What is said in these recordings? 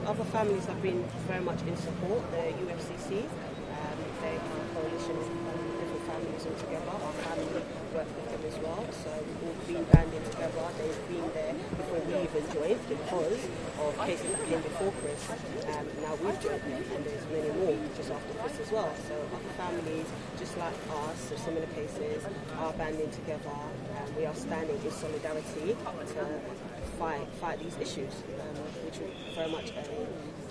Other families have been very much in support. The UFCC, they have a coalition of different families all together. Our family work with them as well. So we've all been banding together. They've been there before we even joined because of cases that came before Chris. Now we've joined them, and there's many more just after Chris as well. So other families, just like us, of similar cases, are banding together. We are standing in solidarity to fight these issues, which are very much a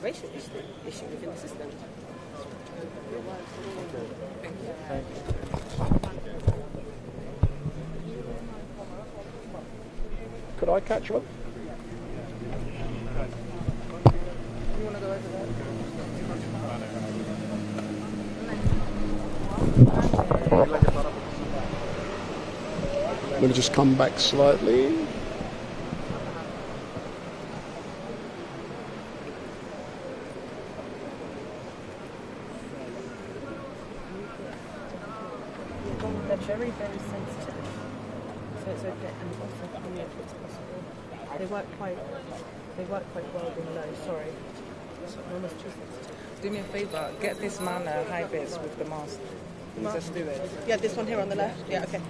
racial issue within the system. Could I catch one? You want to go over there? Let me just come back slightly. They're very, very sensitive. So it's okay, and also only if it's possible. They work quite well below. Sorry. Almost too sensitive. Do me a favour, get this man a high vis with the mask. He's a steward. Yeah, this one here on the left. Yeah, okay.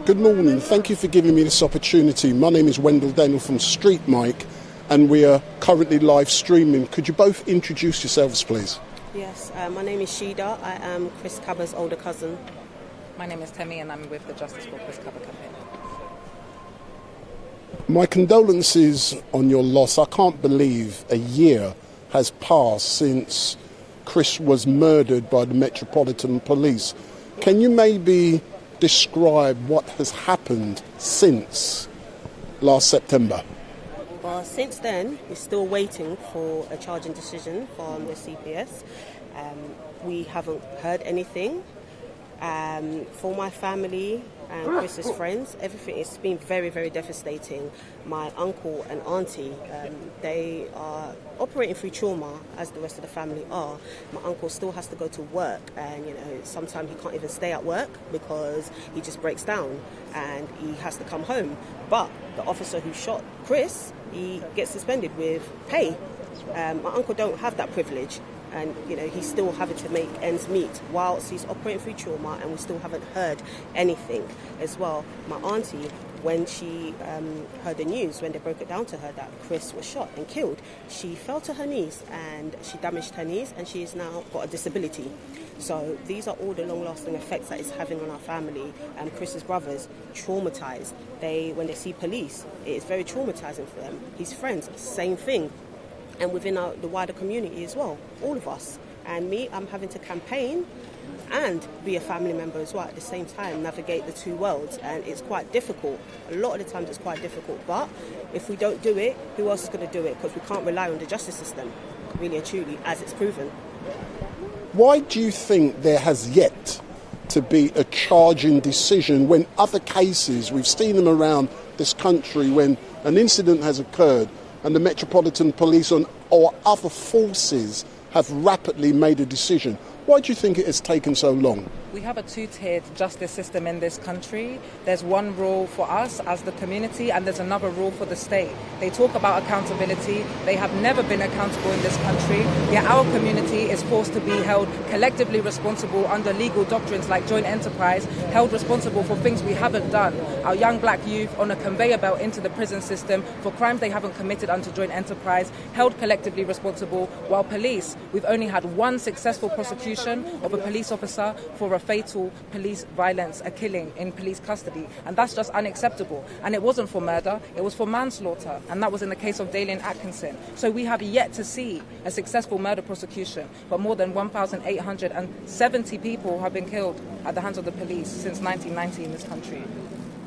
Good morning. Thank you for giving me this opportunity. My name is Wendell Daniel from StreetMic, and we are currently live streaming. Could you both introduce yourselves, please? Yes, my name is Shida. I am Chris Kaba's older cousin. My name is Temi, and I'm with the Justice for Chris Kaba campaign. My condolences on your loss. I can't believe a year has passed since Chris was murdered by the Metropolitan Police. Can you maybe describe what has happened since last September? Well, since then, we're still waiting for a charging decision from the CPS. We haven't heard anything. For my family and Chris's friends, everything has been very, very devastating. My uncle and auntie, they are operating through trauma, as the rest of the family are. My uncle still has to go to work, and sometimes he can't even stay at work because he just breaks down and he has to come home. But the officer who shot Chris, he gets suspended with pay. My uncle don't have that privilege. And, he's still having to make ends meet whilst he's operating through trauma, and we still haven't heard anything as well. My auntie, when she heard the news, when they broke it down to her that Chris was shot and killed, she fell to her knees and she damaged her knees, and she has now got a disability. So these are all the long-lasting effects that it's having on our family. Chris's brothers, traumatised. When they see police, it is very traumatising for them. His friends, same thing. And within the wider community as well, all of us. And me, I'm having to campaign and be a family member as well at the same time, navigate the two worlds. And it's quite difficult. A lot of the times it's quite difficult. But if we don't do it, who else is going to do it? Because we can't rely on the justice system, really and truly, as it's proven. Why do you think there has yet to be a charging decision when other cases, we've seen them around this country, when an incident has occurred, and the Metropolitan Police or other forces have rapidly made a decision? Why do you think it has taken so long? We have a two-tiered justice system in this country. There's one rule for us as the community, and there's another rule for the state. They talk about accountability. They have never been accountable in this country. Yet our community is forced to be held collectively responsible under legal doctrines like joint enterprise, held responsible for things we haven't done. Our young black youth on a conveyor belt into the prison system for crimes they haven't committed under joint enterprise, held collectively responsible, while police, we've only had one successful prosecution of a police officer for a fatal police violence, a killing in police custody, and that's just unacceptable. And it wasn't for murder, it was for manslaughter, and that was in the case of Dalian Atkinson. So we have yet to see a successful murder prosecution, but more than 1,870 people have been killed at the hands of the police since 1990 in this country.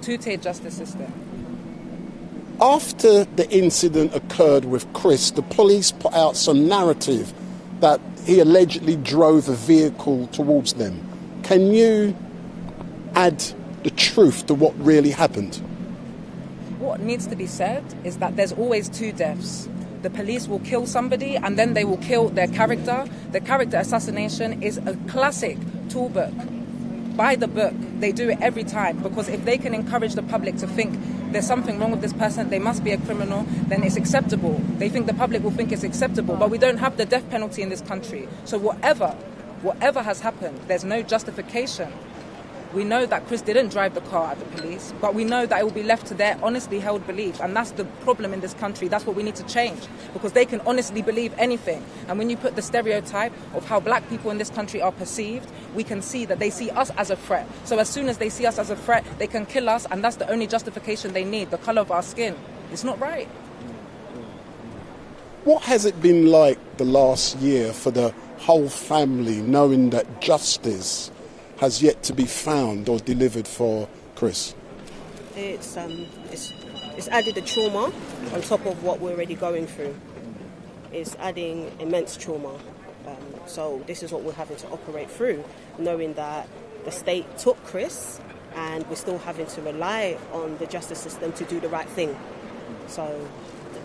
Two-tiered justice system. After the incident occurred with Chris, the police put out some narrative that he allegedly drove a vehicle towards them. Can you add the truth to what really happened? What needs to be said is that there's always two deaths. The police will kill somebody and then they will kill their character. The character assassination is a classic tool book. By the book, they do it every time, because if they can encourage the public to think there's something wrong with this person, they must be a criminal, then it's acceptable. They think the public will think it's acceptable, but we don't have the death penalty in this country. So whatever has happened, there's no justification. We know that Chris didn't drive the car at the police, but we know that it will be left to their honestly held belief. And that's the problem in this country. That's what we need to change, because they can honestly believe anything. And when you put the stereotype of how black people in this country are perceived, we can see that they see us as a threat. So as soon as they see us as a threat, they can kill us, and that's the only justification they need, the colour of our skin. It's not right. What has it been like the last year for the whole family, knowing that justice has yet to be found or delivered for Chris? It's added a trauma on top of what we're already going through. It's adding immense trauma. So this is what we're having to operate through, knowing that the state took Chris and we're still having to rely on the justice system to do the right thing. So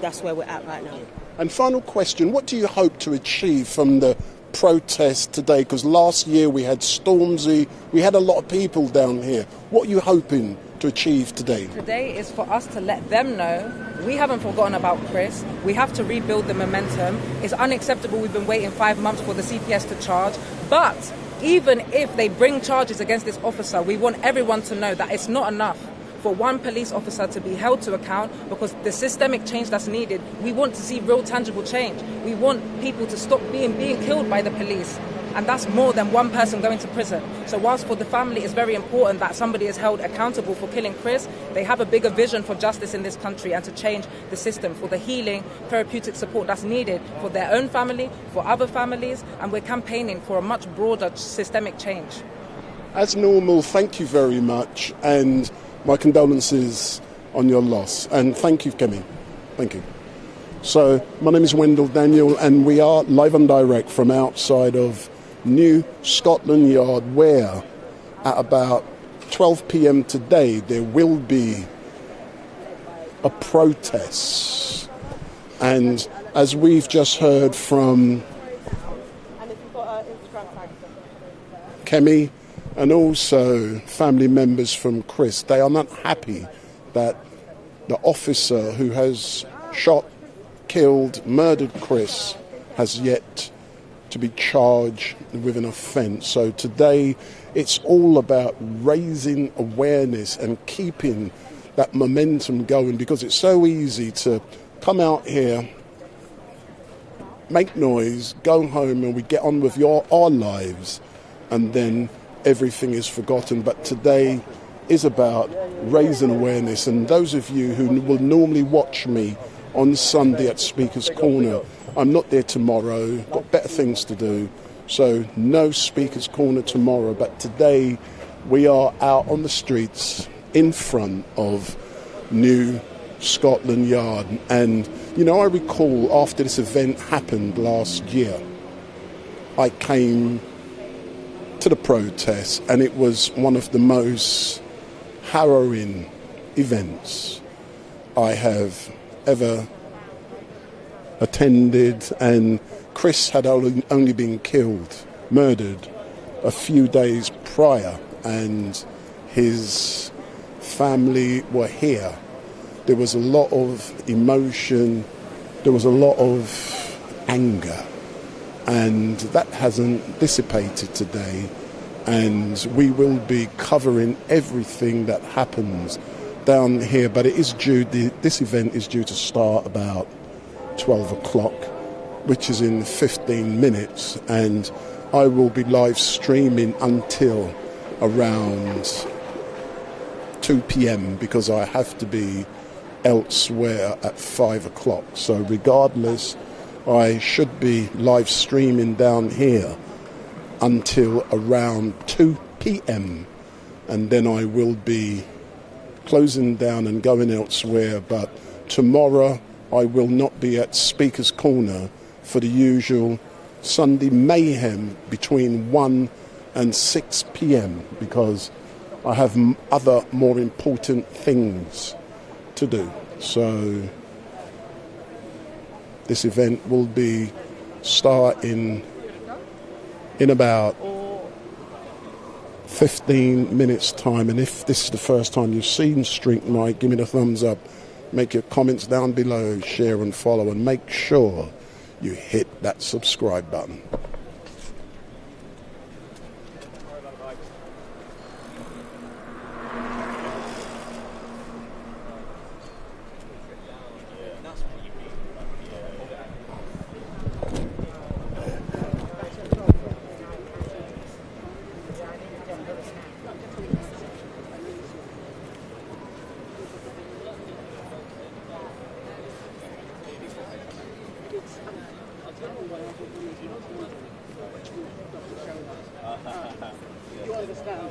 that's where we're at right now. And final question, what do you hope to achieve from the protest today? Because last year we had Stormzy, we had a lot of people down here. What are you hoping to achieve today? Today is for us to let them know we haven't forgotten about Chris. We have to rebuild the momentum. It's unacceptable we've been waiting 5 months for the CPS to charge. But even if they bring charges against this officer, we want everyone to know that it's not enough for one police officer to be held to account, because the systemic change that's needed, we want to see real tangible change. We want people to stop being killed by the police, and that's more than one person going to prison. So whilst for the family it's very important that somebody is held accountable for killing Chris, they have a bigger vision for justice in this country and to change the system for the healing, therapeutic support that's needed for their own family, for other families, and we're campaigning for a much broader systemic change. As normal, thank you very much, and my condolences on your loss, and thank you, Kemi. Thank you. So, my name is Wendell Daniel, and we are live and direct from outside of New Scotland Yard, where at about 12 p.m. today there will be a protest. And as we've just heard from Kemi, and also family members from Chris, they are not happy that the officer who has shot, killed, murdered Chris has yet to be charged with an offence. So today it's all about raising awareness and keeping that momentum going, because it's so easy to come out here, make noise, go home, and we get on with our lives, and then everything is forgotten. But today is about raising awareness, and those of you who will normally watch me on Sunday at Speaker's Corner, I'm not there tomorrow, got better things to do, so no Speaker's Corner tomorrow. But today we are out on the streets in front of New Scotland Yard. And you know, I recall after this event happened last year, I came to the protest, and it was one of the most harrowing events I have ever attended. And Chris had only been killed, murdered a few days prior, and his family were here. There was a lot of emotion, there was a lot of anger, and that hasn't dissipated today. And we will be covering everything that happens down here, but this event is due to start about 12 o'clock, which is in 15 minutes, and I will be live streaming until around 2 p.m. because I have to be elsewhere at 5 o'clock. So regardless, I should be live streaming down here until around 2 p.m. and then I will be closing down and going elsewhere. But tomorrow I will not be at Speaker's Corner for the usual Sunday mayhem between 1 and 6 p.m. because I have other more important things to do. So this event will be starting in about 15 minutes time, and if this is the first time you've seen StreetMic, give me the thumbs up, make your comments down below, share and follow, and make sure you hit that subscribe button. You understand?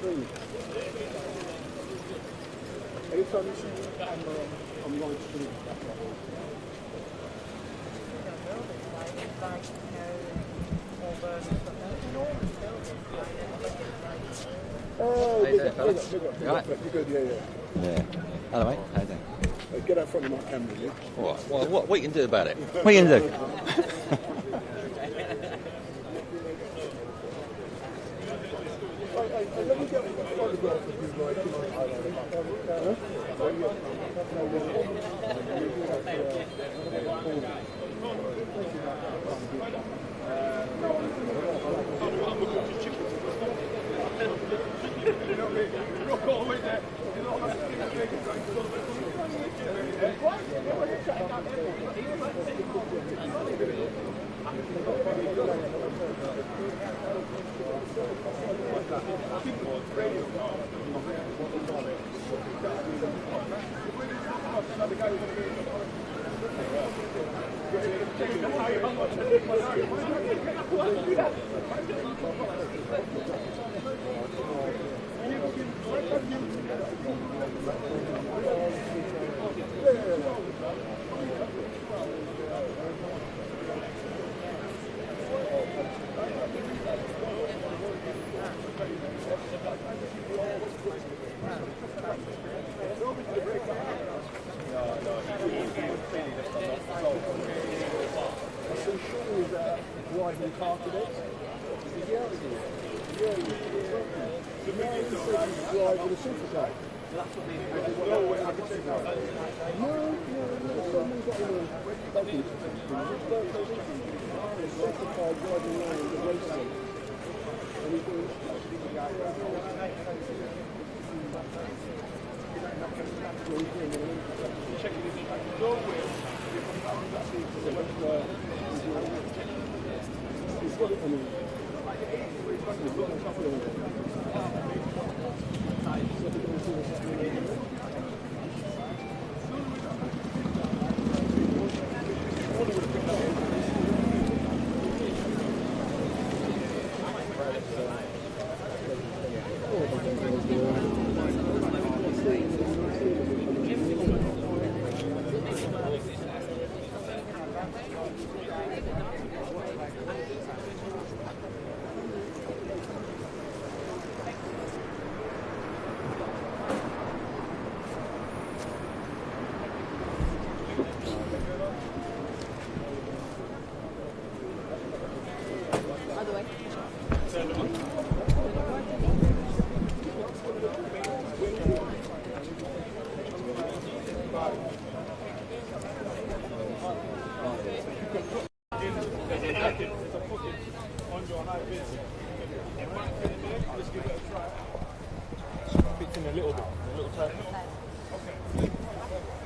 Anytime you see the camera on LiveStream, that's right. Oh, big up. You alright? You're good, yeah. Yeah. Hello, mate. How you doing? Get out front of my camera, yeah? What you can do about it? What are you going to do? Let me get a photograph of you, like,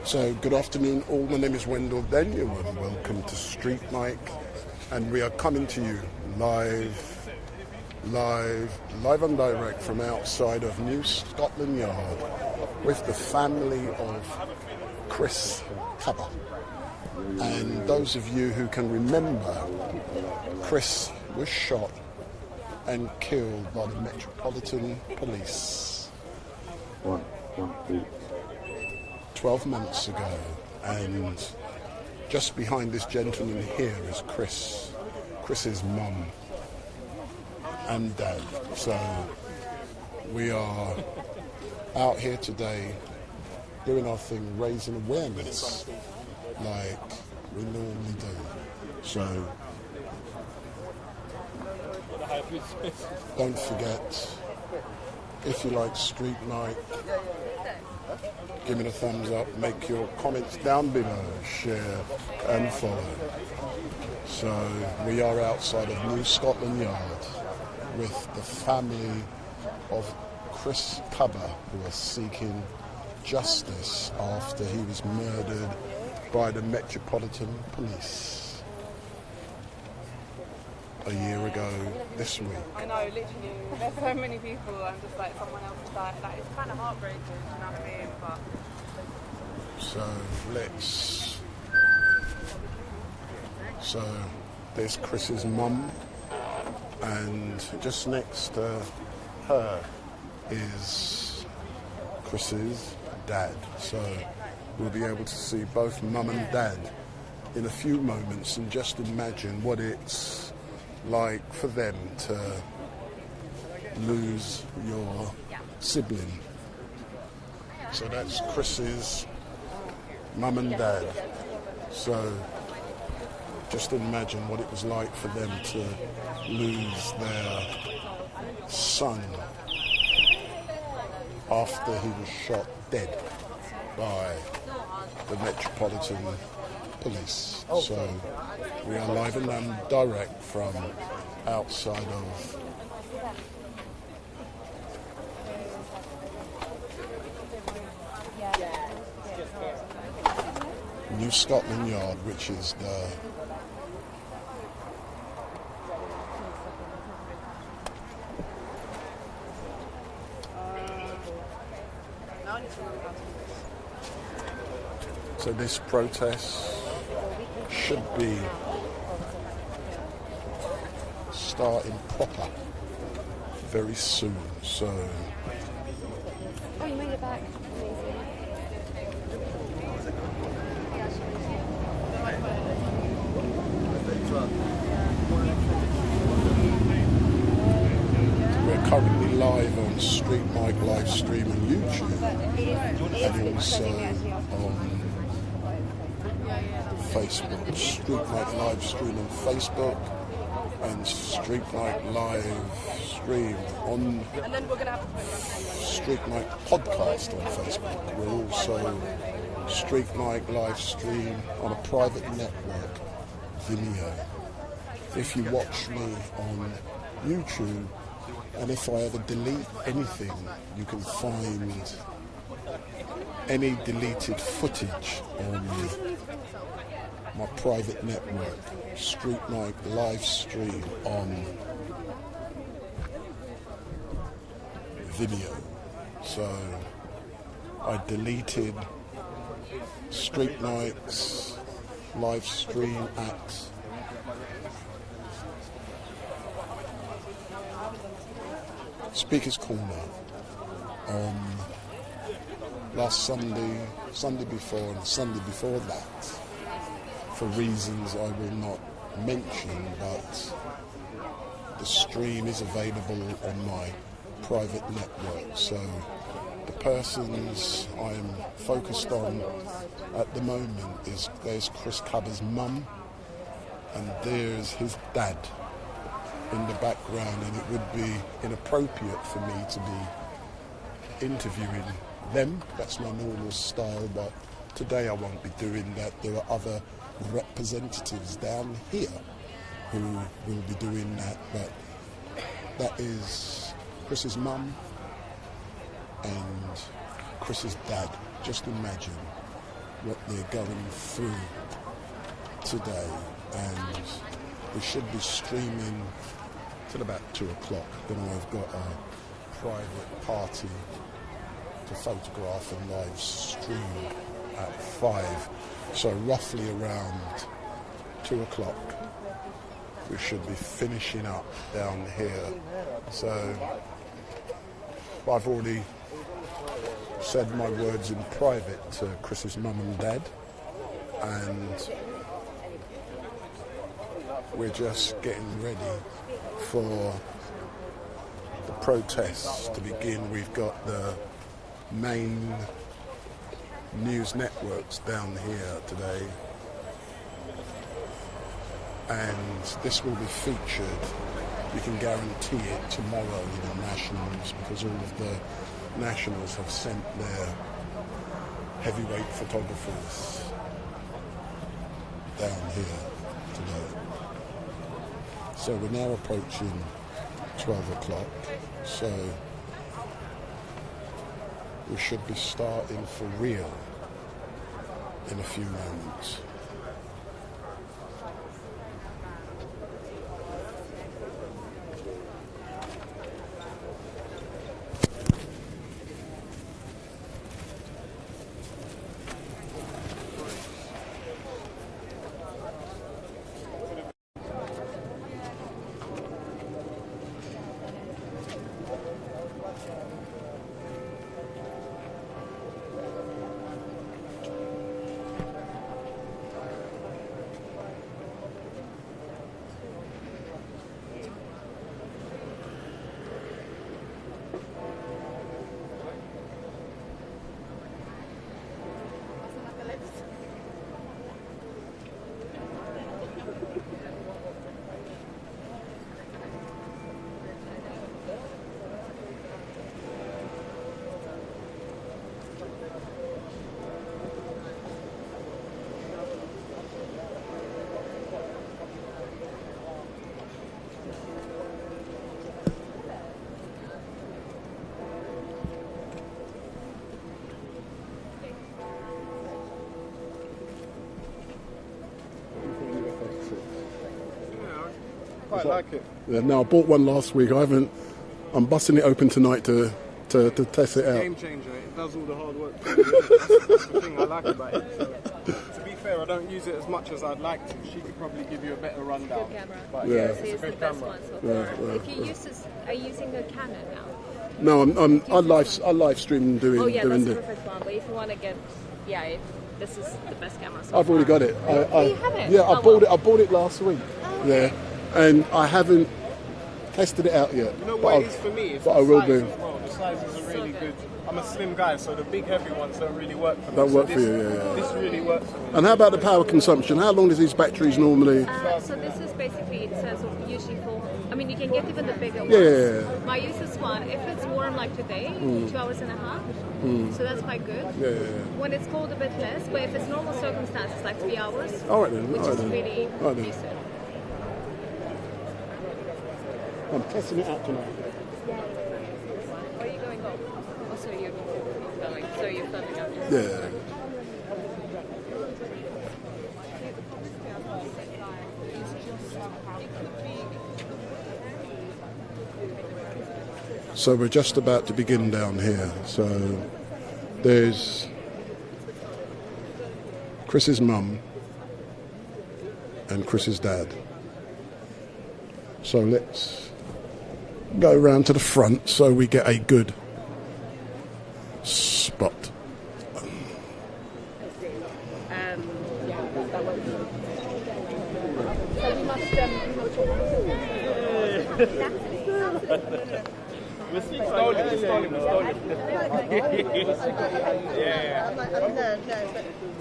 So, good afternoon all. My name is Wendell Daniel and welcome to StreetMic, and we are coming to you live and direct from outside of New Scotland Yard with the family of Chris Kaba. And those of you who can remember, Chris was shot and killed by the Metropolitan Police 12 months ago, and just behind this gentleman here is Chris's mum and dad. So we are out here today doing our thing, raising awareness like we normally do. So don't forget, if you like StreetMic, give me a thumbs up, make your comments down below, share and follow. So we are outside of New Scotland Yard with the family of Chris Kaba, who are seeking justice after he was murdered by the Metropolitan Police a year ago this week. I know, literally, there's so many people and just like someone else died. Like, it's kind of heartbreaking, you know what I mean? But So there's Chris's mum, and just next to her is Chris's dad. So we'll be able to see both mum and dad in a few moments, and just imagine what it's like for them to lose your sibling. So that's Chris's mum and dad. So just imagine what it was like for them to lose their son after he was shot dead by the Metropolitan Police. So we are live and direct from outside of New Scotland Yard, which is the so this protest should be starting proper very soon. So oh, you made it back. we're currently live on StreetMic, LiveStream and YouTube, and also on Facebook. StreetMic LiveStream on Facebook and StreetMic LiveStream on StreetMic Podcast on Facebook. We're also StreetMic LiveStream on a private network, Vimeo. If you watch me on YouTube, and if I ever delete anything, you can find any deleted footage on my private network, StreetMic LiveStream on Vimeo. So I deleted StreetMic's LiveStream at Speaker's Corner on last Sunday before and Sunday before that, for reasons I will not mention, but the stream is available on my private network. So the persons I'm focused on at the moment is there's Chris Kaba's mum and there's his dad in the background, and it would be inappropriate for me to be interviewing them. That's my normal style, but today I won't be doing that. There are other representatives down here who will be doing that, but that is Chris's mum and Chris's dad. Just imagine what they're going through today, and we should be streaming till about 2 o'clock. Then I've got a private party to photograph and live stream at 5. So roughly around 2 o'clock we should be finishing up down here. So I've already said my words in private to Chris's mum and dad, and we're just getting ready for the protests to begin. We've got the main news networks down here today, and this will be featured, you can guarantee it, tomorrow in the Nationals, because all of the Nationals have sent their heavyweight photographers down here today. So we're now approaching 12 o'clock, so we should be starting for real in a few moments. quite like it. Yeah, no, I bought one last week. I'm busting it open tonight to test it out. Game changer. It does all the hard work. That's the thing I like about it. So, to be fair, I don't use it as much as I'd like to. She could probably give you a better rundown. Good camera. But Yeah. it's a good camera. If you use this, are you using a Canon now? No, I live stream doing. Oh yeah, doing that's the perfect one. But if you want to get, this is the best camera. So I've already got it. you have it? Yeah, I bought it last week. Oh, yeah, and I haven't tested it out yet. You know what it is for me? It's but the I will size do. as well. The sizes are really good. I'm a slim guy, so the big heavy ones don't really work for me. Don't work so for you, yeah. This really works for me. And how about the power consumption? How long does these batteries normally? So this is basically, it says usually for, I mean you can get even the bigger ones. Yeah. I use this one, if it's warm like today, 2 hours and a half, so that's quite good. Yeah. When it's cold a bit less, but if it's normal circumstances like 3 hours, All right then. which all right is then. really All right then. decent. I'm testing it out tonight. Are you going off? Oh, so you're filming, so you're filming up. Yeah. So we're just about to begin down here. So there's Chris's mum and Chris's dad. So let's go round to the front so we get a good spot.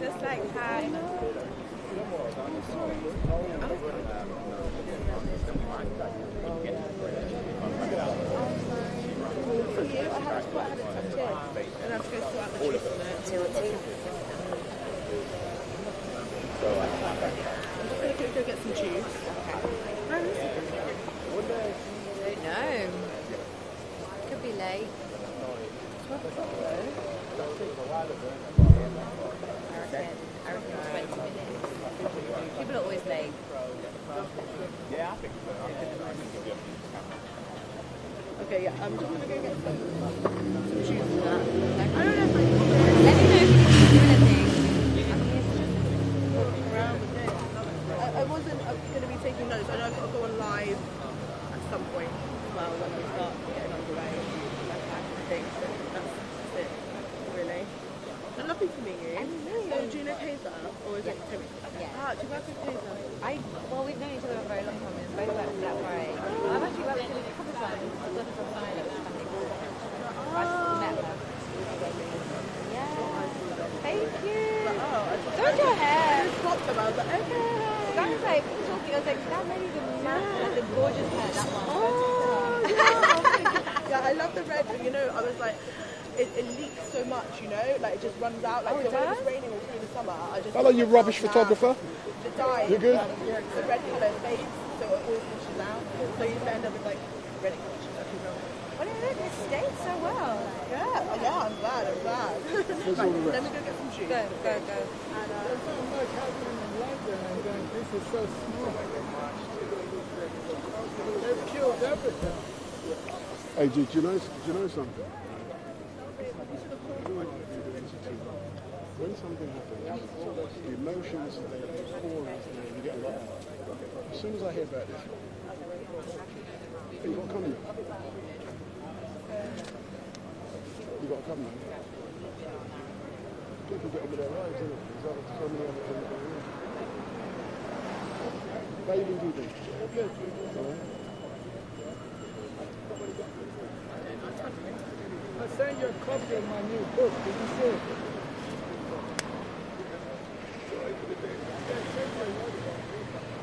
Just like hi. Go get some juice. No. Could be late. I reckon 20 minutes. People are always late. Okay, yeah, I'm just gonna go get some juice for that. I don't know if let me know if you need to do anything. I wasn't going to be taking notes. I know I've got to go on live at some point as well when we start getting underway. I think that's it, really. And nothing to meet you. So do you know Kaiser? Or is it Timmy? Yeah. Do you work with Kaiser? Well, we've known each other for a very long time. We've both worked for Black Friday. I've actually worked with him a couple of times. I've done it for fun. I just met her. Yeah. Thank you. Don't your hair. I just popped them. I was like, okay. I was like, talking, I was like, that lady, the gorgeous hair, that one. Oh, yeah. Yeah, I love the red. You know, I was like, it leaks so much, you know, like it just runs out. Like so when it was raining all through the summer, I just. Hello, you rubbish photographer. The dye. You good? The red colour fades, so it always washes out. So you end up with like red colour. What is it? It stays so well. Yeah, I'm glad. Right, let me go get some juice. Go. This is so small. They've killed everything. Hey, do you know something? When something happens, the emotions, the stories, you get a lot out. As soon as I hear about this, you got to come now. You got to come now. People get on with their lives, isn't it? There's so many other things going on. Baby, do this. Good. I sent you a copy of my new book. Did you see it?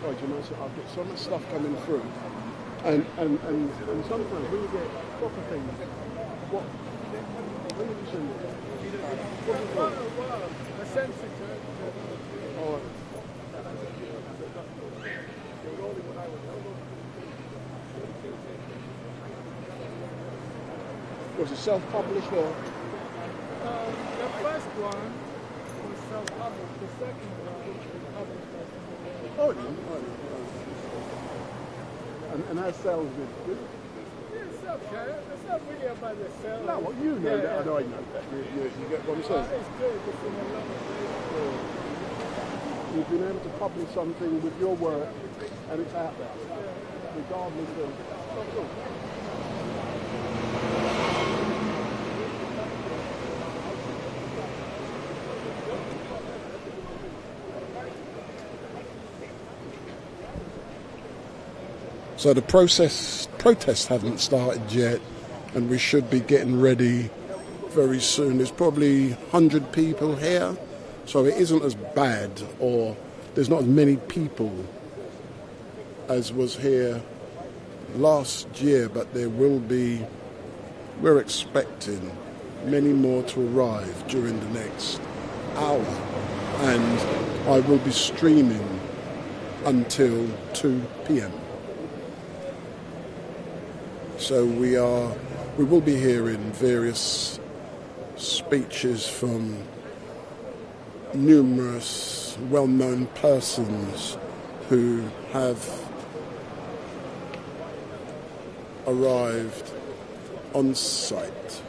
Oh, do you know, so I've got so much stuff coming through, and sometimes when you get proper things, what? When did you send it? What is it? I sent it to her. Oh. Was it self-published or? The first one was self-published. The second one was published by somebody else. Oh, no. And how sales been? Good? It's okay. It's not really about the sale. No, what you know that, I know that. You get what I'm saying? It's good. It's in a lot of places. You've been able to publish something with your work, and it's out there, regardless of. Oh, cool. So the protests haven't started yet, and we should be getting ready very soon. There's probably 100 people here, so it isn't as bad, or there's not as many people as was here last year, but there will be, we're expecting many more to arrive during the next hour, and I will be streaming until 2 p.m. So we will be hearing various speeches from numerous well-known persons who have arrived on site.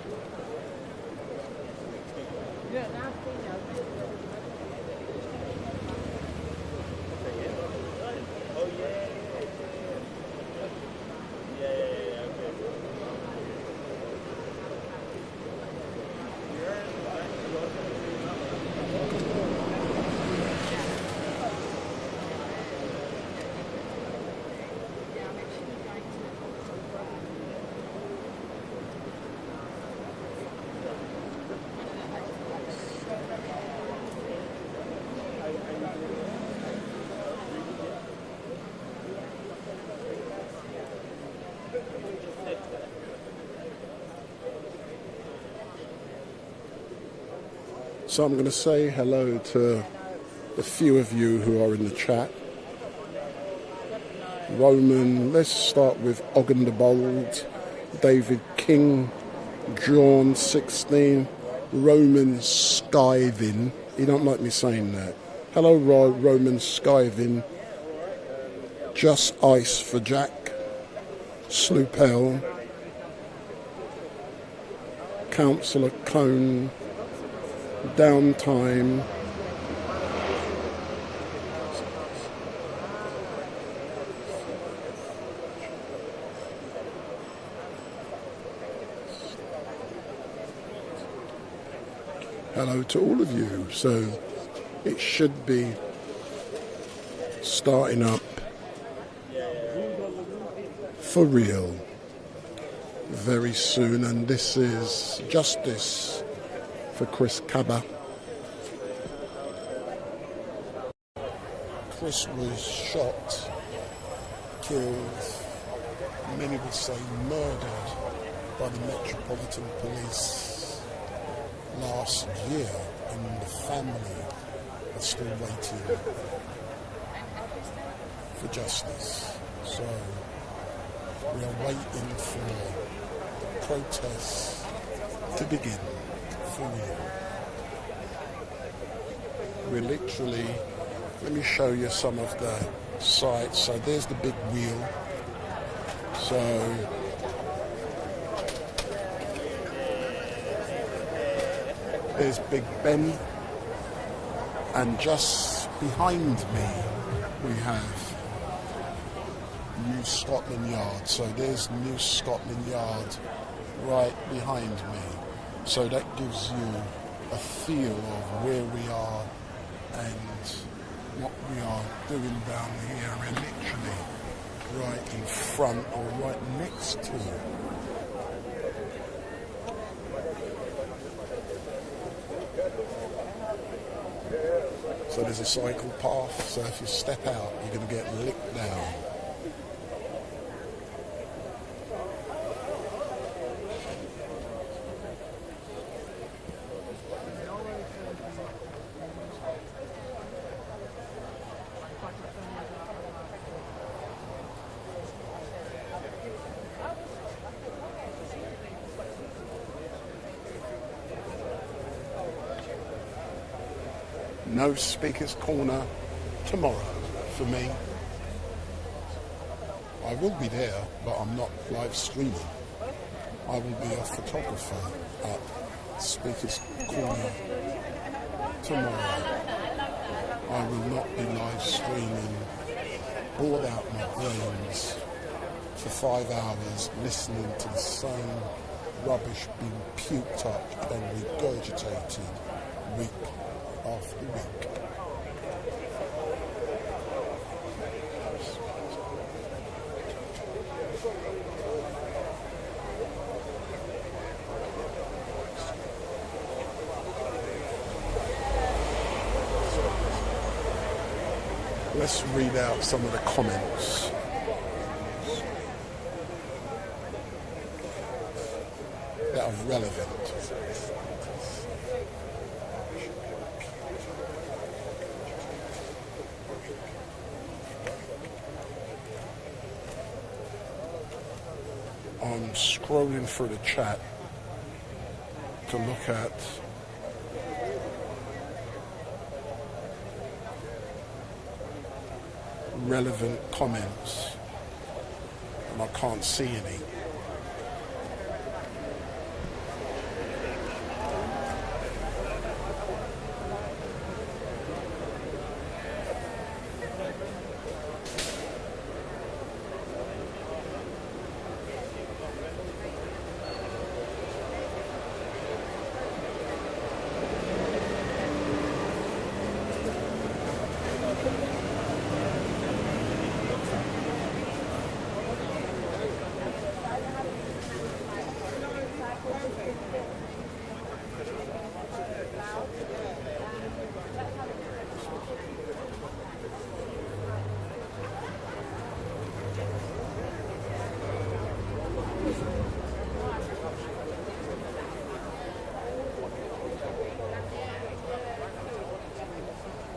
So I'm going to say hello to a few of you who are in the chat. Roman, let's start with Ogden the Bold, David King, John 16, Roman Skyvin. He don't like me saying that. Hello, Roman Skyvin. Just Ice for Jack, Sloopel, Councillor Cone, Downtime, hello to all of you. So it should be starting up for real very soon, and this is Justice for Chris Kaba. Chris was shot, killed, many would say murdered by the Metropolitan Police last year, and the family are still waiting for justice. So we are waiting for the protests to begin. We're literally, let me show you some of the sites. So there's the big wheel. So there's Big Ben, and just behind me we have New Scotland Yard. So there's New Scotland Yard right behind me. So that gives you a feel of where we are and what we are doing down here. We're literally right in front or right next to it. So there's a cycle path, so if you step out, you're going to get licked down. No Speaker's Corner tomorrow for me. I will be there, but I'm not live streaming. I will be a photographer at Speaker's Corner tomorrow. I will not be live streaming, bored out my brains for 5 hours listening to the same rubbish being puked up and regurgitated week after week. Let's read out some of the comments. That are relevant. I'm scrolling through the chat to look at relevant comments, and I can't see any.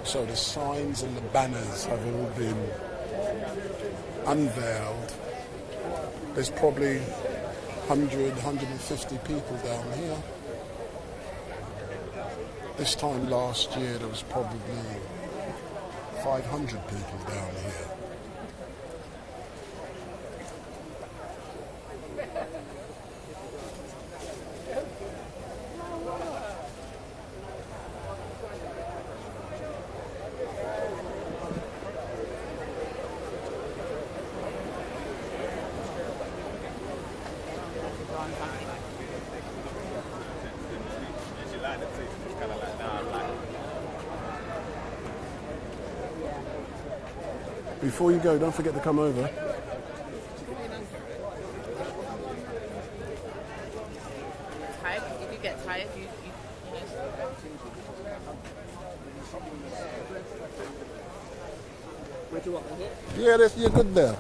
So the signs and the banners have all been unveiled. There's probably 100, 150 people down here. This time last year there was probably 500 people down here. Before you go, don't forget to come over. Tired? If you get tired, you Where do you want me here? Yeah, you're good there.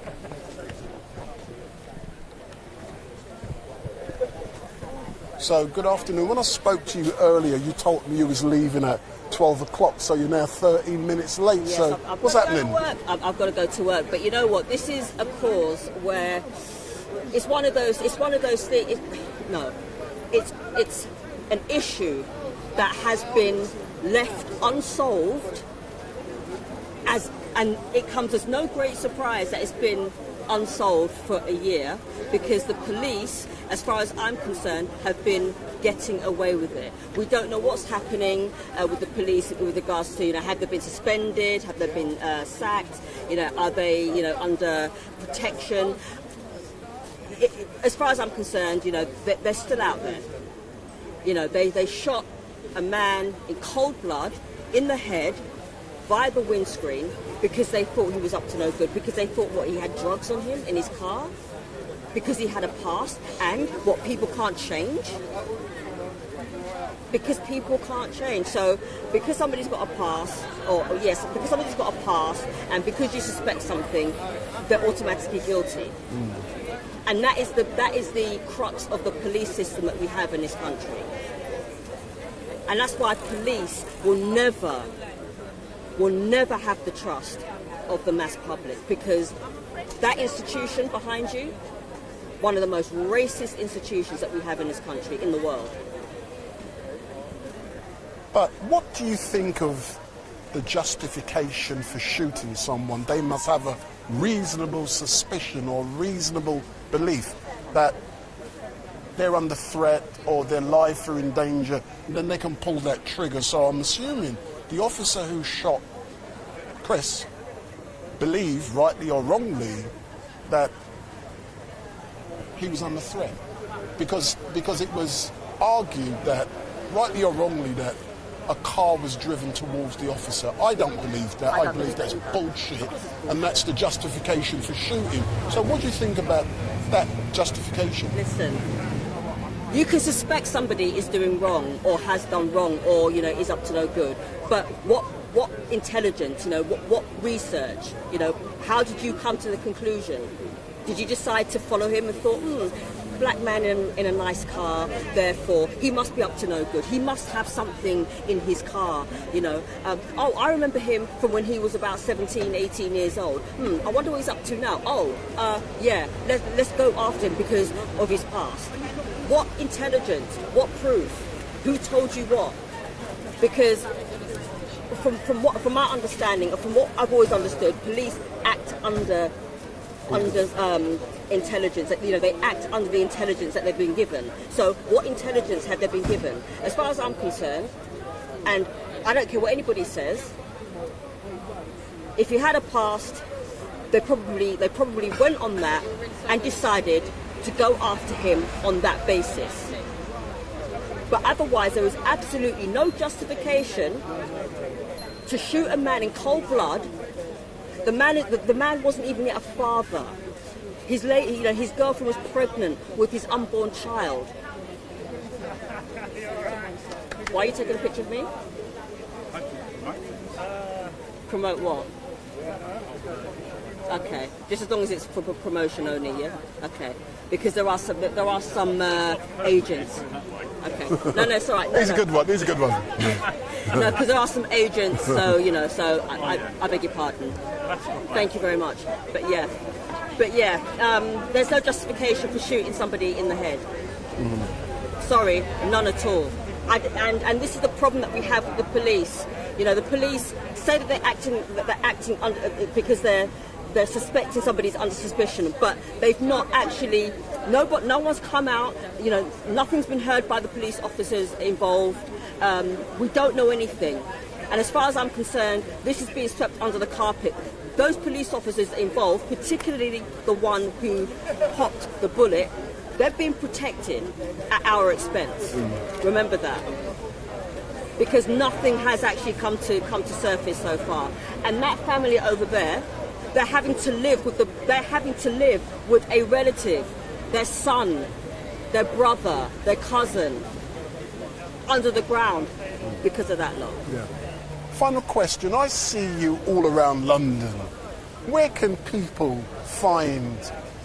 So, good afternoon. When I spoke to you earlier, you told me you was leaving at 12 o'clock, so you're now 13 minutes late. Yes, so, I've what's got to happening? go to work. I've got to go to work. But you know what? This is a cause where it's one of those things. It's an issue that has been left unsolved, and it comes as no great surprise that it's been unsolved for a year, because the police, as far as I'm concerned, have been getting away with it. We don't know what's happening with the police with regards to, have they been suspended, have they been sacked, are they, under protection. As far as I'm concerned, they're still out there. They shot a man in cold blood in the head by the windscreen because they thought he was up to no good, because they thought he had drugs on him in his car, because he had a past, and what people can't change. Because people can't change. So because somebody's got a past, because somebody's got a past, and because you suspect something, they're automatically guilty. And that is the crux of the police system that we have in this country. And that's why police will never have the trust of the mass public, because that institution behind you, one of the most racist institutions that we have in this country, in the world. But what do you think of the justification for shooting someone? They must have a reasonable suspicion or reasonable belief that they're under threat or their life are in danger, then they can pull that trigger. So I'm assuming the officer who shot Chris believed, rightly or wrongly, that he was under threat. Because it was argued that, rightly or wrongly, that a car was driven towards the officer. I don't believe that. I believe that's bullshit, and that's the justification for shooting. So what do you think about that justification? Listen, you can suspect somebody is doing wrong or has done wrong or, is up to no good. But what intelligence, what research, how did you come to the conclusion? Did you decide to follow him and thought, black man in a nice car, therefore he must be up to no good. He must have something in his car, I remember him from when he was about 17, 18 years old. I wonder what he's up to now. Let's go after him because of his past. What intelligence? What proof? Who told you what? Because from my understanding, or from what I've always understood, police act under intelligence. They act under the intelligence that they've been given. So, what intelligence have they been given? As far as I'm concerned, and I don't care what anybody says, if he had a past, they probably went on that and decided to go after him on that basis. But otherwise, there was absolutely no justification to shoot a man in cold blood. The man wasn't even yet a father. His girlfriend was pregnant with his unborn child. Why are you taking a picture of me? Promote what? Okay, just as long as it's for promotion only, yeah. Okay, because there are some agents. Okay, no, it's all right. He's a good one. No, because there are some agents, so I beg your pardon. Thank you very much. But yeah, there's no justification for shooting somebody in the head. Sorry, none at all. And this is the problem that we have with the police. The police say that they're acting under, because they're suspecting somebody's under suspicion, but they've not actually. No one's come out. Nothing's been heard by the police officers involved. We don't know anything. And as far as I'm concerned, this is being swept under the carpet. Those police officers involved, particularly the one who popped the bullet, they're being protected at our expense. Remember that. Because nothing has actually come to surface so far. And that family over there, they're having to live with a relative, their son, their brother, their cousin, under the ground because of that lot. Yeah. Final question. I see you all around London. Where can people find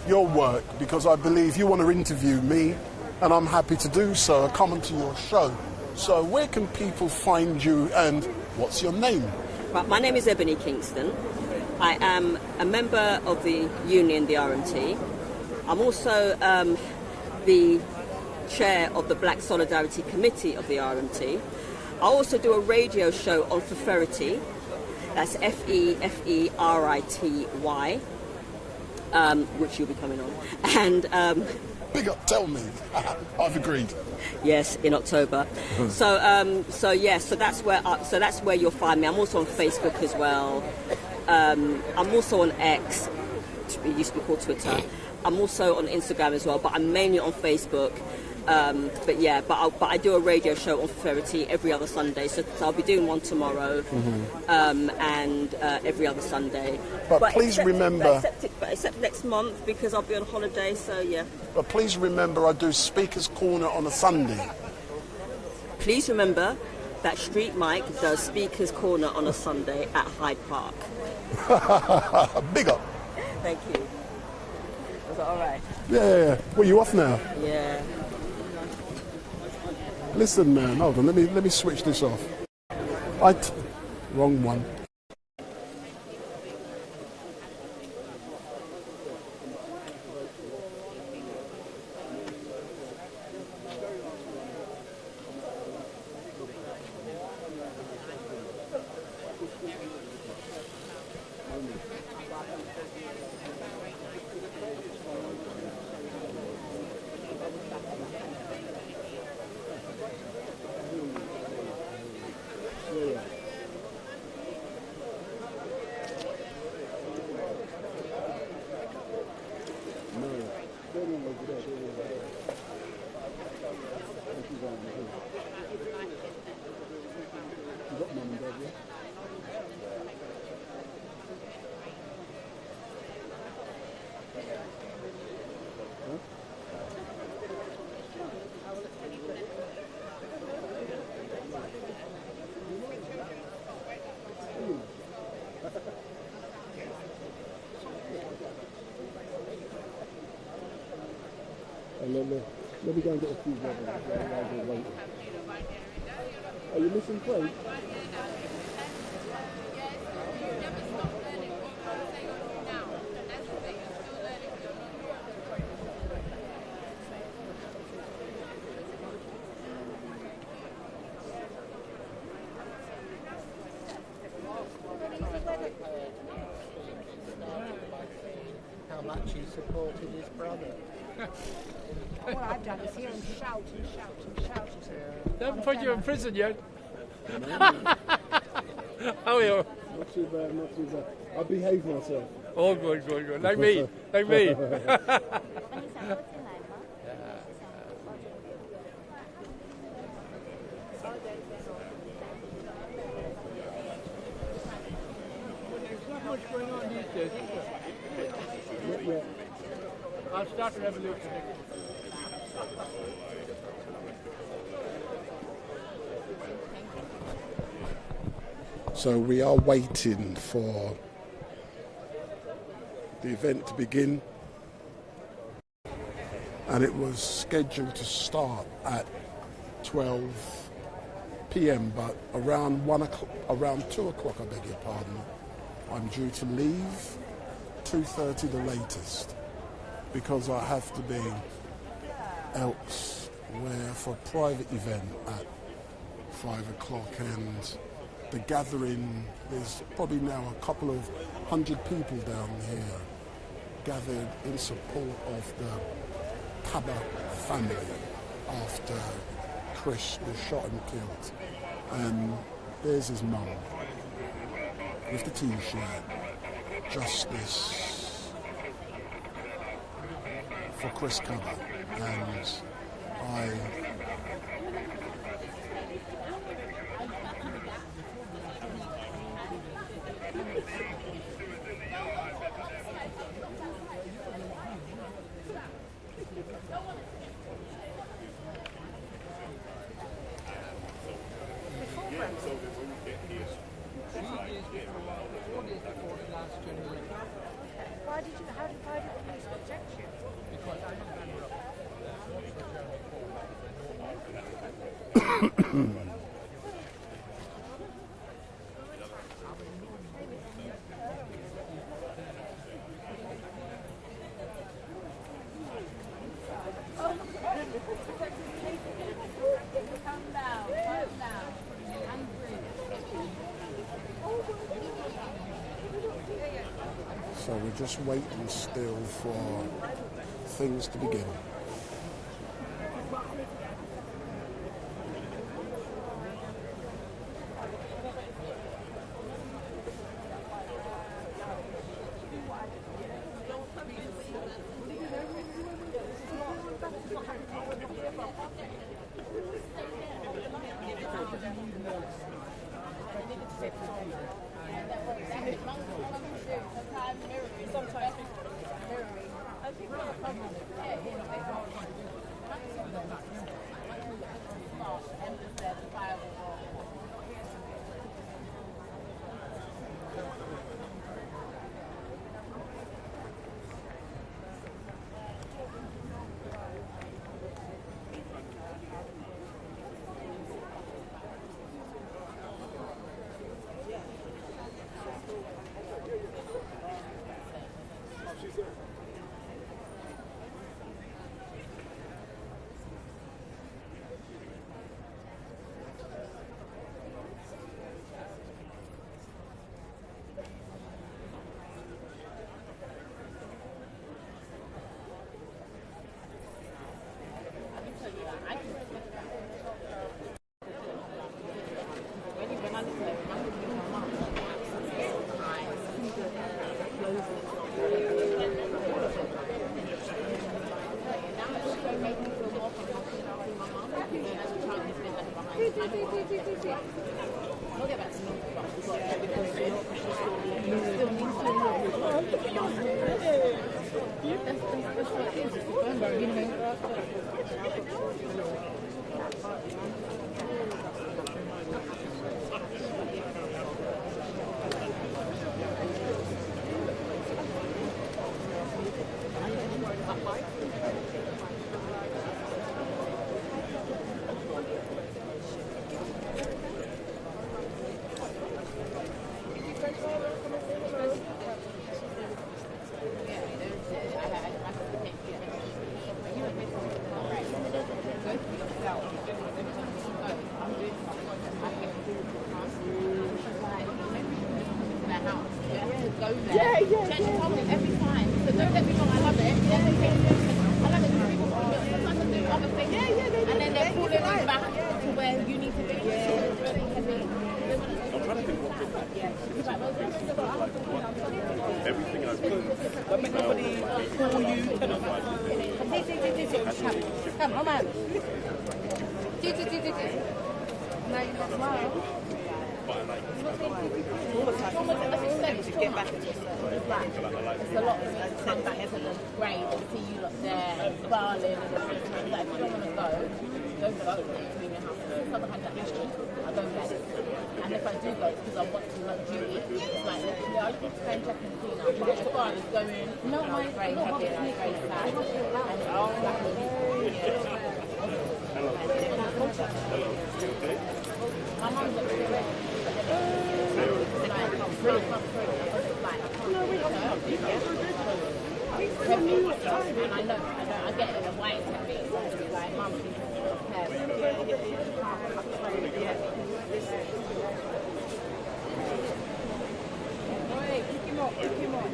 your work? Because I believe you want to interview me, and I'm happy to do so. I come onto your show. So where can people find you, and what's your name? Right, my name is Ebony Kingston. I am a member of the union, the RMT. I'm also the chair of the Black Solidarity Committee of the RMT. I also do a radio show on Feferity. That's Feferity, which you'll be coming on. And big up, tell me. I've agreed. Yes, in October. So that's where you'll find me. I'm also on Facebook as well. I'm also on X, it used to be called Twitter. I'm also on Instagram as well, but I'm mainly on Facebook. But I do a radio show on Feferity every other Sunday, so I'll be doing one tomorrow, and every other Sunday. But please remember... Except next month, because I'll be on holiday, so yeah. But please remember, I do Speaker's Corner on a Sunday. Please remember that StreetMic does Speaker's Corner on a Sunday at Hyde Park. Big up. Thank you. Was that all right? Yeah. Well, you off now? Yeah. Listen, man, hold on. Let me switch this off. Wrong one. Let me go and get a few brothers while they're waiting. Are you missing Craig? How much he supported his brother. All I've done is hear him shout and shout and shout. They haven't put you in prison yet. How are you? Not too bad, not too bad. I behave myself. Oh, good, good, good. Like me, like me. There's not much going on these days, is there? I'll start a revolution. So we are waiting for the event to begin, and it was scheduled to start at 12 p.m. but around 2 o'clock, I beg your pardon, I'm due to leave, 2:30 the latest, because I have to be elsewhere for a private event at 5 o'clock, and the gathering, there's probably now a couple of hundred people down here gathered in support of the Kaba family after Chris was shot and killed. And there's his mum with the T-shirt, justice for Chris Kaba. And How did the police protect you? Because I'm a member of So we're just waiting still for things to begin. She told me every time. So don't get me wrong, I love it. I love it because people sometimes they do other things. And then they're pulling me back to where you need to be. It's really heavy. I'm trying to think what everything I've done. Don't make nobody call you. Come on, man. Now you not smile. To get back into it's a lot for me to come back to the grave and see you lot there, barling and everything. Like, if you don't want to go, don't go. Leave your house. If someone had that history, I go back. And if I do go, it's because I want to like duty. It's like, yeah, I just need to go and check and clean up. But as far as going, no, my very happy and I'm very sad. And my mum's upstairs. And I know, I get it, why it's heavy. Like, mum, pick him up.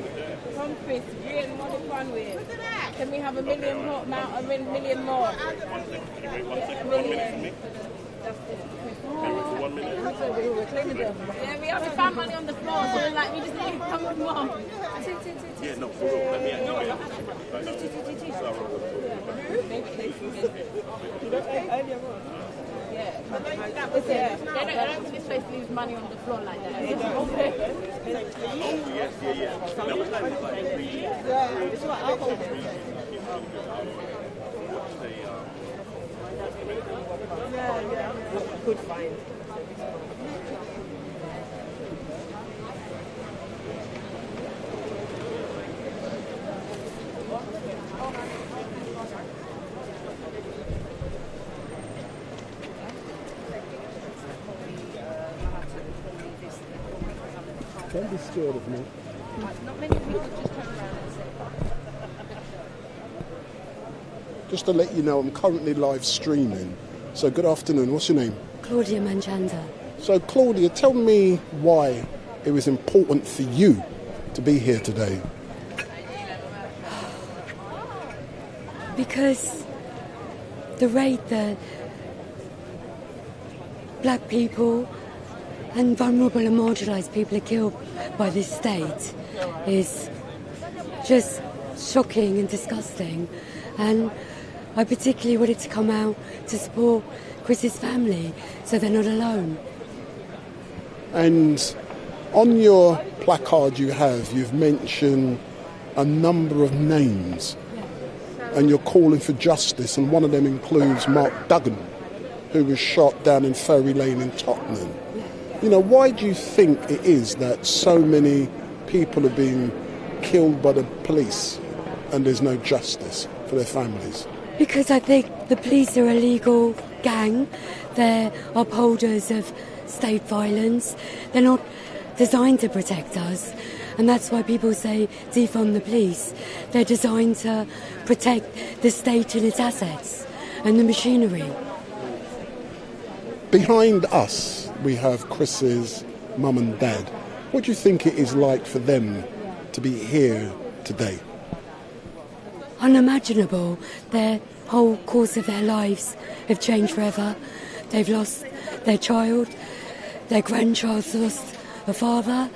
Come, Chris, great money fun with. Can we have a million more now? A million more? A million. Yeah, we have found money on the floor, so like we just need to come with more. Yeah, no, for real. Let me Yeah. I don't think this place leaves money on the floor like that. Good find. Don't be scared of me. Not many people just turn around and say. Just to let you know, I'm currently live streaming. So good afternoon. What's your name? Claudia Manchanda. So Claudia, tell me why it was important for you to be here today. Because the rate that black people and vulnerable and marginalised people are killed by this state is just shocking and disgusting. And I particularly wanted to come out to support Chris's family so they're not alone. And on your placard you've mentioned a number of names, and you're calling for justice, and one of them includes Mark Duggan, who was shot down in Ferry Lane in Tottenham. You know, why do you think it is that so many people are being killed by the police and there's no justice for their families? Because I think the police are a legal gang. They're upholders of state violence. They're not designed to protect us. And that's why people say defund the police. They're designed to protect the state and its assets and the machinery. Behind us, we have Chris's mum and dad. What do you think it is like for them to be here today? Unimaginable. Their whole course of their lives have changed forever. They've lost their child, their grandchild's lost a father.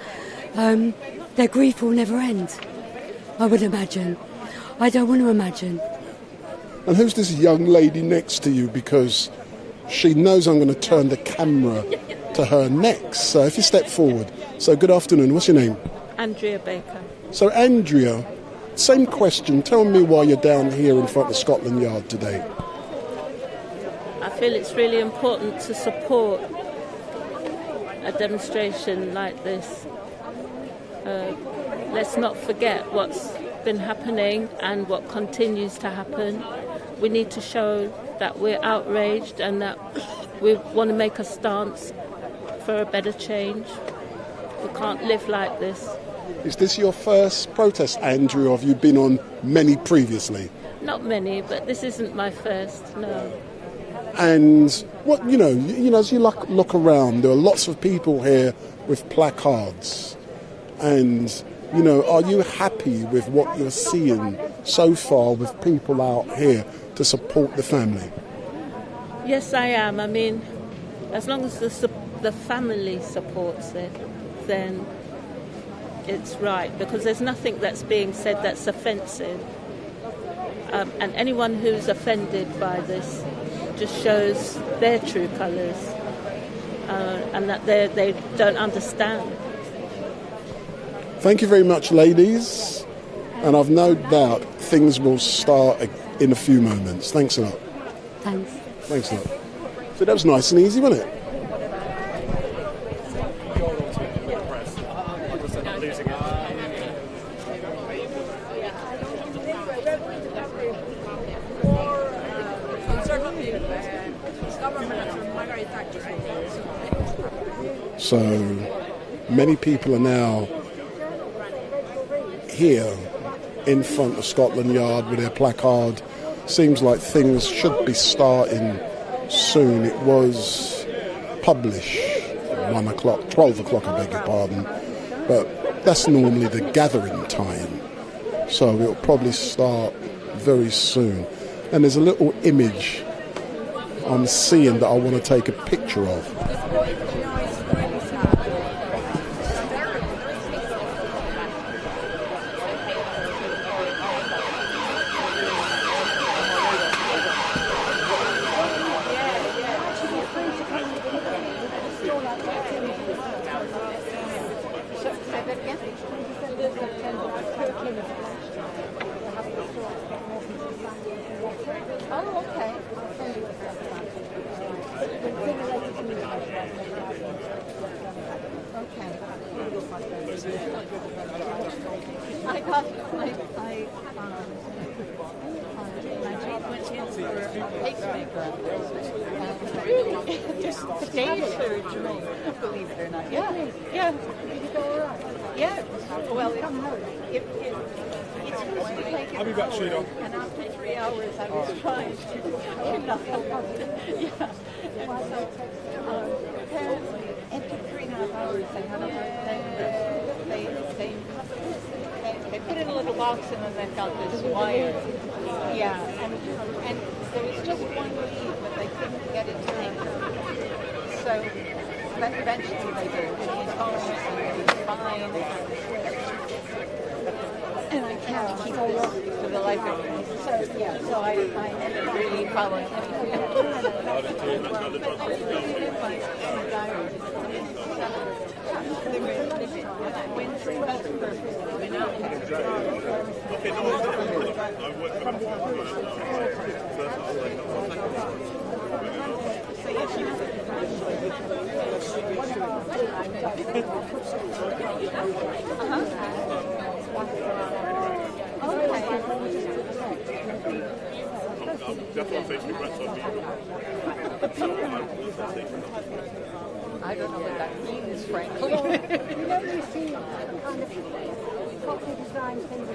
Their grief will never end, I would imagine. I don't want to imagine. And who's this young lady next to you? Because she knows I'm going to turn the camera to her next. So if you step forward. So good afternoon. What's your name? Andrea Baker. So Andrea, same question. Tell me why you're down here in front of Scotland Yard today. I feel it's really important to support a demonstration like this. Let's not forget what's been happening and what continues to happen. We need to show that we're outraged and that we want to make a stance for a better change. We can't live like this. Is this your first protest, Andrew, or have you been on many previously? Not many, but this isn't my first, no. And what you know, as you look around, there are lots of people here with placards, and You know, are you happy with what you're seeing so far with people out here to support the family? Yes, I am. I mean, as long as the family supports it, then it's right, because there's nothing that's being said that's offensive. And anyone who's offended by this just shows their true colours, and that they don't understand. Thank you very much, ladies. And I've no doubt things will start in a few moments. Thanks a lot. Thanks. Thanks a lot. So that was nice and easy, wasn't it? So many people are now here in front of Scotland Yard with their placard. Seems like things should be starting soon. It was published 12 o'clock, I beg your pardon, but that's normally the gathering time. So it'll probably start very soon. And there's a little image I'm seeing that I want to take a picture of. Oh, okay. I got my treatment in for a pacemaker. Stage surgery, believe it or not. Yeah. Did you go all right? Yeah. Well, it's supposed to take an hour, and after 3 hours I was trying to, yeah. And so, apparently, after 3.5 hours, they had a hard thing. They put in a little box and then they got this wire. Yeah, and there was just one lead, but they couldn't get it turned. So then eventually they did. And he's home and he's fine. And I can't keep this for the life of me. So yeah, so I ended up really following everything. But I really live my diary. I don't know what that means, frankly. You know, you see kind of copy design things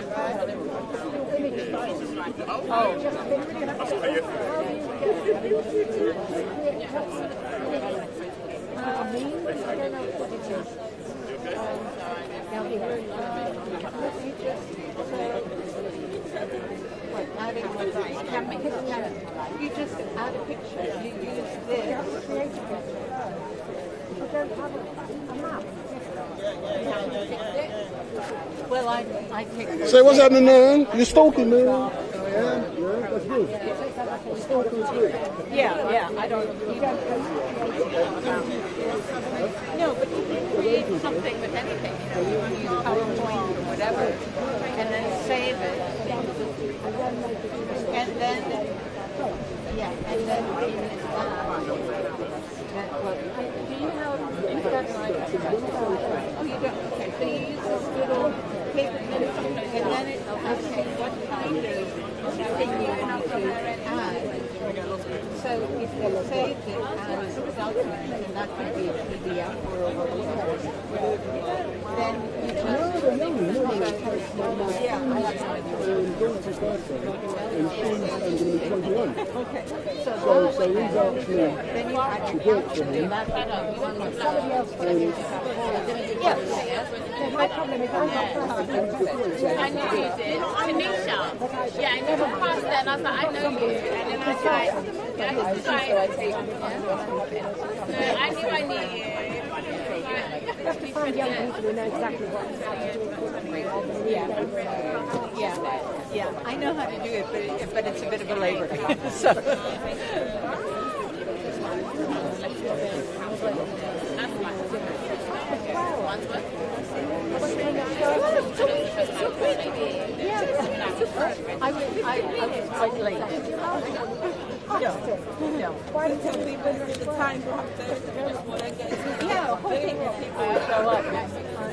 you just add a picture, you use this. You don't have a map. Well, I picked. So what's happening now? You're stalking me. Yeah, that's good. Stalking is good. Yeah, I don't. No, but you can create something with anything. You know, you want to use PowerPoint or whatever, and then save it, and then do you have? You've got an iPad. Oh, you don't. Okay, so you use this little paper clip, and then it asks what kind of thing you want to add. So if you save it as That could be out for a then you can daughter's birthday, and she's going to be 21. Okay. So he's actually then you to work for him. somebody else yeah. My problem is I'm not I knew you did. Tanisha. Yeah, I never passed that, and I was like, I know you. And then I was like, yeah, I was like, I knew I knew you. You have to find young people who know exactly what to do. Yeah. I know how to do it, but it's a bit of a labor. So. I was quite late. No. Why don't you leave us the time after? Yeah, hoping that people would show up.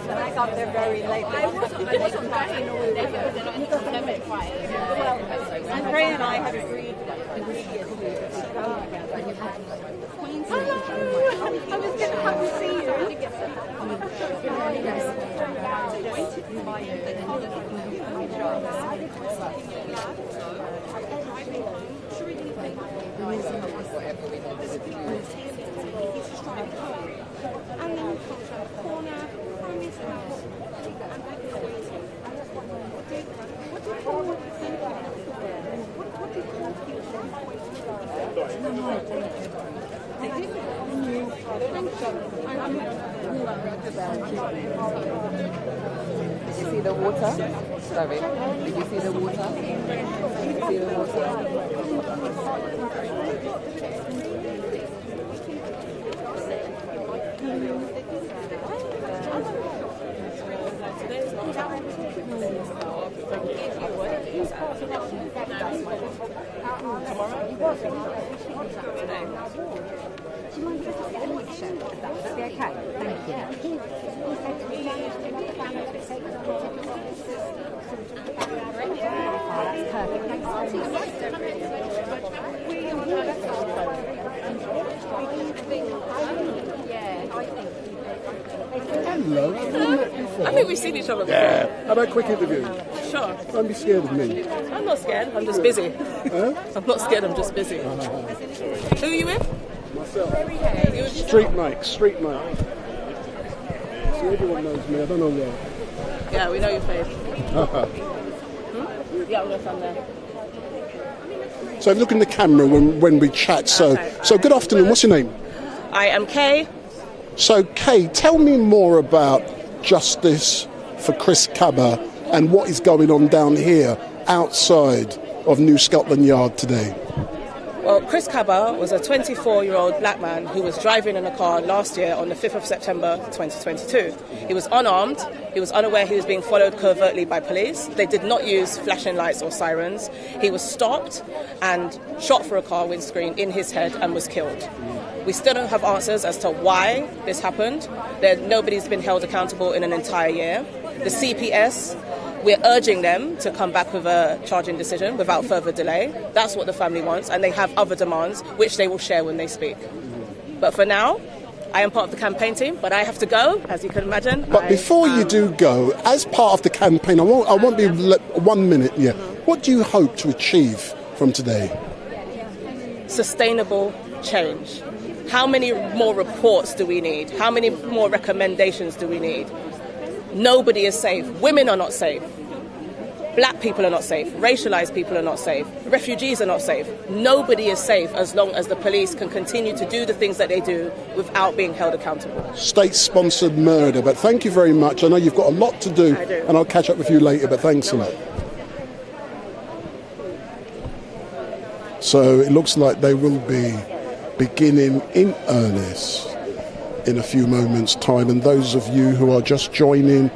But I got there very late. I wasn't dying all day because they're not quiet. Well, Andrea and I had agreed previously to go together. Hello! I was going to come to see you. Did you see the water? Sorry. Did you see the water? Did you see the water? Do you mind if I just get a picture of that? Would that be okay? Thank you. That's perfect. Thanks very Hello. I think we've seen each other before. Yeah. How about a quick interview? Sure. Don't be scared of me. I'm not scared. I'm just busy. Huh? I'm not scared. I'm just busy. Who are you with? Myself. You with StreetMic. See, everyone knows me. I don't know why. Yeah, we know your face. Yeah, we're on there. So look in the camera when we chat. So good afternoon. What's your name? I am Kay. So Kay, tell me more about justice for Chris Kaba and what is going on down here outside of New Scotland Yard today. Well, Chris Kaba was a 24-year-old black man who was driving in a car last year on the 5th of September 2022. He was unarmed. He was unaware he was being followed covertly by police. They did not use flashing lights or sirens. He was stopped and shot through a car windscreen in his head and was killed. We still don't have answers as to why this happened. Nobody's been held accountable in an entire year. The CPS, we're urging them to come back with a charging decision without further delay. That's what the family wants, and they have other demands, which they will share when they speak. But for now, I am part of the campaign team, but I have to go, as you can imagine. But before you do go, as part of the campaign, I won't be 1 minute yet. What do you hope to achieve from today? Sustainable change. How many more reports do we need? How many more recommendations do we need? Nobody is safe. Women are not safe. Black people are not safe. Racialized people are not safe. Refugees are not safe. Nobody is safe as long as the police can continue to do the things that they do without being held accountable. State-sponsored murder. But thank you very much. I know you've got a lot to do, and I'll catch up with you later, but thanks a lot. So it looks like they will be beginning in earnest in a few moments' time. And those of you who are just joining,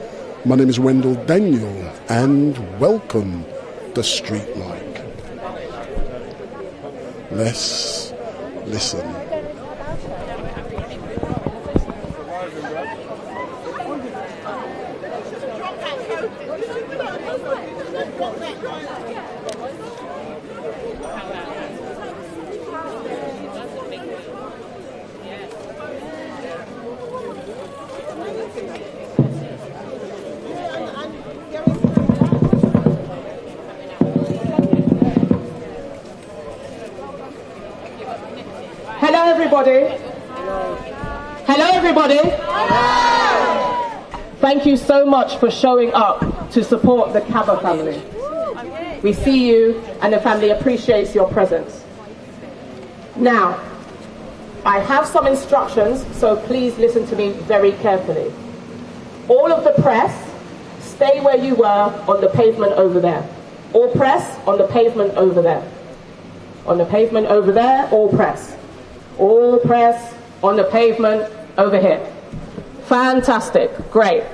my name is Wendell Daniel, and welcome to StreetMic. Let's listen. everybody. Hello, everybody. Thank you so much for showing up to support the Kaba family. We see you, and the family appreciates your presence. Now, I have some instructions, so please listen to me very carefully. All of the press, stay where you were on the pavement over there. All press on the pavement over there. On the pavement over there, all press. All press on the pavement over here. Fantastic, great.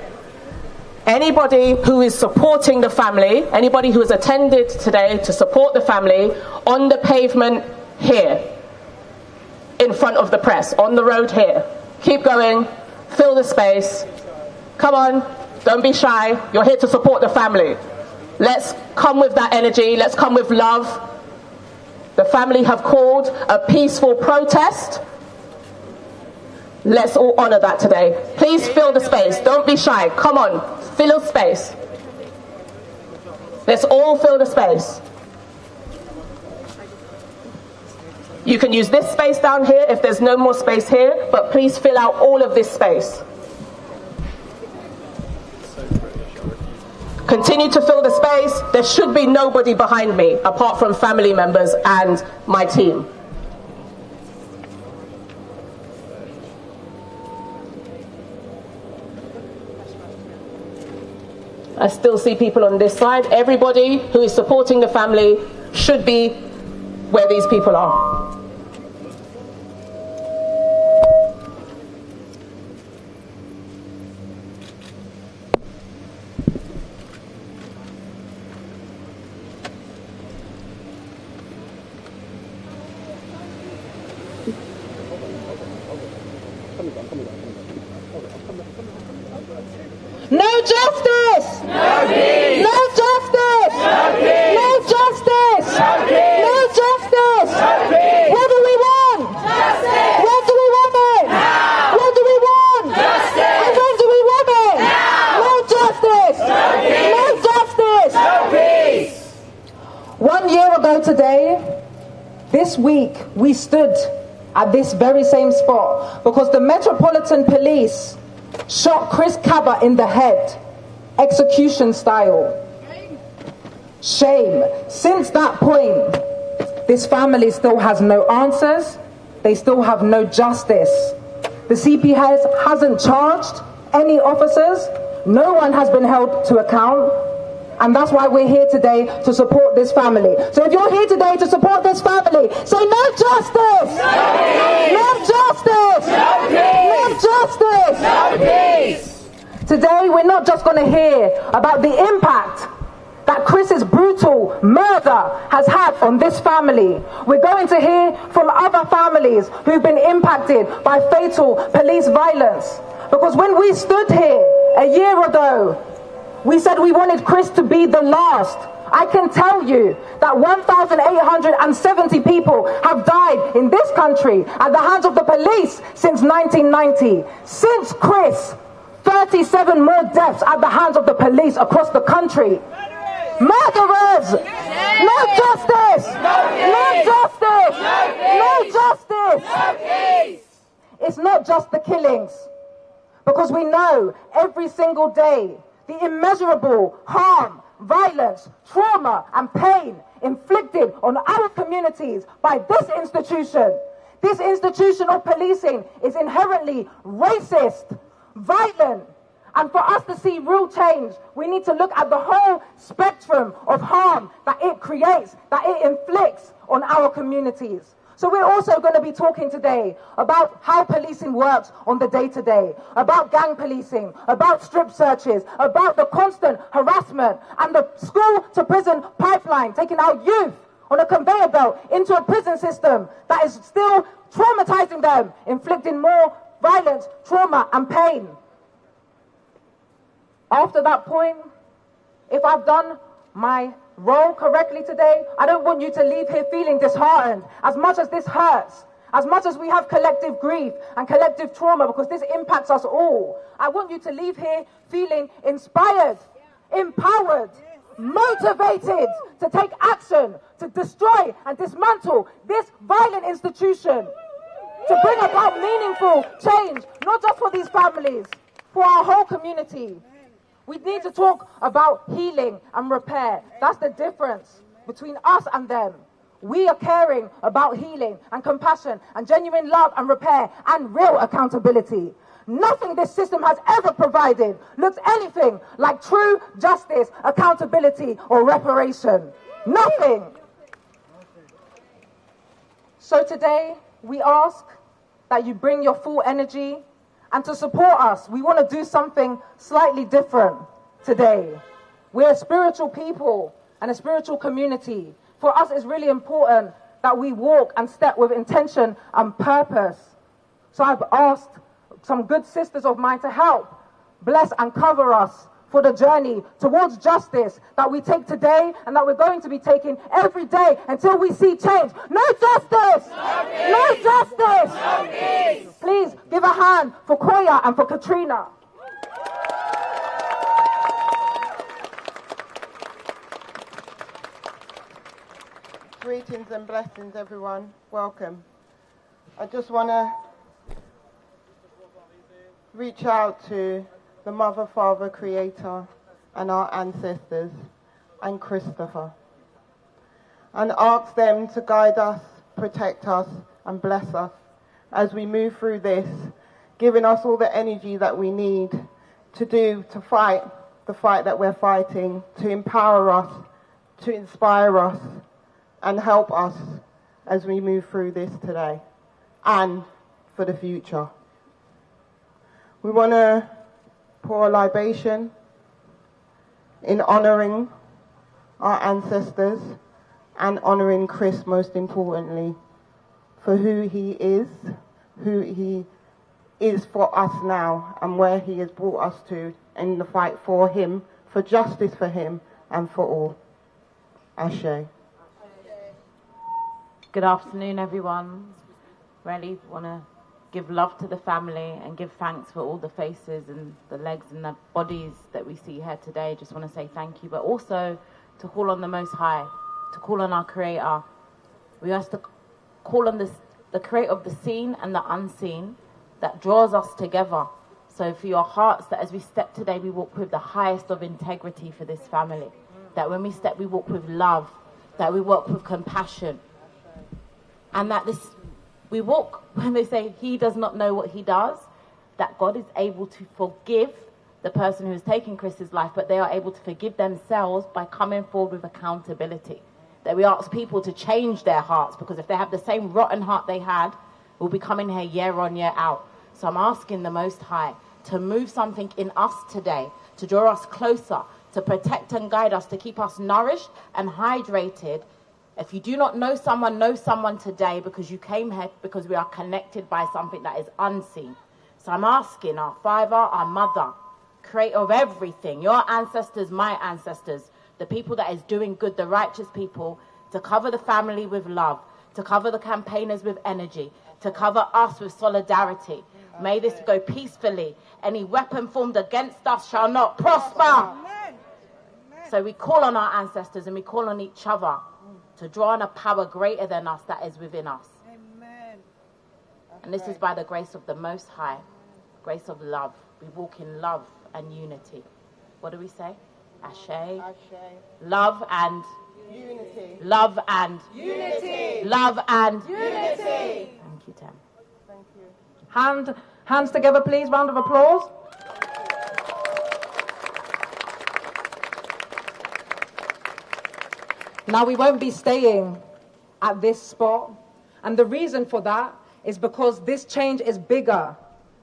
Anybody who is supporting the family, anybody who has attended today to support the family, on the pavement here, in front of the press, on the road here. Keep going, fill the space. Come on, don't be shy, you're here to support the family. Let's come with that energy, let's come with love. The family have called a peaceful protest. Let's all honour that today. Please fill the space, don't be shy, come on, fill the space. Let's all fill the space. You can use this space down here if there's no more space here, but please fill out all of this space. Continue to fill the space. There should be nobody behind me apart from family members and my team. I still see people on this side. Everybody who is supporting the family should be where these people are. No justice! No peace! No justice! No peace! No justice! No peace! No justice! No peace! What do we want? Justice! When do we want it? Now! What do we want? Justice! And when do we want it? Now! No justice! No peace! No justice! No peace! 1 year ago today, this week, we stood at this very same spot because the Metropolitan Police shot Chris Kaba in the head, execution style. Shame. Since that point, this family still has no answers. They still have no justice. The CP hasn't charged any officers. No one has been held to account. And that's why we're here today to support this family. So if you're here today to support this family, say no justice! No justice! No justice! No peace! Today we're not just going to hear about the impact that Chris's brutal murder has had on this family. We're going to hear from other families who've been impacted by fatal police violence. Because when we stood here a year ago, we said we wanted Chris to be the last. I can tell you that 1,870 people have died in this country at the hands of the police since 1990. Since Chris, 37 more deaths at the hands of the police across the country. Murderers! No justice! No justice! No justice! It's not just the killings. Because we know every single day the immeasurable harm, violence, trauma and pain inflicted on our communities by this institution. This institution of policing is inherently racist, violent, and for us to see real change, we need to look at the whole spectrum of harm that it creates, that it inflicts on our communities. So we're also going to be talking today about how policing works on the day-to-day, about gang policing, about strip searches, about the constant harassment and the school-to-prison pipeline, taking our youth on a conveyor belt into a prison system that is still traumatizing them, inflicting more violence, trauma and pain. After that point, if I've done my role correctly today, I don't want you to leave here feeling disheartened. As much as this hurts, as much as we have collective grief and collective trauma, because this impacts us all, I want you to leave here feeling inspired, empowered, motivated to take action, to destroy and dismantle this violent institution. to bring about meaningful change, not just for these families, for our whole community. We need to talk about healing and repair. That's the difference between us and them. We are caring about healing and compassion and genuine love and repair and real accountability. Nothing this system has ever provided looks anything like true justice, accountability, or reparation. Nothing. So today, we ask that you bring your full energy, and to support us, we want to do something slightly different today. We're a spiritual people and a spiritual community. For us, it's really important that we walk and step with intention and purpose. So I've asked some good sisters of mine to help bless and cover us for the journey towards justice that we take today and that we're going to be taking every day until we see change. No justice! No justice! No peace! Please give a hand for Koya and for Katrina. Greetings and blessings, everyone. Welcome. I just want to reach out to the Mother, Father, Creator, and our ancestors, and Christopher, and ask them to guide us, protect us, and bless us as we move through this, giving us all the energy that we need to fight the fight that we're fighting, to empower us, to inspire us, and help us as we move through this today and for the future. We want to pour a libation in honouring our ancestors and honouring Chris, most importantly, for who he is for us now, and where he has brought us to in the fight for him, for justice for him and for all. Ashe. Good afternoon, everyone. Really want to give love to the family and give thanks for all the faces and the legs and the bodies that we see here today. Just want to say thank you, but also to call on the Most High, to call on our Creator. We ask to call on the Creator of the seen and the unseen that draws us together. So for your hearts, that as we step today, we walk with the highest of integrity for this family. That when we step, we walk with love, that we walk with compassion. And that we walk, when they say he does not know what he does, that God is able to forgive the person who is taking Chris's life, but they are able to forgive themselves by coming forward with accountability. That we ask people to change their hearts, because if they have the same rotten heart they had, we'll be coming here year on, year out. So I'm asking the Most High to move something in us today, to draw us closer, to protect and guide us, to keep us nourished and hydrated. If you do not know someone today, because you came here because we are connected by something that is unseen. So I'm asking our Father, our Mother, Creator of everything, your ancestors, my ancestors, the people that is doing good, the righteous people, to cover the family with love, to cover the campaigners with energy, to cover us with solidarity. May this go peacefully. Any weapon formed against us shall not prosper. So we call on our ancestors and we call on each other to draw on a power greater than us that is within us. Amen. And this is by the grace of the Most High, grace of love. We walk in love and unity. What do we say? Ashe. Ashe. Love and unity. Love and unity. Love and unity. Thank you, Tem. Thank you. Hands together, please. Round of applause. Now, we won't be staying at this spot. And the reason for that is because this change is bigger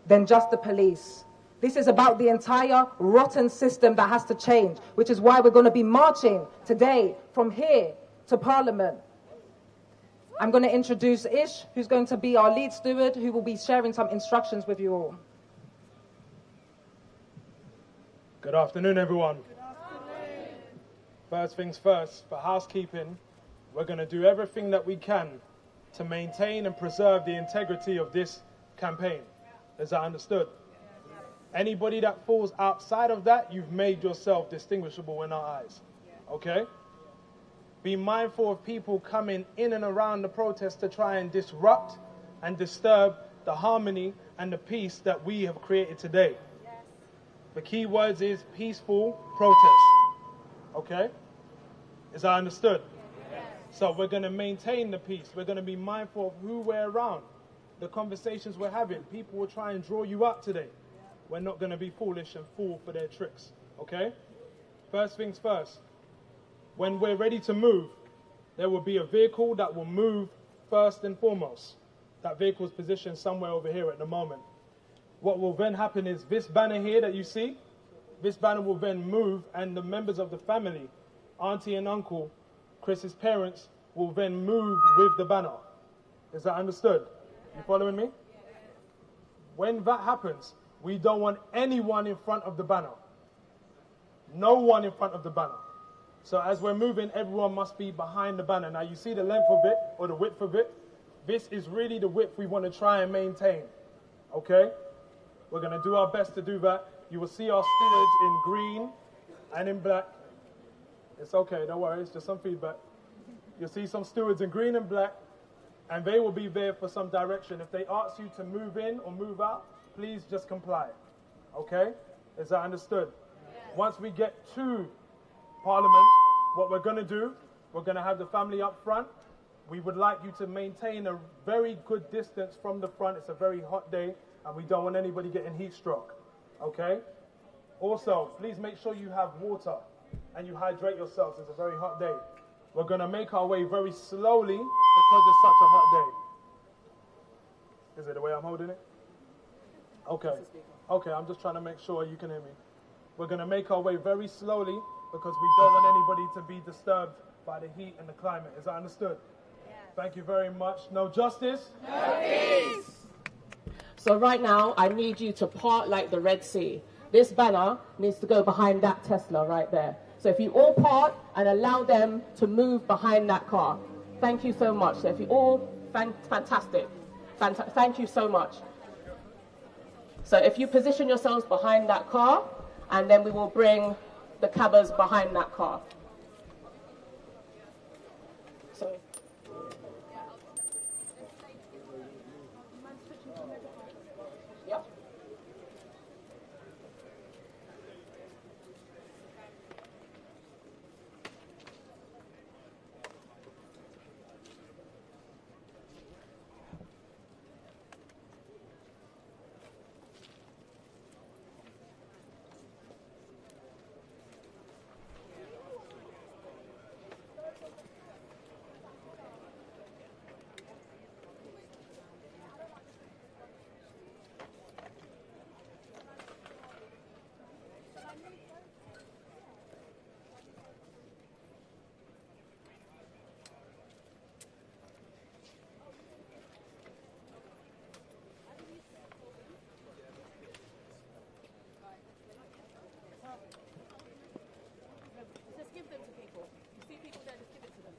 than just the police. This is about the entire rotten system that has to change, which is why we're going to be marching today from here to Parliament. I'm going to introduce Ish, who's going to be our lead steward, who will be sharing some instructions with you all. Good afternoon, everyone. First things first, for housekeeping, we're going to do everything that we can to maintain and preserve the integrity of this campaign. Is that understood? Anybody that falls outside of that, you've made yourself distinguishable in our eyes. Okay? Be mindful of people coming in and around the protest to try and disrupt, and disturb the harmony and the peace that we have created today. The key words is peaceful protest. Okay? Is that understood? So we're going to maintain the peace. We're going to be mindful of who we're around, the conversations we're having. People will try and draw you up today. We're not going to be foolish and fall for their tricks. Okay? First things first. When we're ready to move, there will be a vehicle that will move first and foremost. That vehicle is positioned somewhere over here at the moment. What will then happen is this banner here that you see, this banner will then move, and the members of the family, auntie and uncle, Chris's parents, will then move with the banner. Is that understood? You following me? When that happens, we don't want anyone in front of the banner. No one in front of the banner. So as we're moving, everyone must be behind the banner. Now you see the length of it, or the width of it. This is really the width we want to try and maintain. Okay? We're going to do our best to do that. You will see our stewards in green and in black. It's okay, don't worry, it's just some feedback. You'll see some stewards in green and black, and they will be there for some direction. If they ask you to move in or move out, please just comply. Okay? Is that understood? Once we get to Parliament, what we're going to do, we're going to have the family up front. We would like you to maintain a very good distance from the front. It's a very hot day, and we don't want anybody getting heat stroke. Okay? Also, please make sure you have water and you hydrate yourselves. It's a very hot day. We're going to make our way very slowly because it's such a hot day. Is it the way I'm holding it? Okay. Okay, I'm just trying to make sure you can hear me. We're going to make our way very slowly because we don't want anybody to be disturbed by the heat and the climate. Is that understood? Yeah. Thank you very much. No justice? No peace. So right now, I need you to part like the Red Sea. This banner needs to go behind that Tesla right there. So if you all part and allow them to move behind that car. Thank you so much. So if you all, fantastic. Thank you so much. So if you position yourselves behind that car, and then we will bring the Kabas behind that car. So. Yep. Just give them to people. You see people there, just give it to them.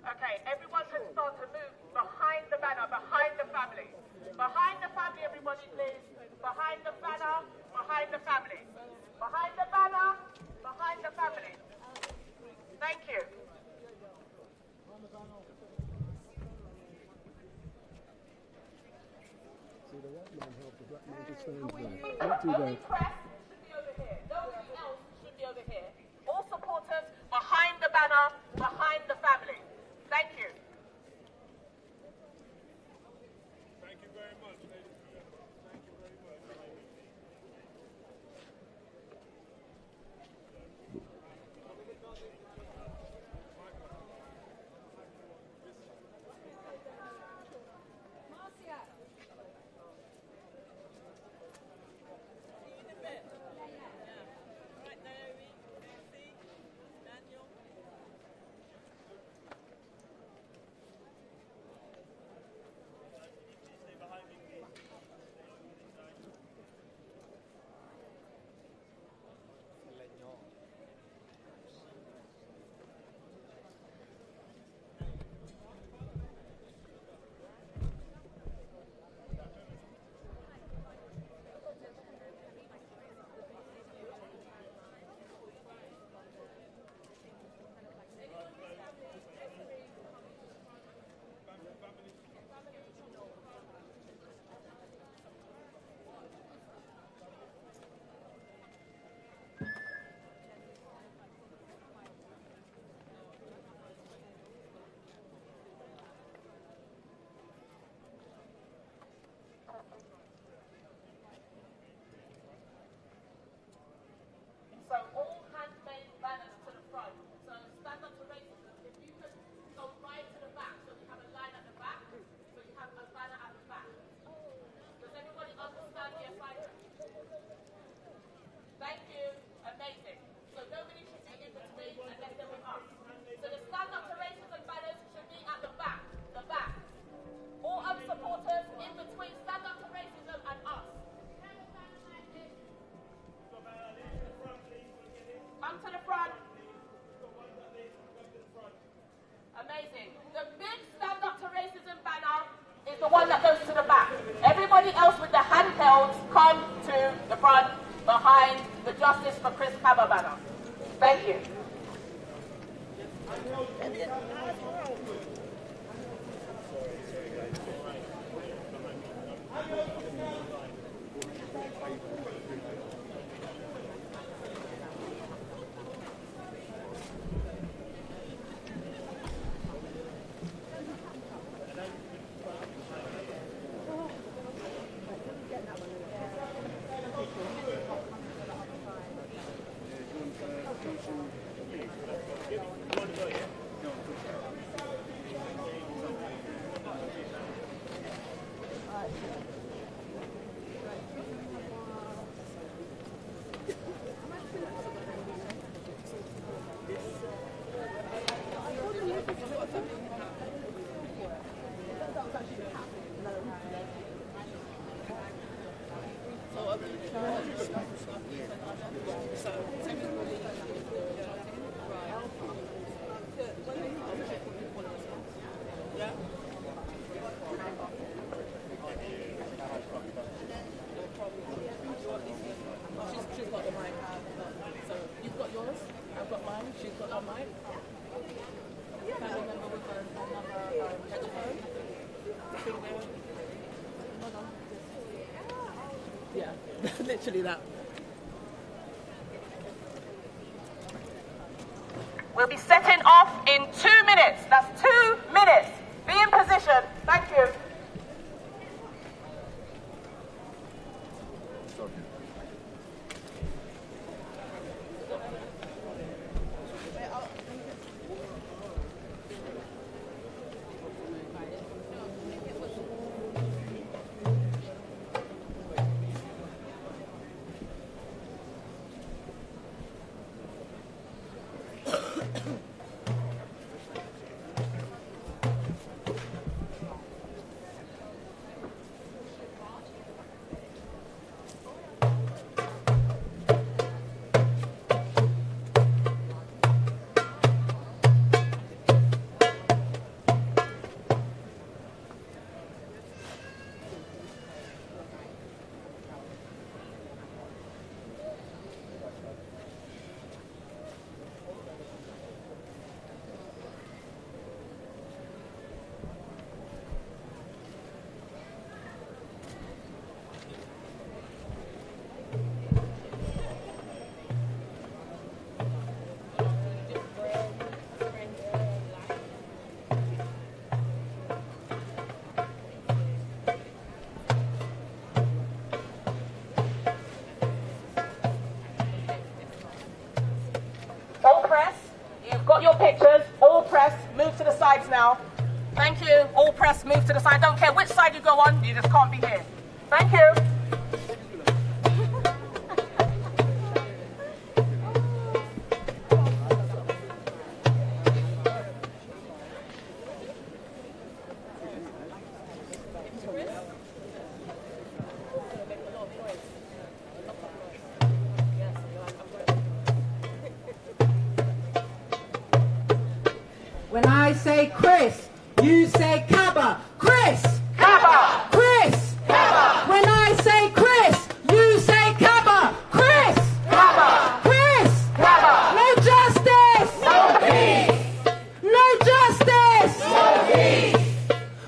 Okay, everyone can start to move behind the banner, behind the family. Behind the family, everybody, please. Behind the banner, behind the family. Behind the banner, behind the family. Thank you. See, the white man helped the black man to stand there. Don't do Only that. press should be over here. Nobody else should be over here. All supporters behind the banner, behind the family. Thank you. Thank you very much, ladies and gentlemen. Thank you very much. So all handmade banners to the front. So stand up to racism. If you could go right to the back, so we have a line at the back, so you have a banner at the back. Does everybody understand the assignment? Thank you. Amazing. So nobody should be in between and let them with us. So the stand up to racism banners should be at the back. The back. All other supporters in between stand up to racism and us. Come to the front. Amazing. The big stand up to racism banner is the one that goes to the back. Everybody else with the handhelds come to the front behind the Justice for Chris Kaba banner. Thank you. She's got the mic. So you've got yours, I've got mine, she's got her mic. Family member with another headphone. Hold on. Yeah, literally that. We'll be setting off in 2 minutes. That's 2 minutes. Be in position. Thank you. got your pictures. All press, move to the sides now. Thank you. All press, move to the side. Don't care which side you go on, you just can't be here. Thank you. When I say Chris, you say Kaba. Chris! Kaba! Chris! Kaba! When I say Chris, you say Kaba. Chris! Kaba! Chris! Kaba! No justice! No peace! No justice! No peace!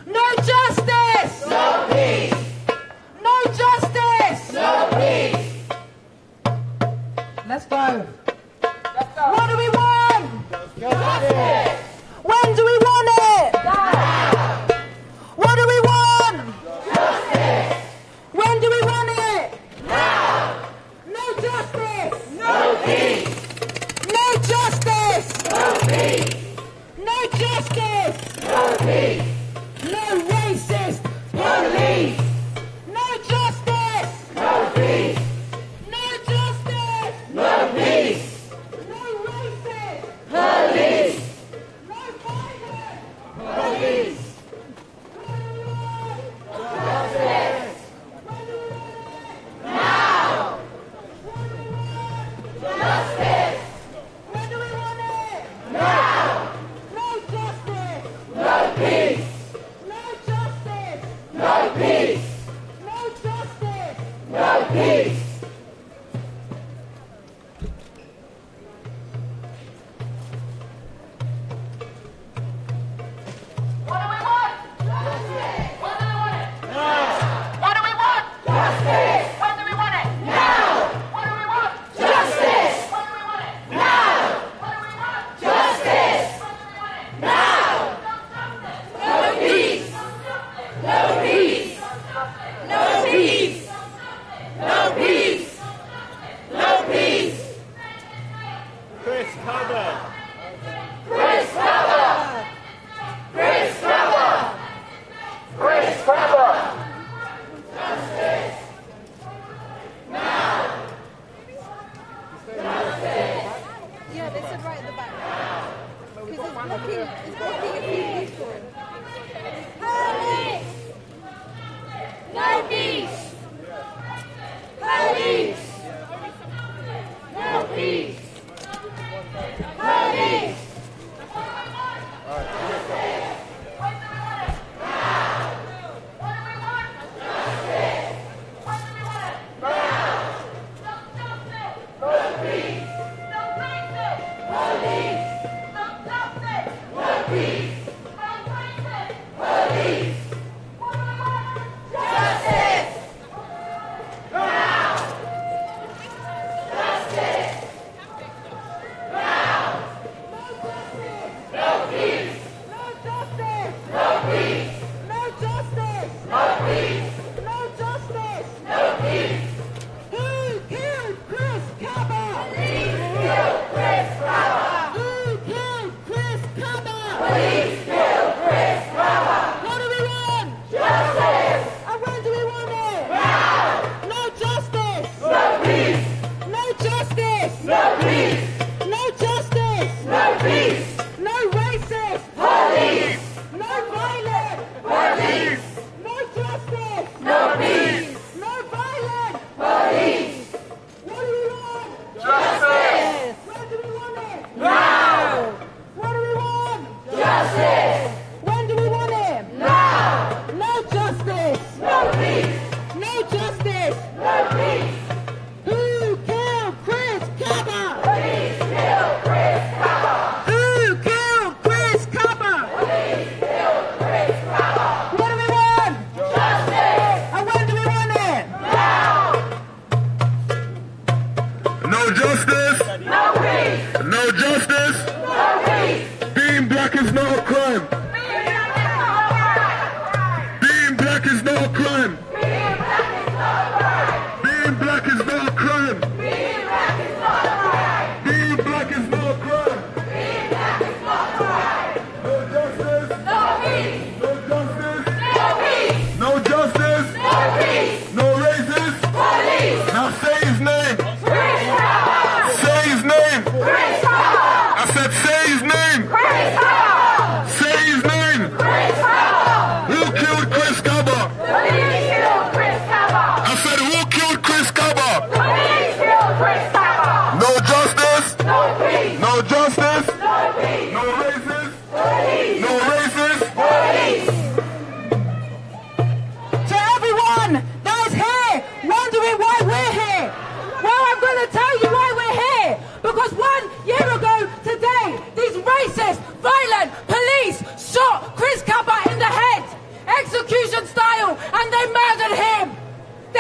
No justice! No peace! No justice! No peace! Let's go. Let's go. What do we want? Justice! When do we want it? Now! What do we want? Justice! When do we want it? Now! No justice! No peace! No justice! No peace! No justice! No peace! No racist Police! No justice! No peace! No justice! No peace! No racist Police! No violence! Police! Justice! Now! Justice! When do we want it? Now! No justice! No peace! No justice! No peace! No justice! No peace! What do we want? Justice! When do we want it? Now! What do we want? Justice! When do we want it? Now! What do we want? Justice! When do we want it? Now! What do we want? Justice! When do we want it? Now! No peace! No peace! No peace! No peace! No peace! Chris Kaba. Chris Kaba! Chris Kaba! Chris Kaba! Justice! Now! Justice! Yeah, they said right at the back. Because it's blocking a few people. Police! No peace! Police! No peace! Police! Being black is not a crime.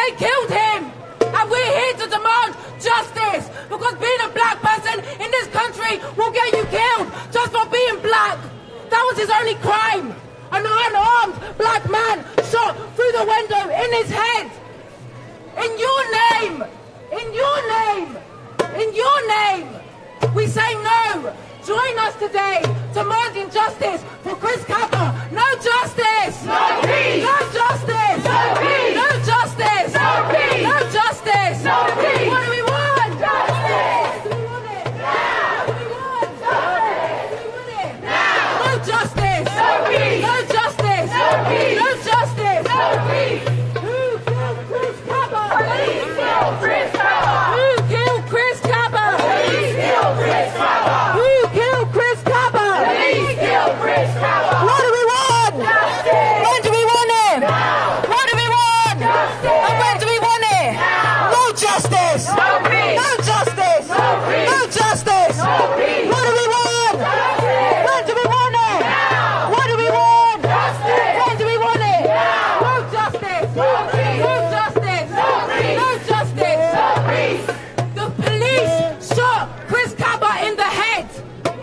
They killed him. And we're here to demand justice. Because being a black person in this country will get you killed just for being black. That was his only crime. An unarmed black man shot through the window in his head. In your name. In your name. In your name. We say no. Join us today demanding justice for Chris Kaba. No justice! No peace! No justice! No peace! No justice! No peace! No justice! No peace! What do we want? Justice! Do we want it? Now! What do we want? Justice! Do we want it? Now! No justice! No peace! No justice! No peace! No justice! No peace! Who killed Chris Kaba? Police killed Chris Kaba! Who killed Chris Kaba? Police killed Chris Kaba! Who killed Chris Kaba? Police killed Chris Kaba! What do we want? Justice! When do we want it? Now! What do we want? Justice! And when do we want it? Now! No justice! No peace! No justice! No peace! No justice! No peace! What do we want? Justice! When do we want it? Now! What do we want? Justice! When do we want it? Now! No justice! No peace! No justice! No peace! No justice! No peace! The police shot Chris Kaba in the head.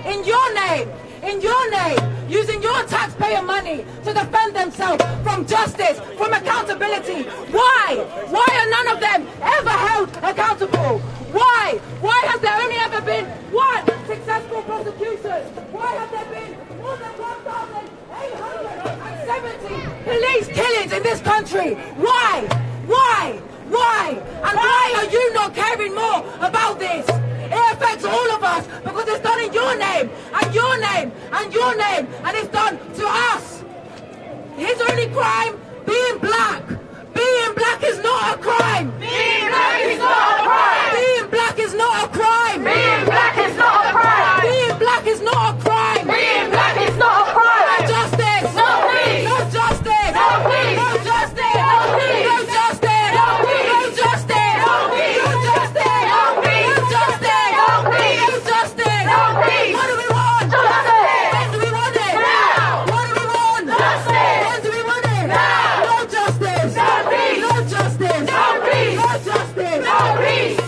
In your name. In your name. Using your taxpayer money to defend themselves from justice, from accountability. Why? Why are none of them ever held accountable? Why? Why has there only ever been one successful prosecution? Why have there been more than 1,870 police killings in this country? Why? Why? Why? And why are you not caring more about this? It affects all of us because it's done in your name, and your name, and your name, and it's done to us. His only crime, being black. Being black is not a crime. Being black is not a crime. Being black is not a crime. Being black is not a crime. Being black is not a crime. Being black is not a crime. No justice. No peace. No justice. No peace. No justice. No peace. No justice. No peace. No justice. No peace. No justice. No peace. No justice. No peace. No justice. No peace. What do we want? Justice. When do we want it? Now. What do we want? Justice. When do we want it? Now. No justice. No peace. No justice. No peace. No justice. No peace!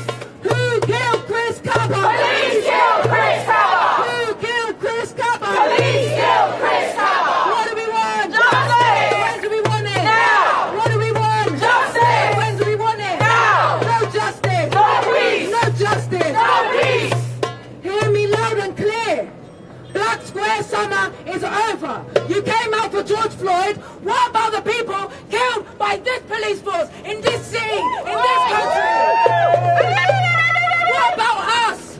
Who killed Chris Kaba? Police killed Chris Kaba! Who killed Chris Kaba? Police killed Chris Kaba! What do we want? Justice! When do we want it? Now! What do we want? Justice! When do we want it? Now! No justice! No peace! No justice! No peace! Hear me loud and clear. Black Square summer is over. You came out for George Floyd. What about the people killed by this police force in this city, in this country? What about us?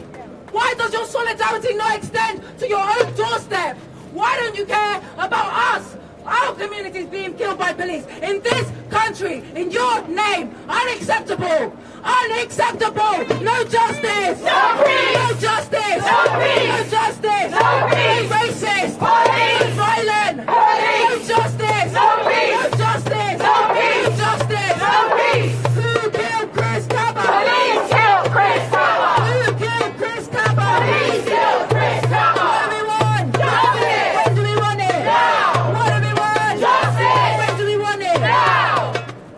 Why does your solidarity not extend to your own doorstep? Why don't you care about us? Our communities being killed by police in this country, in your name. Unacceptable. Unacceptable. No justice. No peace. No justice. No peace. No justice. No peace. No racist. Police. No violent. Police. No justice. No peace. No justice. No peace. No justice. No peace! Who killed Chris Kaba? Police killed Chris Kaba! Who killed Chris Kaba? Police killed Chris Kaba! What do we want? Justice! When do we want it? Now! What do we want? Justice! When do we want it? Now!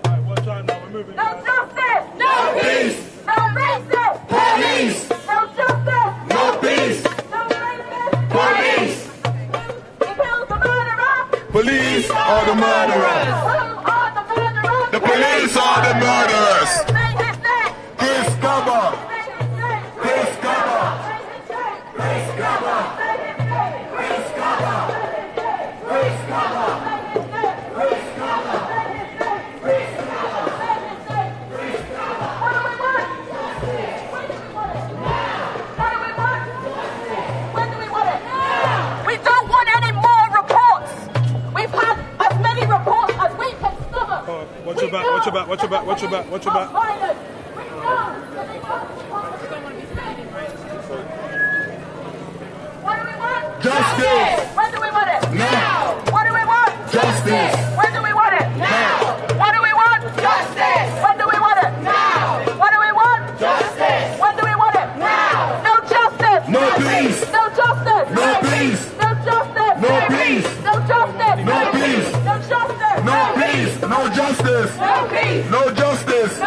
Alright, watch out now, we're moving. No justice! No peace! No racist! Police! No justice! No peace! No racist! Police! Who killed the murderer? Police are the murderers. Who are the murderers? The police are the murderers. Say his name! Chris Kaba. Say his name! Chris Kaba. Say his name! Chris Kaba. Say his name! Chris Kaba. Chris Kaba. Chris Kaba. Chris Kaba. Chris Kaba. What do we want? When do we want it? Now! What do we want? When do we want it? Now! We don't want any more reports! We've had as many reports as we can stomach! Watch your back, watch your back, watch your back, watch your back, watch your back. Violence! We know! What do we want? Justice. When do we want it? Now. What do we want? Justice. When do we want it? Now. What do we want? Justice. When do we want it? Now. What do we want? Justice. When do we want it? Now. No justice. No peace. No justice. No peace. No justice. No peace. No justice. No peace. No justice. No peace. No justice. No peace. No justice.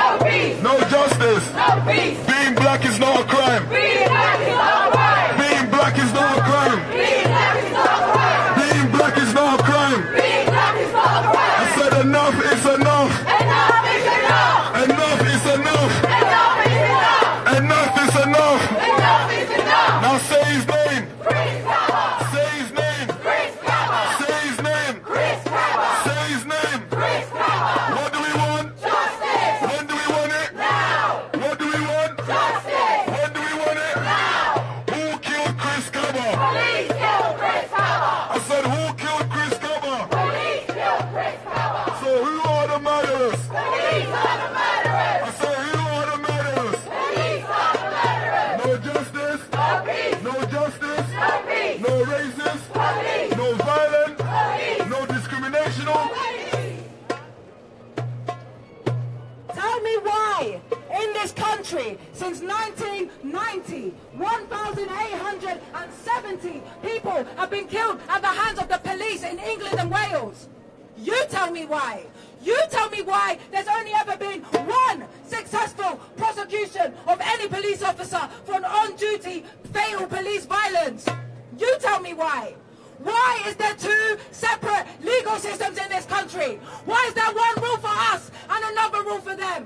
enough. Enough is enough. Now say his name. Say his name. Say his name. Say his name. What do we want? Justice. When do we want it? Now. What do we want? Justice. When do we want it? Now. Who killed Chris Kaba? Police killed Chris Kaba. I said who killed Chris Kaba? Police killed Chris Kaba. So who are the murderers? Police are the murderers. I said who are the murderers? Police are the murderers. No justice. No peace. No justice. No peace. No racist. Police. No violence. Police. No discrimination. Tell me why, in this country, since 1990, 1,870 people have been killed at the hands of the police in England and Wales. You tell me why. You tell me why there's only ever been one successful prosecution of any police officer for an on-duty fatal police violence. You tell me why. Why is there two separate legal systems in this country? Why is there one rule for us and another rule for them?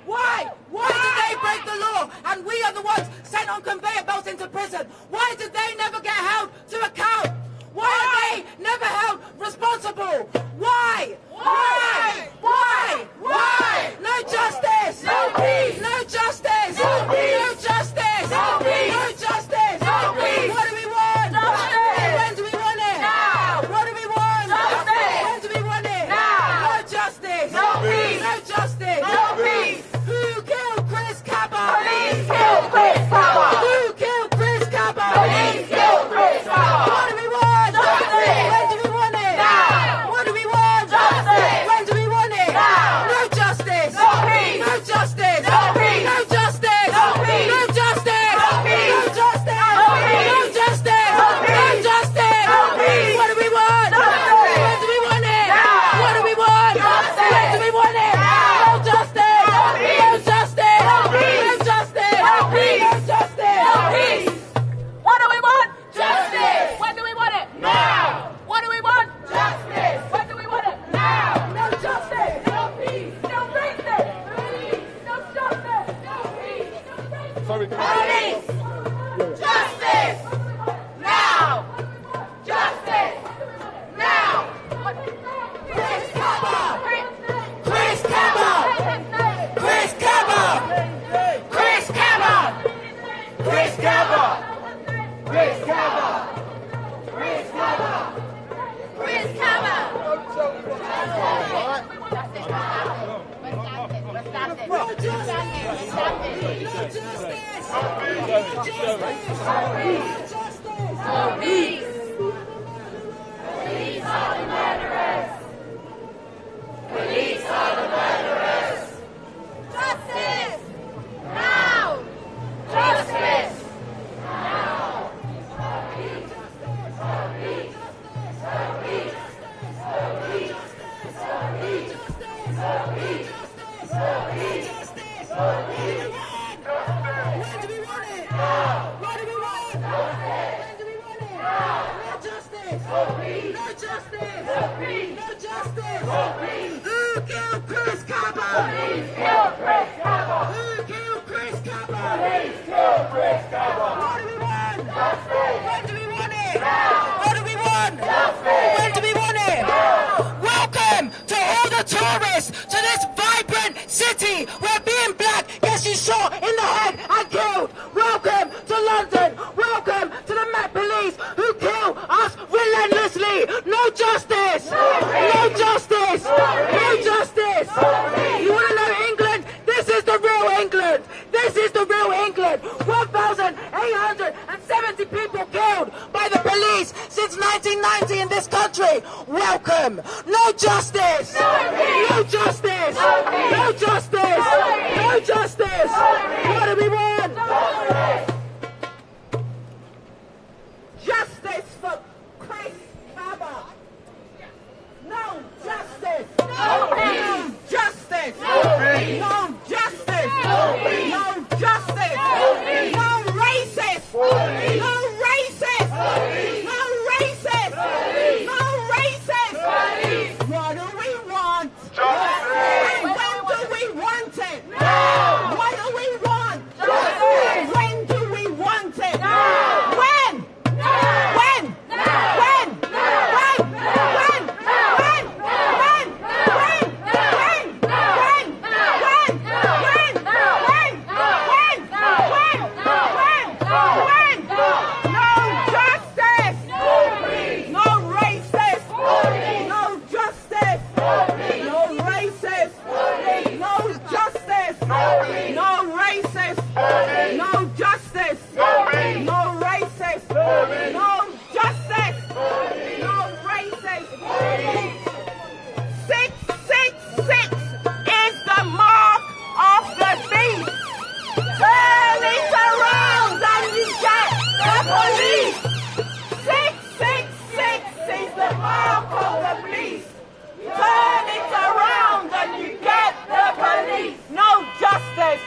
Why? Why did they break the law and we are the ones sent on conveyor belts into prison? Why did they never get held to account? Why are they never held responsible? Why? Why? Why? Why? No justice! No peace! No justice! No peace! No justice! No peace! No justice! No peace! What do we want? Justice! When do we want it? Now! What do we want? Justice! When do we want it? Now! No justice! No peace! No justice! No peace! Who killed Chris Kaba? Police killed Chris Kaba! Who killed Chris Kaba? Police killed Chris Kaba! What do we want? Justice! When do we want it? Now! What do we want? Justice! When do we want it? Now! No justice! No peace! No justice! No peace! No justice! No peace! No justice! No peace! No justice! No peace! No justice! No peace! No justice! No peace! What do we want? Justice! When do we want it? Now! What do we want? Justice! When do we want it? Now! No justice! No peace! No justice! No peace! No justice! No peace! No justice! No peace! What do we want? Justice! When do we want it? Now! What do we want? Justice! When do we want it? Now! No justice! No peace! No justice! No justice! No peace! No justice! Sorry. Police! Justice! Now! Justice! Now! Chris Kaba! Chris Kaba! Chris Kaba! Chris Kaba! Chris Kaba! Chris Kaba! Chris Kaba! Chris Kaba! No peace! Police are the murderers! Police are the murderers! Justice! Now! Justice! Now! No peace! No peace! No peace! No peace! No peace! No peace! No peace! No peace! When do we want it? What do we want? When do we want it? No justice! No peace! No justice! No peace! No justice! No peace! Who killed Chris Kaba? Police killed Chris Kaba! Who killed Chris Kaba? Police killed Chris Kaba! What do we want? Justice! When do we want it? Now! What do we want? Justice! When do we want it? Now! Welcome to all the tourists to this vibrant city where being black gets you shot in the head and killed. Welcome to London. Welcome to the Met Police who kill us relentlessly. No justice. No justice. No justice. You want to know England? This is the real England. This is the real England. 1,870 people killed by the police since 1990 in this country. Welcome. No justice. No justice. No justice. No justice. What do we want? Justice for Chris Kaba. No justice. No justice. No justice. No justice. No racist. No racist. No racist. No racist. What do we want? Justice. And when do we want it? Now. No racist. No justice. No racist. No justice. No racist. 666 is the mark of the beast. Turn it around and you get the police. 666 is the mark of the beast. Turn it around and you get the police. No justice.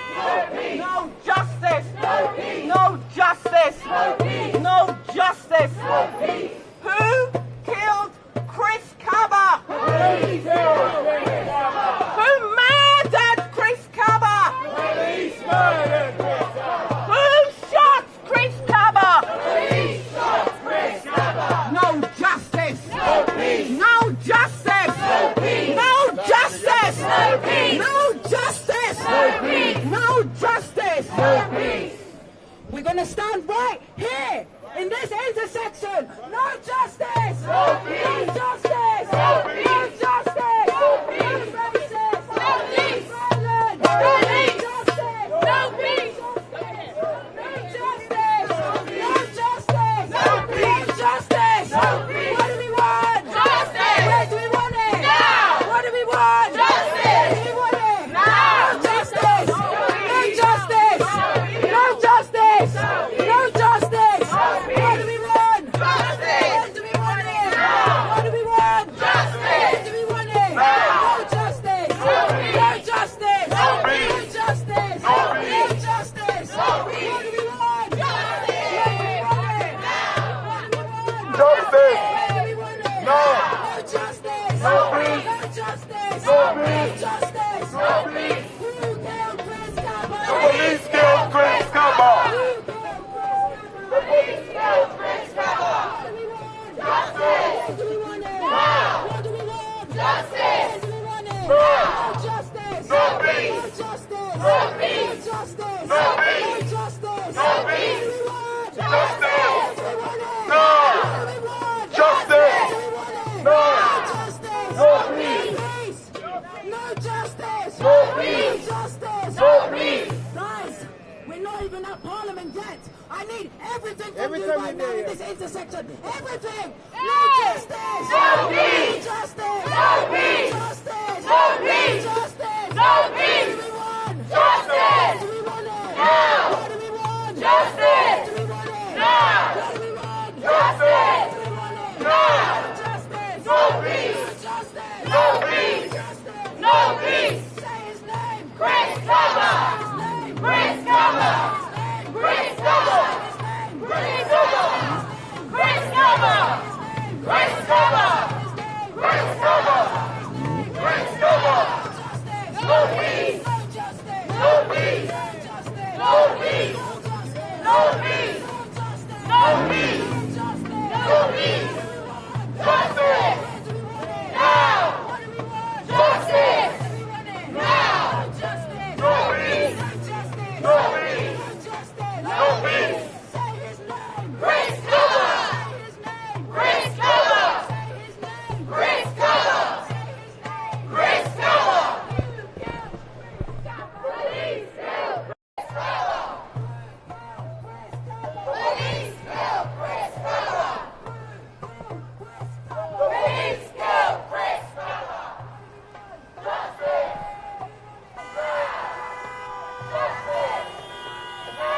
No justice. No justice. No justice. Who killed Chris Kaba? Who murdered Chris Kaba? Who shot Chris Kaba? No justice. No justice. No justice. No justice. No justice. We're going to stand right here in this intersection. No justice. No justice. No justice. No racist. No peace. Violence. No justice. No peace. No justice. No justice. No peace. Justice. What do we want? Justice. Where do we want it? Now. What do we want? Justice. Do we want it? Now. No justice. No justice. No justice. No justice. What do we want? Justice. When do we want it? Now. What do we want? Justice. When do we want it? Now. No justice. No justice. No justice. No justice. What do we want? Justice. When do we want it? Now. What do we want? Justice. When do we want it? No. No justice. No justice. No justice. No Who killed Chris Kaba? The police killed Chris Kaba. The police killed Chris Kaba. Justice. When do we want it? Now. What do we want? Justice. When do we want it? Now. Justice. No peace. No justice. No peace. No justice. No No peace. justice. No peace. What do we want? Justice. What do we want it? No. What do we want? Justice. What do we want it? No. Justice. No peace. peace. No justice. No peace. Justice. No peace. Guys, we're not even at Parliament yet. I need everything from Every you time right you now hear in it. this intersection. Everything. No justice. No peace. Justice. No peace. Justice. No peace. Justice. No What peace. do we want? Justice. What do we want it? Now. What do we want? Justice. What do we want it? Now. What do we want? Justice. What do we want it? Now. Justice. No peace. Justice. No peace. Justice. No peace. Say his name. Chris Kaba. His name. Chris Kaba. His name. Chris Kaba. His name. Chris Kaba. Chris Kaba. Chris Kaba. Chris Kaba. Chris Kaba. No peace. No peace. No peace. No peace. No peace. No peace. Justice. Now. Justice. Now. No peace. No peace. No peace. Chris Kaba. Chris Kaba. Chris Kaba. Chris Kaba. Police kill Chris Kaba. Police kill Chris Kaba. Police kill Chris Kaba. Justice. Justice.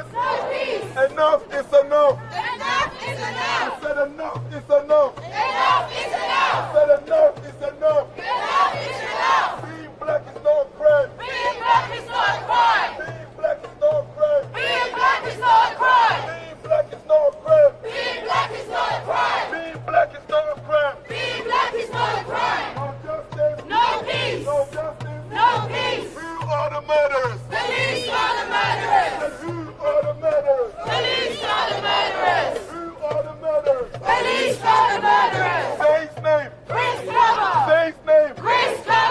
Enough is enough. Enough is enough. I said enough is enough. Enough is enough. I said enough is enough. Enough is enough. Being black is not a crime. Being black is not a crime. Being black is not a crime. Being black is not a crime. Being black is not a crime. Being black is not a crime. Being black is not a crime. Being black is not a crime. No justice. No peace. No justice. No peace. Who are the murderers? Police are the murderers. And who are the murderers? Police are the murderers. Who are the murderers? Police are the murderers. Say his name. Chris Kaba. Say his name. Chris Kaba.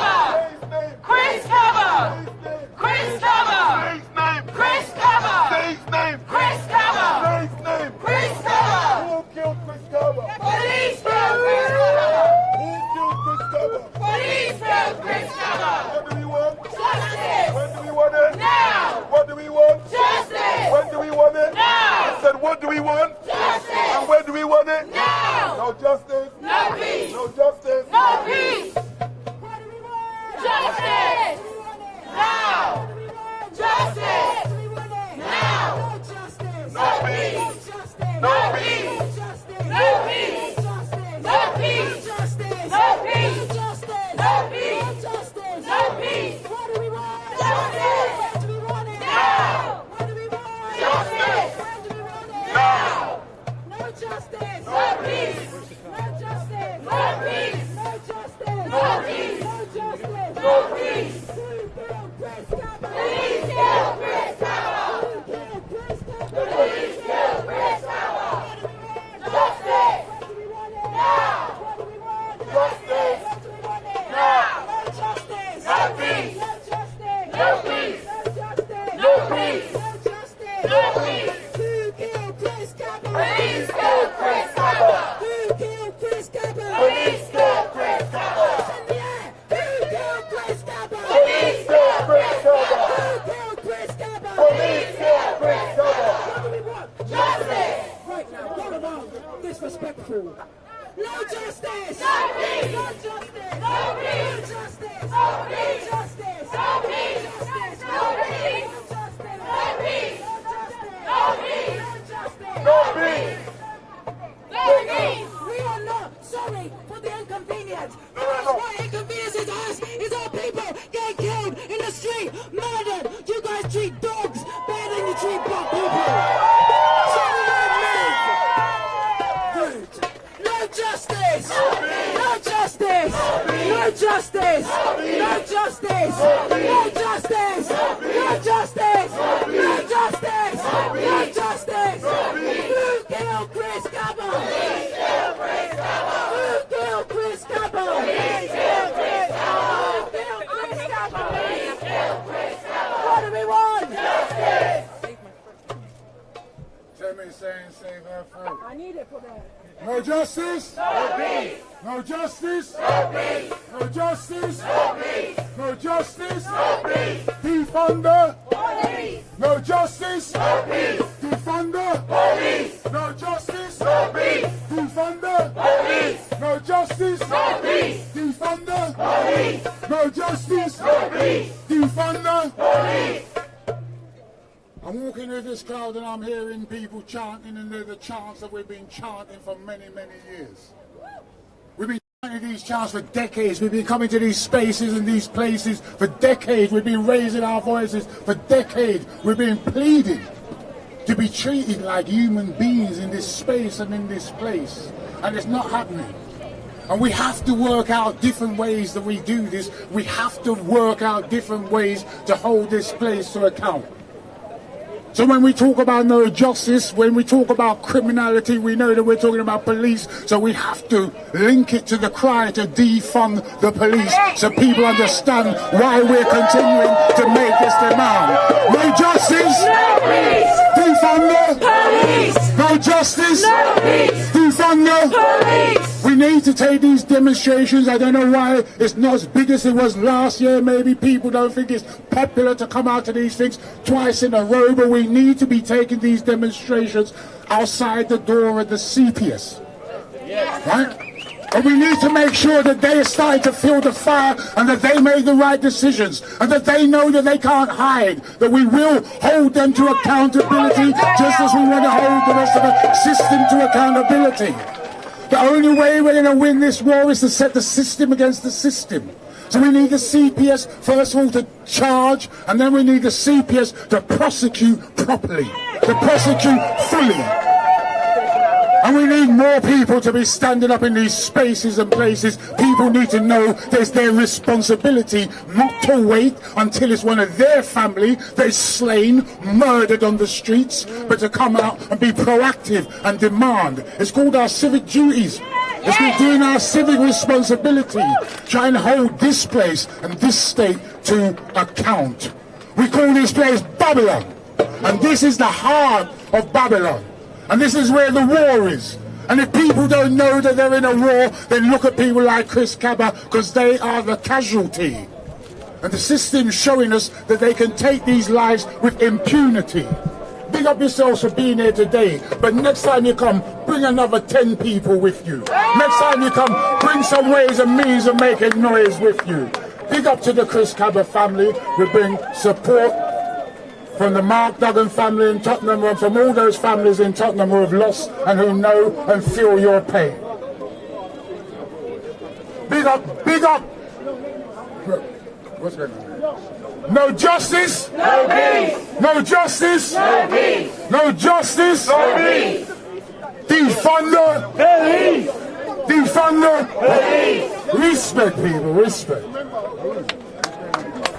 Chris Kaba. What do we want? Justice. When do we want it? Now. What do we want? Justice. When do we want it? Now. I said, what do we want? Justice. And when do we want it? Now. No justice. No peace. No justice. No peace. What do we want? Justice. Now. Justice. Now. No justice. No peace. No peace. No peace. No peace. No peace. No peace. No peace. What do we want? Justice. When do we want it? Now. What do we want? Justice. When do we want it? Now. No justice. No peace. No justice. No peace. No justice. No peace. No justice. No peace. Who killed Chris Kaba? Please kill Chris Kaba. Who killed Chris Kaba? Please kill Chris Kaba. Justice. When do we want it? Now. What do we want? Justice. When do we want it? Now. No justice. No peace. No justice. No peace. No justice. No peace. No justice. No peace. Who killed Chris Kaba? Please kill Chris Kaba. Who killed Chris Kaba? Please kill Chris Kaba. In the air. Who killed Chris Kaba? Please kill Chris Kaba. Who killed Chris Kaba? Please kill Chris Kaba. What do we want? Justice. Right now, what about disrespectful? No justice! No peace! No justice! No peace! No justice! No peace! Justice! No peace! Justice! No peace! Justice! No peace! No peace! No justice! No peace! No peace! We are not sorry for the inconvenience. What inconveniences us is our people getting killed in the street, murdered. You guys treat dogs better than you treat black people. No justice! No justice! No justice! No justice! No justice! No justice! No justice! No justice! Who killed Chris Kaba? Please kill Chris Kaba! Who killed Chris Kaba? Please kill Chris Kaba! Who killed Chris Kaba? Please kill Chris Kaba! What do we want? Justice! Timmy saying save her throat. I need it for that. No justice? No peace! No justice? No peace! No justice? No peace! No justice? No peace! Defund Police! No justice? No peace! Defund Police! No justice? No peace! Defund Police! No justice? No peace! Defund Police! No justice? No peace! Defund Police! I'm walking with this crowd and I'm hearing people chanting, and they're the chants that we've been chanting for many, many years. We've been chanting these chants for decades. We've been coming to these spaces and these places for decades. We've been raising our voices for decades. We've been pleading to be treated like human beings in this space and in this place. And it's not happening. And we have to work out different ways that we do this. We have to work out different ways to hold this place to account. So when we talk about no justice, when we talk about criminality, we know that we're talking about police. So we have to link it to the cry to defund the police, so people understand why we're continuing to make this demand. No justice, defund the police. No justice, defund the police. We need to take these demonstrations. I don't know why it's not as big as it was last year. Maybe people don't think it's popular to come out to these things twice in a row, but we need to be taking these demonstrations outside the door of the CPS. Right? And we need to make sure that they are starting to feel the fire, and that they made the right decisions, and that they know that they can't hide, that we will hold them to accountability just as we want to hold the rest of the system to accountability. The only way we're going to win this war is to set the system against the system. So we need the CPS, first of all, to charge, and then we need the CPS to prosecute properly, to prosecute fully. And we need more people to be standing up in these spaces and places. People need to know that it's their responsibility not to wait until it's one of their family that is slain, murdered on the streets, but to come out and be proactive and demand. It's called our civic duties. It's been doing our civic responsibility, trying to hold this place and this state to account. We call this place Babylon, and this is the heart of Babylon. And this is where the war is. And if people don't know that they're in a war, then look at people like Chris Kaba, because they are the casualty. And the system's showing us that they can take these lives with impunity. Big up yourselves for being here today, but next time you come, bring another 10 people with you. Next time you come, bring some ways and means of making noise with you. Big up to the Chris Kaba family. We bring support from the Mark Duggan family in Tottenham and from all those families in Tottenham who have lost and who know and feel your pain. Big up, big up. What's going on? No justice? No peace. No justice? No peace. No justice? No peace. Defund the police. Defund the police. Respect, people, respect.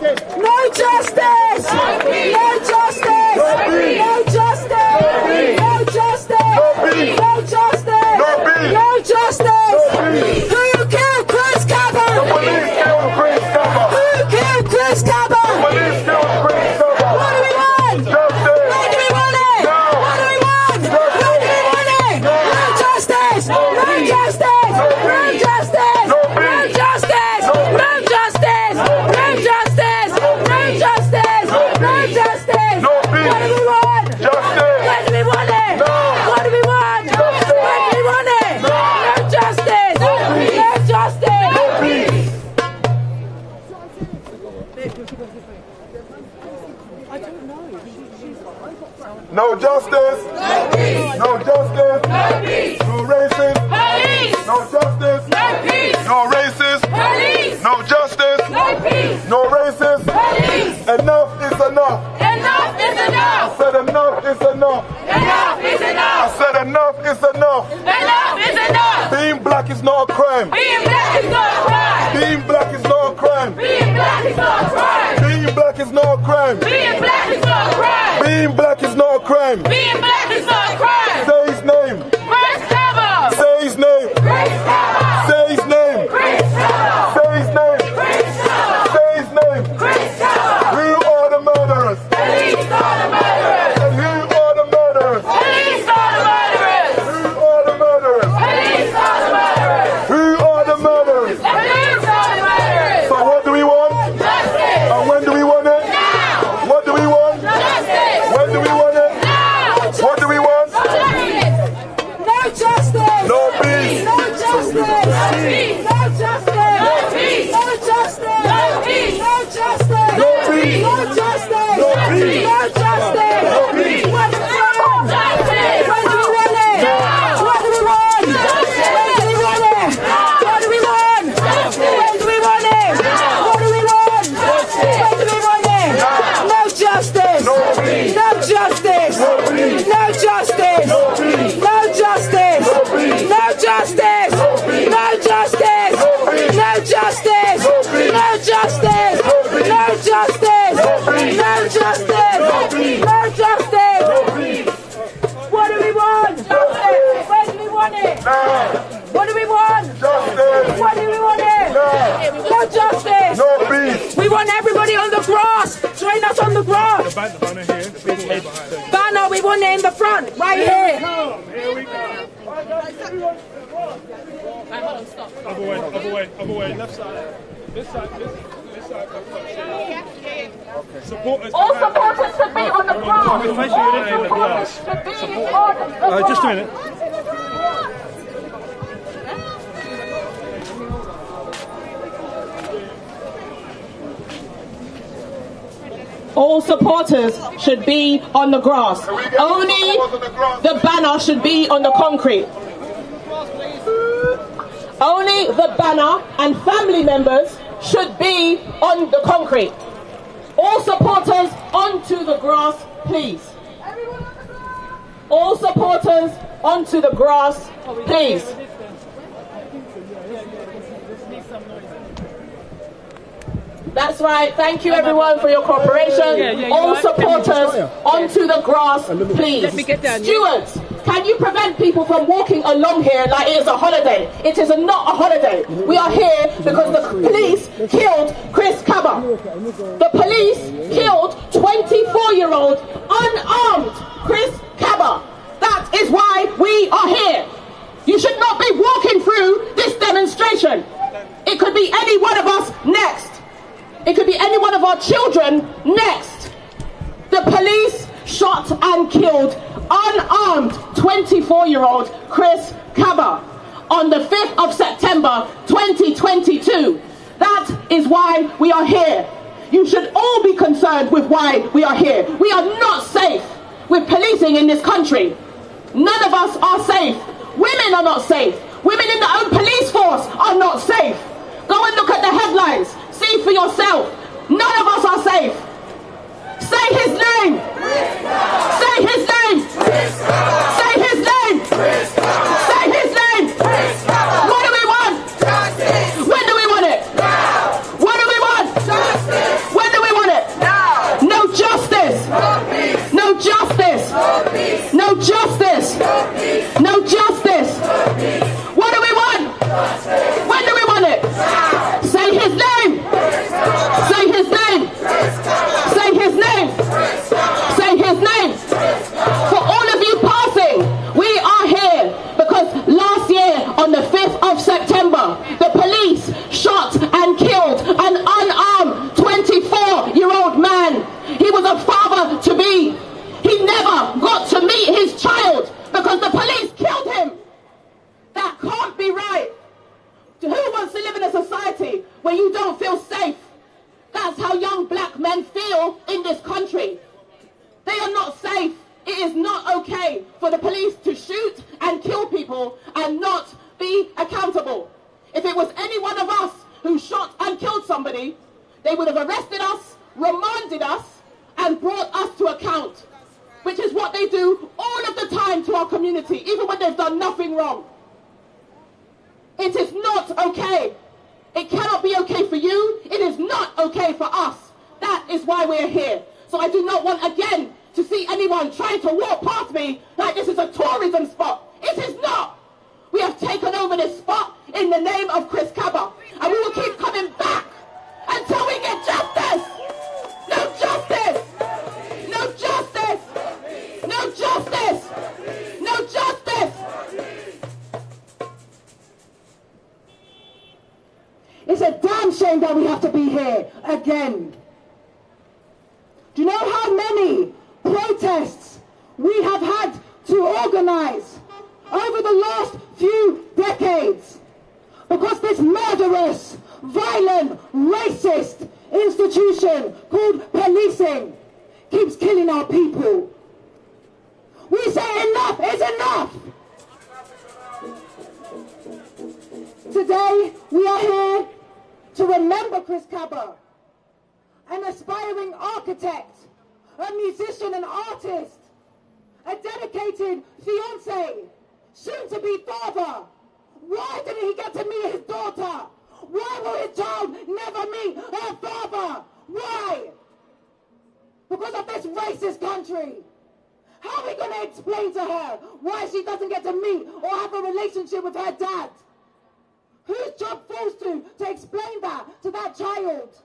No justice! No justice! No justice! No justice! No justice! No justice! Who killed Chris Kaba? The police killed Chris Kaba. Who killed Chris Kaba? The police killed Chris Kaba. What do we want? Justice! Where do we want it? No! What do we want? Where do we want it? No justice! No justice! No justice! No justice! No justice! No justice! No justice! No justice! No peace! What do we want? Justice! Where do we want it? No! What do we want? Justice! Where do we want it? No! No justice! No peace! No justice! No peace! No justice! No peace! No justice! No peace! No racist! Police! No justice! No peace! No racist! Police! No justice! No peace! No racist! Police! Enough is enough! Enough is enough! I said enough is enough! Enough is I enough! said enough is enough! Enough is enough! Being black is not a crime! Being black is not a crime! Being black is not a crime! Being black is not a crime! Being black is not a crime! Being black is not a crime! Being black is not a crime! Being black is not a crime! Say his name! Chris Kaba! Say his name! Chris Kaba! Say his name! Chris Kaba! Say his name! Chris Kaba! Say his name! Chris Kaba! Who are the murderers? Police are the murderers! And who are the murderers? Police are the murderers! Who are the murderers? Police are the murderers! Who are the murderers? Police are the murderers! So what do we want? Justice! And when do we want it? Now! What do we want? Justice! When do we want it? Now! What do we want? Justice! No justice! No peace! No justice! No peace! No justice! No peace! No justice! No peace! No justice! No peace! No justice! No peace! No justice! No peace! What do we want? Justice! When do we want it? What do we want? Justice! When do we want it? What do we want? Justice! When do we want it? What do we want? Justice! When do we want it? No justice! No peace! No justice! No peace! No justice! No peace! No justice! No peace! No justice! No peace! No justice! No peace! No justice! No peace! No justice! No peace! No justice! No peace! No justice! No peace! No justice! No peace! What do we want? Justice! When do we want it? Now! What do we want? Justice! When do we want it? Now! No justice! No peace! We want everybody on the grass! Join us on the grass! The banner here, the big head behind it. Banner, we want it in the front, right here! Here we go. Other way, left side. This side, this side. Supporters. All supporters should be on the grass! All supporters should be on the just a minute. All supporters should be on the grass. Only the banner should be on the concrete. Only the banner and family members should be on the concrete. All supporters onto the grass, please. All supporters onto the grass, please. That's right. Thank you everyone for your cooperation. All supporters onto the grass, please. Stewards, can you prevent people from walking along here like it is a holiday? It is not a holiday. We are here because the police killed Chris Kaba. The police killed 24-year-old unarmed Chris Kaba. That is why we are here. You should not be walking through this demonstration. It could be any one of us next. It could be any one of our children next. The police shot and killed unarmed 24-year-old Chris Kaba on the 5th of September 2022. That is why we are here. You should all be concerned with why we are here. We are not safe with policing in this country. None of us are safe. Women are not safe. Women in their own police force are not safe. Go and look at the headlines. See for yourself. None of us are safe. Say his name. Say his name. Say his name. Say his name. What do we want? When do we want it? What do we want? When do we want it? No justice. No justice. No justice. No justice. What do we want? When do we want it? Say his name. Say his name. Say his name. Say his name. For all of you passing, we are here because last year on the 5th of September, the police shot and killed an unarmed 24-year-old man. He was a father-to-be. He never got to meet his child because the police killed him. That can't be right. Who wants to live in a society where you don't feel safe? That's how young black men feel in this country. They are not safe. It is not okay for the police to shoot and kill people and not be accountable. If it was any one of us who shot and killed somebody, they would have arrested us, remanded us, and brought us to account, which is what they do all of the time to our community, even when they've done nothing wrong. It is not okay. It cannot be okay for you. It is not okay for us. That is why we're here. So I do not want again to see anyone trying to walk past me like this is a tourism spot. It is not. We have taken over this spot in the name of Chris Kaba. And we will keep coming back until we get justice. No justice. No justice. No justice. No justice. It's a damn shame that we have to be here again. Do you know how many protests we have had to organize over the last few decades? Because this murderous, violent, racist institution called policing keeps killing our people. We say enough is enough. Today, we are here to remember Chris Kaba, an aspiring architect, a musician and artist, a dedicated fiance, soon-to-be father. Why didn't he get to meet his daughter? Why will his child never meet her father? Why? Because of this racist country. How are we going to explain to her why she doesn't get to meet or have a relationship with her dad? Whose job falls to explain that to that child?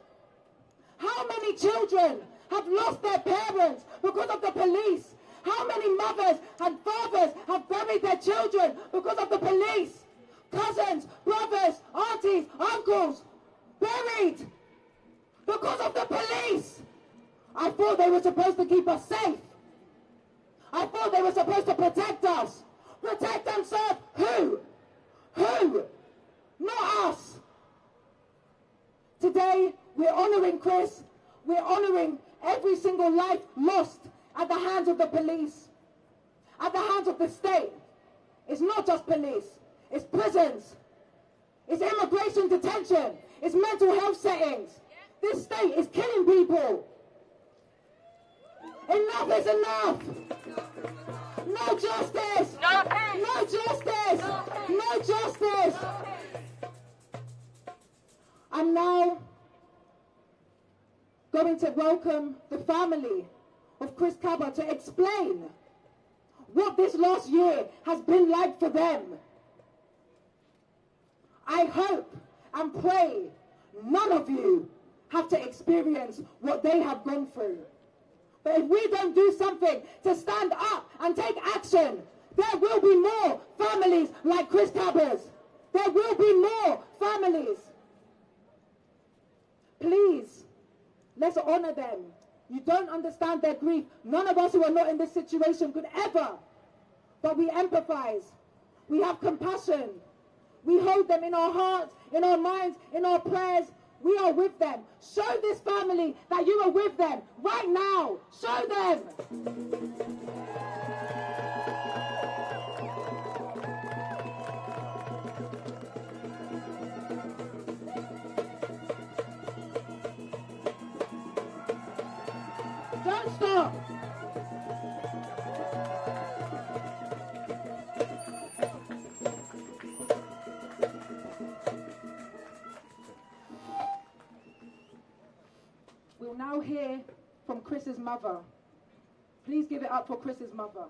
How many children have lost their parents because of the police? How many mothers and fathers have buried their children because of the police? Cousins, brothers, aunties, uncles, buried because of the police. I thought they were supposed to keep us safe. I thought they were supposed to protect us. Protect and serve who? Who? Not us. Today, we're honouring Chris. We're honouring every single life lost at the hands of the police, at the hands of the state. It's not just police. It's prisons. It's immigration detention. It's mental health settings. This state is killing people. Enough is enough. No justice. No justice. No justice. I'm now going to welcome the family of Chris Kaba to explain what this last year has been like for them. I hope and pray none of you have to experience what they have gone through. But if we don't do something to stand up and take action, There will be more families like Chris Kaba's. There will be more families. Please, let's honor them. You don't understand their grief. None of us who are not in this situation could ever. But we empathize. We have compassion. We hold them in our hearts, in our minds, in our prayers. We are with them. Show this family that you are with them right now. Show them. Don't stop. We'll now hear from Chris's mother. Please give it up for Chris's mother.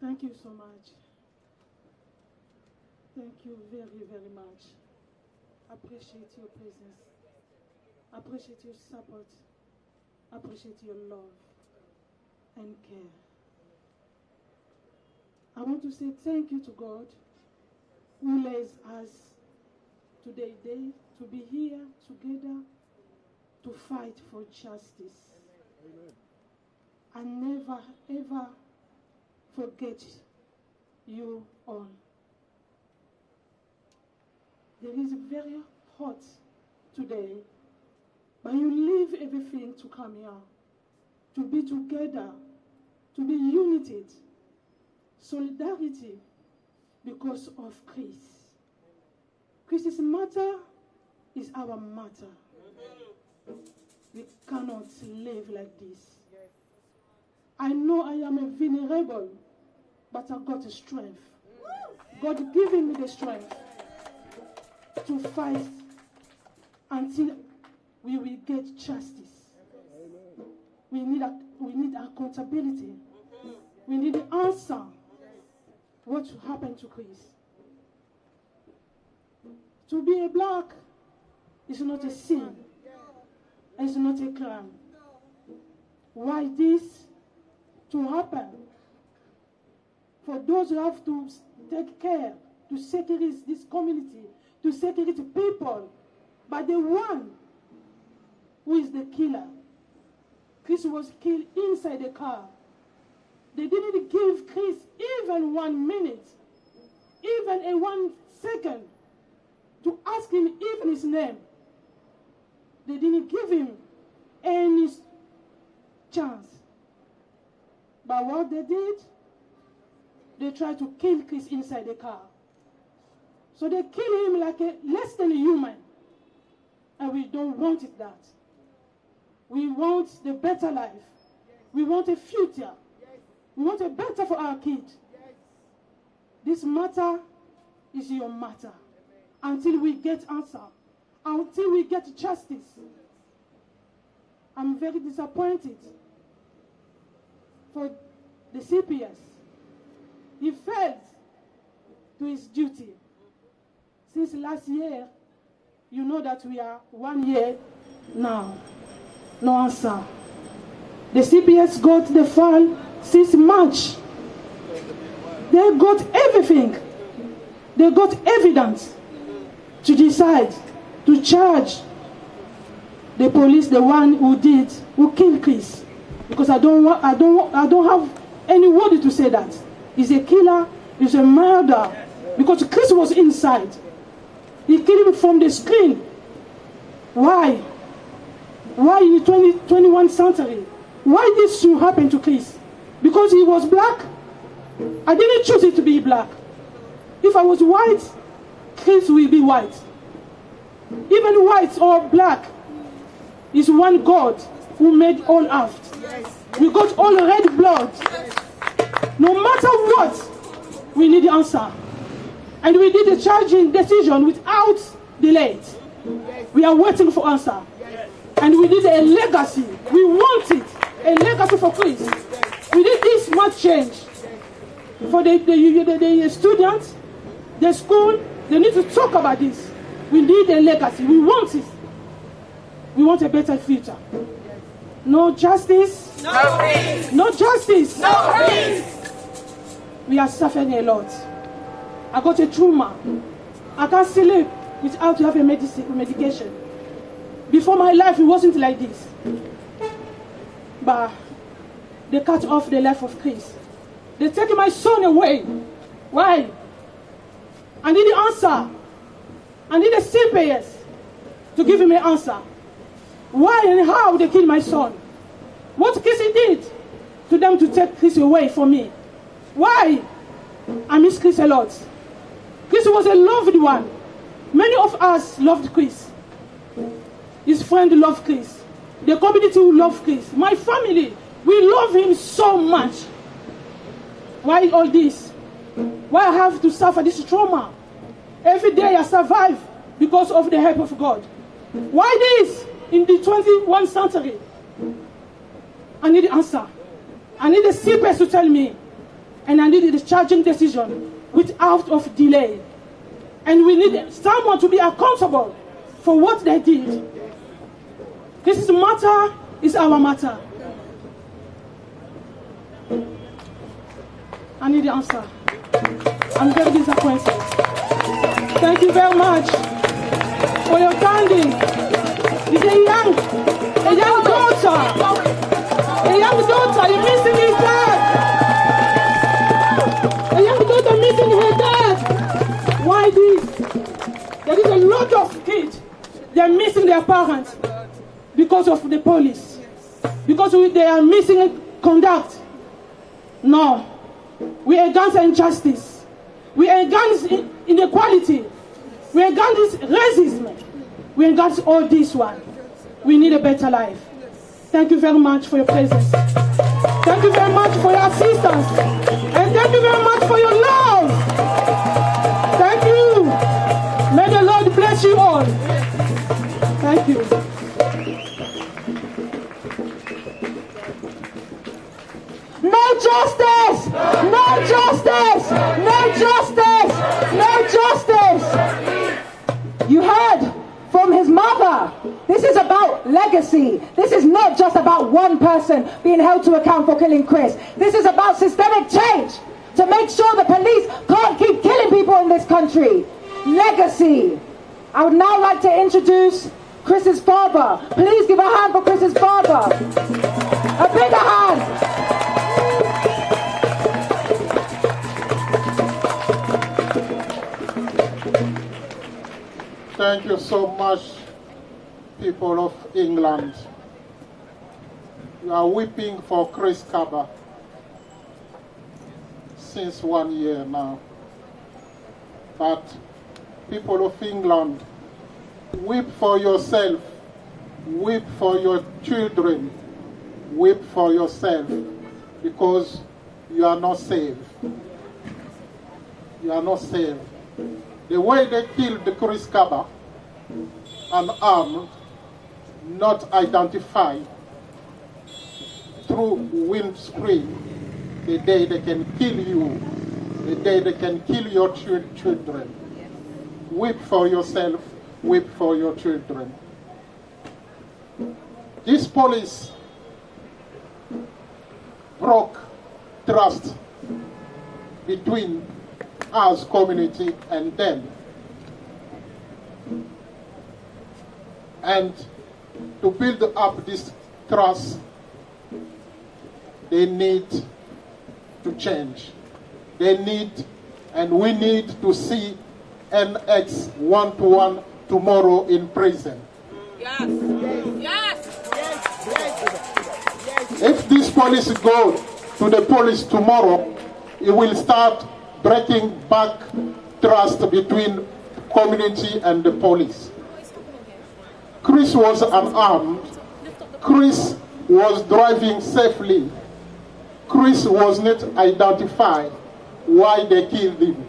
Thank you so much. Thank you very, very much. Appreciate your presence. Appreciate your support. Appreciate your love and care. I want to say thank you to God who lays us today to be here together to fight for justice. Amen. And never ever forget you all. There is very hot today, but you leave everything to come here, to be together, to be united, solidarity because of Chris. Chris's matter is our matter. We cannot live like this. I know I am a vulnerable, but I've got a strength. God giving me the strength to fight until we will get justice. We need accountability. We need the answer. What happened to Chris? To be a black is not a sin. It's not a crime. Why this to happen? For those who have to take care, to secure this community, to secure people, but the one who is the killer. Chris was killed inside the car. They didn't give Chris even 1 minute, even a 1 second, to ask him even his name. They didn't give him any chance. But what they did, they tried to kill Chris inside the car. So they kill him like a less than a human. And we don't want it that. We want the better life. We want a future. We want a better for our kids. This matter is your matter. Until we get answer. Until we get justice. I'm very disappointed for the CPS. He failed to his duty. Since last year, you know that we are 1 year now. No answer. The CPS got the file since March. They got everything. They got evidence to decide, to charge the police, the one who killed Chris. Because I don't have any word to say that. He's a killer, he's a murderer. Because Chris was inside. He killed him from the screen. Why? Why in the 21st century? Why this should happen to Chris? Because he was black? I didn't choose it to be black. If I was white, Chris will be white. Even white or black is one God who made all earth. We got all red blood. No matter what, we need the answer. And we did the charging decision without delay. We are waiting for answer. And we did a legacy. We want it. A legacy for Chris. We did this much change. For the students, The school, they need to talk about this. We need a legacy. We want it. We want a better future. No justice. No peace. No justice. No peace. We are suffering a lot. I got a trauma. I can't sleep without having medication. Before my life, it wasn't like this. But they cut off the life of Chris. They take my son away. Why? I need the answer. I need a CPS to give him an answer. Why and how they killed my son? What Chris did to them to take Chris away from me? Why? I miss Chris a lot. Chris was a loved one. Many of us loved Chris. His friend loved Chris. The community will love Chris. My family, we love him so much. Why all this? Why I have to suffer this trauma? Every day I survive because of the help of God. Why this in the 21st century? I need the answer. I need a CPS to tell me. And I need the charging decision without of delay. And we need someone to be accountable for what they did. This matter is our matter. I need the answer. I'm very disappointed. Thank you very much for your standing. It's a young daughter. A young daughter, you're missing his dad. A young daughter missing her dad. Why this? There is a lot of kids. They're missing their parents because of the police. Because they are missing conduct. No. We are against injustice. We are against inequality. We are against racism. We are against all this one. We need a better life. Thank you very much for your presence. Thank you very much for your assistance. And thank you very much for your love. Thank you. May the Lord bless you all. Thank you. No justice! No justice! No justice! No justice! You heard from his mother. This is about legacy. This is not just about one person being held to account for killing Chris. This is about systemic change to make sure the police can't keep killing people in this country. Legacy. I would now like to introduce Chris's father. Please give a hand for Chris's father. A bigger hand. Thank you so much, people of England. You are weeping for Chris Kaba since 1 year now. But people of England, weep for yourself, weep for your children, weep for yourself, because you are not safe. You are not safe. The way they killed Chris Kaba, unarmed, not identified, through windscreen, the day they can kill you, the day they can kill your children. Weep for yourself, weep for your children. This police broke trust between us, community, and them. And to build up this trust, they need to change. They need, and we need to see NX one-to-one tomorrow in prison. Yes. Yes. Yes. If this police go to the police tomorrow, it will start breaking back trust between community and the police. Chris was unarmed. Chris was driving safely. Chris was not identified why they killed him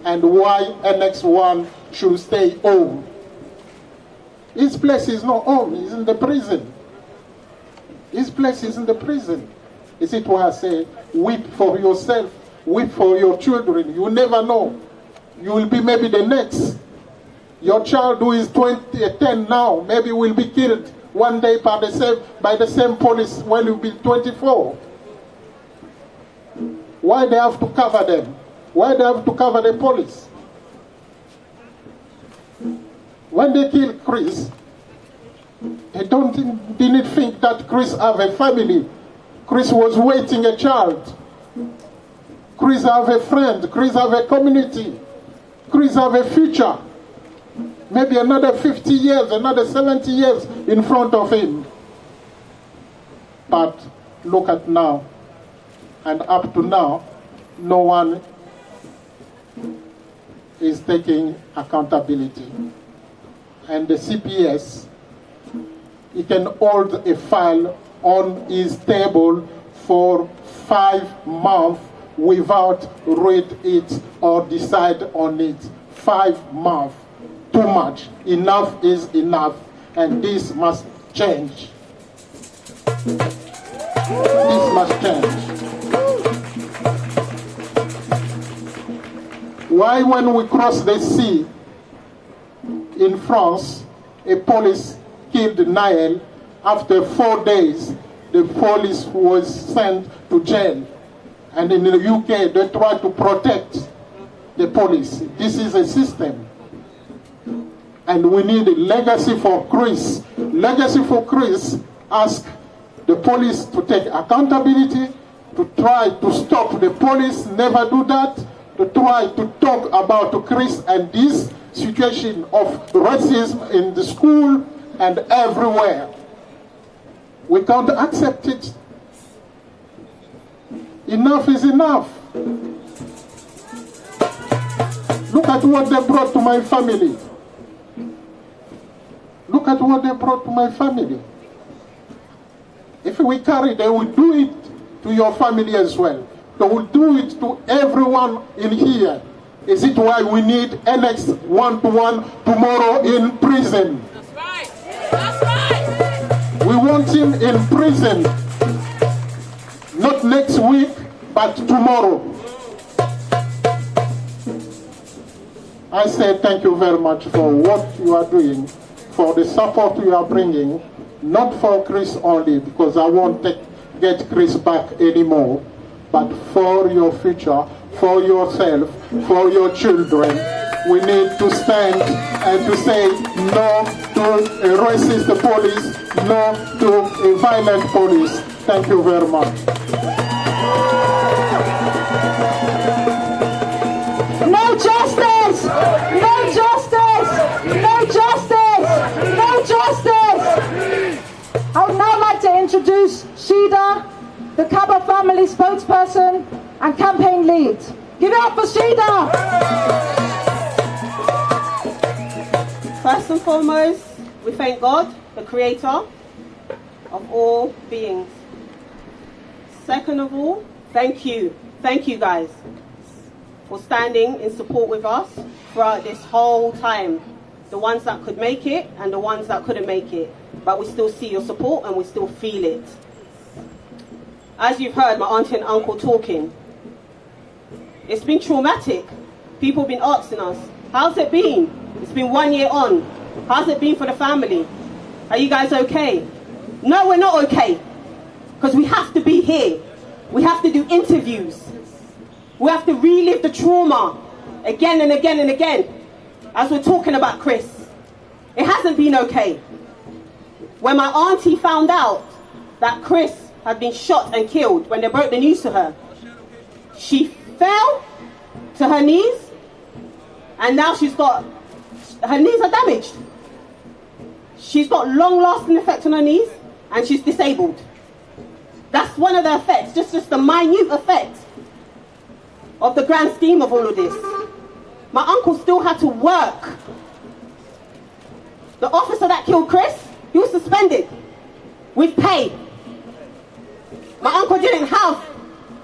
and why NX1 should stay home. His place is not home, he's in the prison. His place is in the prison. Is it why I say, weep for yourself, weep for your children. You never know you will be maybe the next. Your child who is 10 now, maybe will be killed one day by the same police when you be 24. Why they have to cover them? Why they have to cover the police? When they killed Chris, they didn't think that Chris have a family. Chris was waiting a child. Chris have a friend. Chris have a community. Chris have a future. Maybe another 50 years, another 70 years in front of him. But look at now. And up to now, no one is taking accountability. And the CPS, he can hold a file on his table for 5 months without read it or decide on it. 5 months. Too much. Enough is enough. And this must change. This must change. Why when we cross the sea in France, a police killed Nael, after 4 days, the police was sent to jail. And in the UK, they try to protect the police. This is a system. And we need a legacy for Chris. Legacy for Chris asks the police to take accountability, to try to stop the police, never do that, to try to talk about Chris and this situation of racism in the school and everywhere. We can't accept it. Enough is enough. Look at what they brought to my family. Look at what they brought to my family. If we carry, they will do it to your family as well. They will do it to everyone in here. Is it why we need Alex one-to-one tomorrow in prison? That's right. That's right. We want him in prison. Not next week, but tomorrow. I say thank you very much for what you are doing, for the support you are bringing, not for Chris only, because I won't get Chris back anymore, but for your future, for yourself, for your children. We need to stand and to say no to a racist police, no to a violent police. Thank you very much. No justice! No justice! No justice! No justice! I would now like to introduce Shida, the Kaba family spokesperson and campaign lead. Give it up for Shida! First and foremost, we thank God, the creator of all beings. Second of all, thank you. Thank you guys for standing in support with us throughout this whole time. The ones that could make it and the ones that couldn't make it. But we still see your support and we still feel it. As you've heard my auntie and uncle talking, it's been traumatic. People have been asking us, how's it been? It's been 1 year on. How's it been for the family? Are you guys okay? No, we're not okay. Because we have to be here. We have to do interviews. We have to relive the trauma again and again and again. As we're talking about Chris, it hasn't been okay. When my auntie found out that Chris had been shot and killed, when they broke the news to her, she fell to her knees, and now her knees are damaged. She's got long-lasting effects on her knees, and she's disabled. That's one of the effects, just the minute effect of the grand scheme of all of this. My uncle still had to work. The officer that killed Chris, he was suspended with pay. My uncle didn't have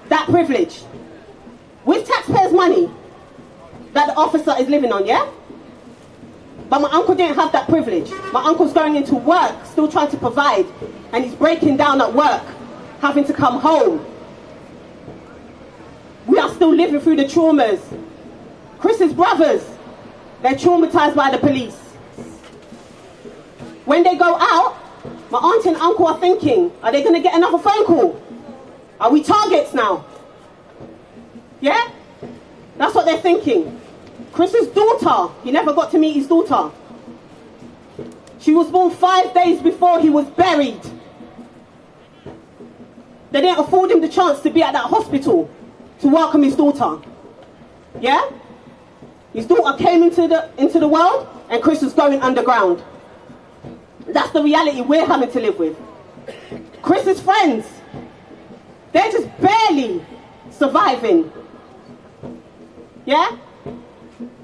that privilege. With taxpayers' money that the officer is living on, yeah? But my uncle didn't have that privilege. My uncle's going into work, still trying to provide, and he's breaking down at work, having to come home. We are still living through the traumas. Chris's brothers, they're traumatized by the police. When they go out, my auntie and uncle are thinking, are they going to get another phone call? Are we targets now? Yeah? That's what they're thinking. Chris's daughter, he never got to meet his daughter. She was born 5 days before he was buried. They didn't afford him the chance to be at that hospital to welcome his daughter. Yeah? His daughter came into the world and Chris was going underground. That's the reality we're having to live with. Chris's friends, they're just barely surviving. Yeah?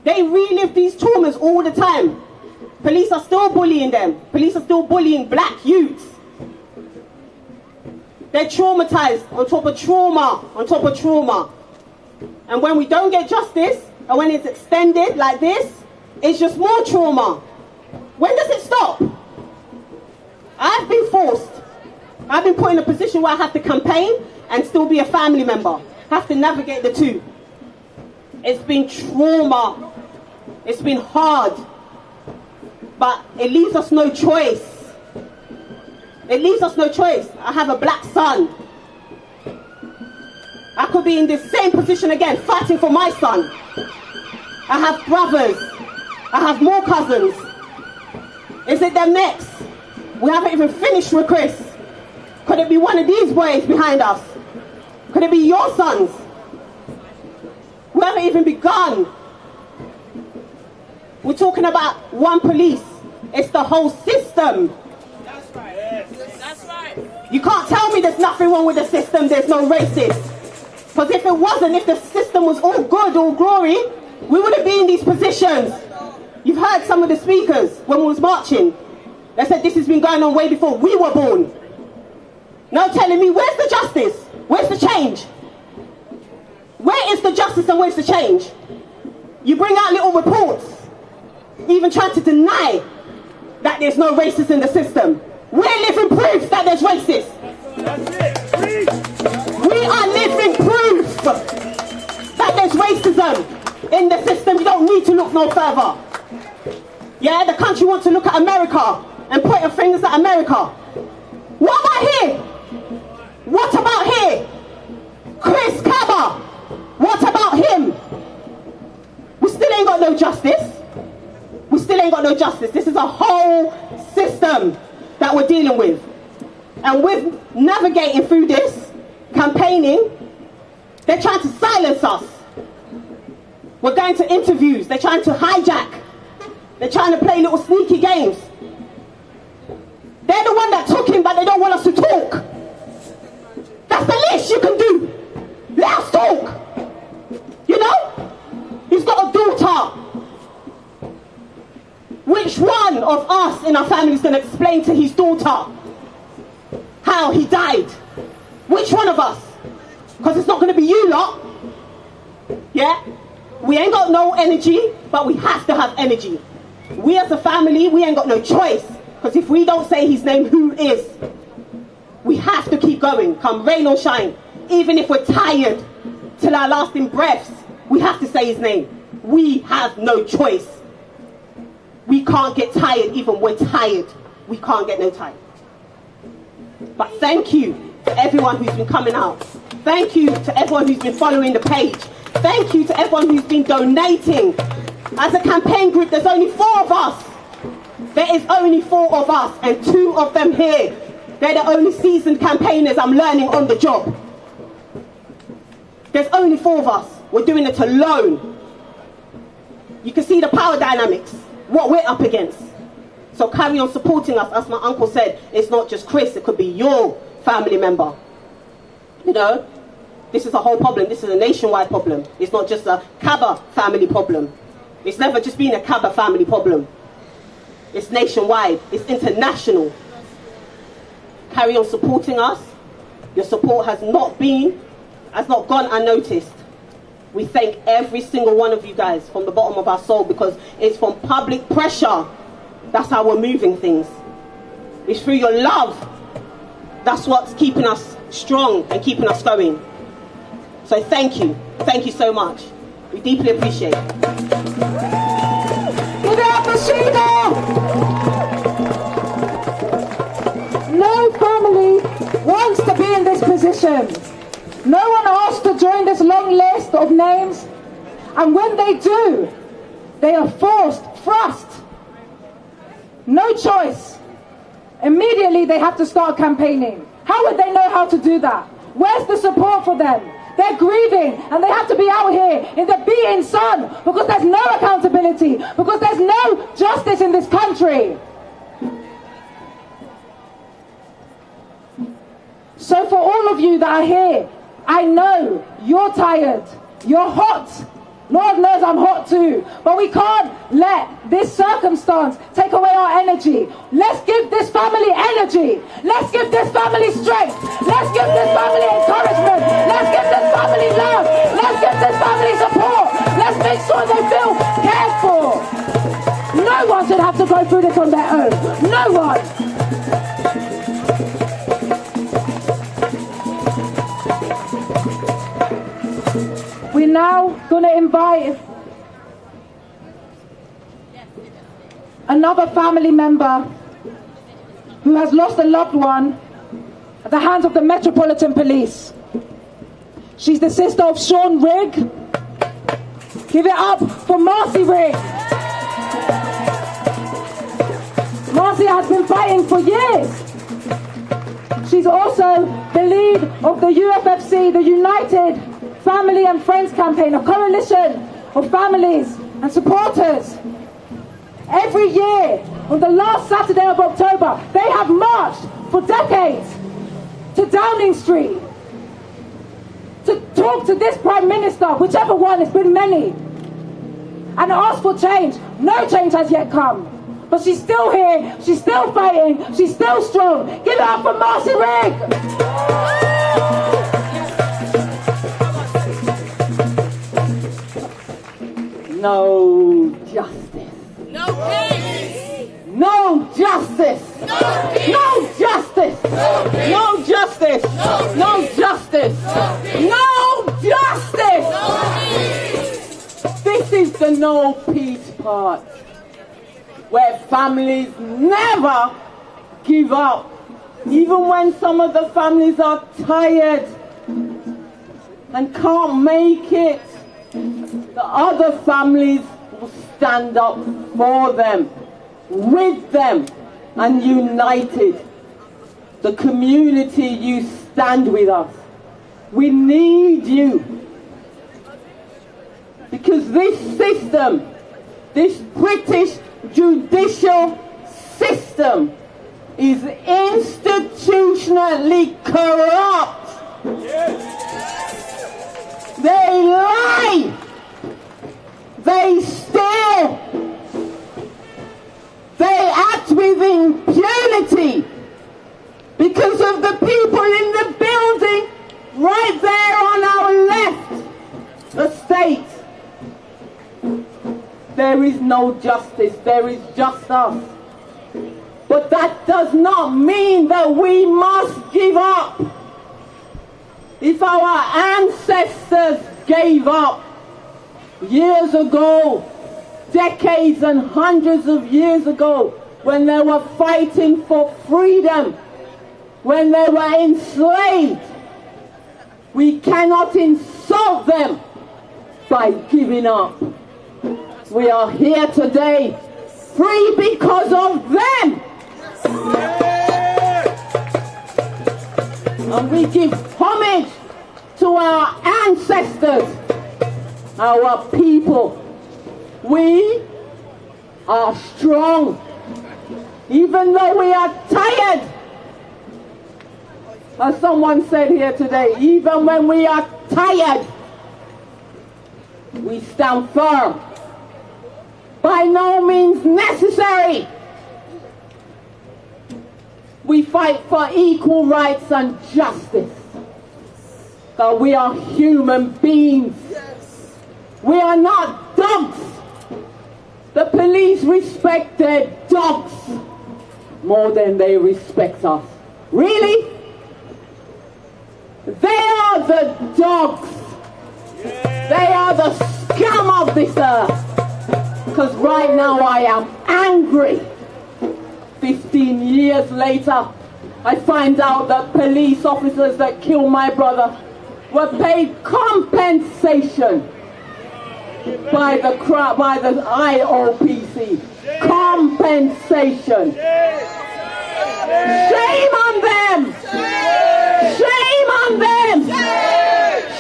They relive these traumas all the time. Police are still bullying them. Police are still bullying black youths. They're traumatized on top of trauma, on top of trauma. And when we don't get justice, and when it's extended like this, it's just more trauma. When does it stop? I've been forced. I've been put in a position where I have to campaign and still be a family member. Have to navigate the two. It's been trauma. It's been hard. But it leaves us no choice. It leaves us no choice. I have a black son. I could be in this same position again, fighting for my son. I have brothers. I have more cousins. Is it them next? We haven't even finished with Chris. Could it be one of these boys behind us? Could it be your sons? We haven't even begun. We're talking about one police. It's the whole system. That's right. Yes. That's right. You can't tell me there's nothing wrong with the system, there's no racists. Because if it wasn't, if the system was all good, all glory, we wouldn't be in these positions. You've heard some of the speakers when we was marching. They said this has been going on way before we were born. Now telling me, where's the justice? Where's the change? Where is the justice and where's the change? You bring out little reports, even trying to deny that there's no racists in the system. We're living proof that there's racists. We are living proof that there's racism in the system. You don't need to look no further. Yeah, the country wants to look at America and point their fingers at America. What about here? What about here? Chris Kaba. What about him? We still ain't got no justice. We still ain't got no justice. This is a whole system that we're dealing with. And with navigating through this, campaigning, they're trying to silence us. We're going to interviews. They're trying to hijack. They're trying to play little sneaky games. They're the one that took him, but they don't want us to talk. That's the least you can do. Let us talk. You know? He's got a daughter. Which one of us in our family is going to explain to his daughter how he died? Which one of us? Because it's not going to be you lot. Yeah? We ain't got no energy, but we have to have energy. We as a family, we ain't got no choice. Because if we don't say his name, who is? We have to keep going, come rain or shine. Even if we're tired till our lasting breaths, we have to say his name. We have no choice. We can't get tired even when we're tired. We can't get no tired. But thank you to everyone who's been coming out. Thank you to everyone who's been following the page. Thank you to everyone who's been donating. As a campaign group, there's only 4 of us. There is only 4 of us, and 2 of them here. They're the only seasoned campaigners I'm learning on the job. There's only 4 of us. We're doing it alone. You can see the power dynamics, what we're up against. So carry on supporting us. As my uncle said, it's not just Chris, it could be your family member. You know, this is a whole problem. This is a nationwide problem. It's not just a Kaba family problem. It's never just been a Kaba family problem. It's nationwide. It's international. Carry on supporting us. Your support has not gone unnoticed. We thank every single one of you guys from the bottom of our soul, because it's from public pressure. That's how we're moving things. It's through your love. That's what's keeping us strong and keeping us going. So thank you. Thank you so much. We deeply appreciate it. Give it up for Sheena! No family wants to be in this position. No one asked to join this long list of names, and when they do, they are thrust. No choice. Immediately they have to start campaigning. How would they know how to do that? Where's the support for them? They're grieving and they have to be out here in the beating sun because there's no accountability, because there's no justice in this country. So for all of you that are here, I know you're tired, you're hot. Lord knows I'm hot too. But we can't let this circumstance take away our energy. Let's give this family energy. Let's give this family strength. Let's give this family encouragement. Let's give this family love. Let's give this family support. Let's make sure they feel cared for. No one should have to go through this on their own. No one. We're now going to invite another family member who has lost a loved one at the hands of the Metropolitan Police. She's the sister of Sean Rigg. Give it up for Marcy Rigg. Marcy has been fighting for years. She's also the lead of the UFFC, the United Family and Friends Campaign, a coalition of families and supporters. Every year, on the last Saturday of October, they have marched for decades to Downing Street to talk to this Prime Minister, whichever one, it's been many, and ask for change. No change has yet come. But she's still here, she's still fighting, she's still strong. Give it up for Marcy Rigg! No justice. No peace. No justice. No peace. No justice. No peace. No justice. No No justice. No justice. No peace. This is the no peace part, where families never give up. Even when some of the families are tired and can't make it, the other families will stand up for them, with them, and united. The community, you stand with us. We need you. Because this system, this British judicial system, is institutionally corrupt. They lie. They steal. They act with impunity because of the people in the building right there on our left. The state. There is no justice. There is just us. But that does not mean that we must give up. If our ancestors gave up years ago, decades and hundreds of years ago, when they were fighting for freedom, when they were enslaved, we cannot insult them by giving up. We are here today free because of them. And we give homage to our ancestors, our people. We are strong, even though we are tired. As someone said here today, even when we are tired, we stand firm. By no means necessary. We fight for equal rights and justice. That we are human beings. We are not dogs. The police respect their dogs more than they respect us. Really? They are the dogs. They are the scum of this earth. Because right now I am angry. 15 years later, I find out that police officers that killed my brother were paid compensation by the IOPC. Compensation. Shame on them! Shame on them!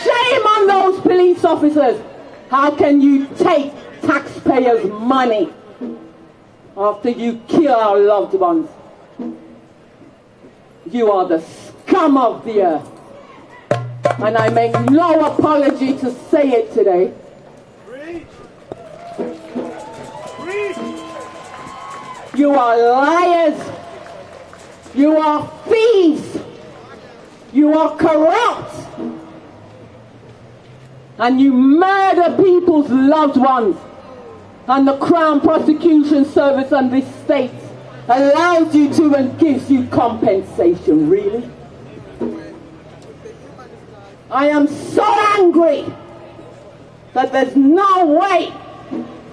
Shame on those police officers! How can you take taxpayers' money after you kill our loved ones? You are the scum of the earth. And I make no apology to say it today. You are liars. You are thieves. You are corrupt. And you murder people's loved ones. And the Crown Prosecution Service and this state allows you to and gives you compensation, really? I am so angry that there's no way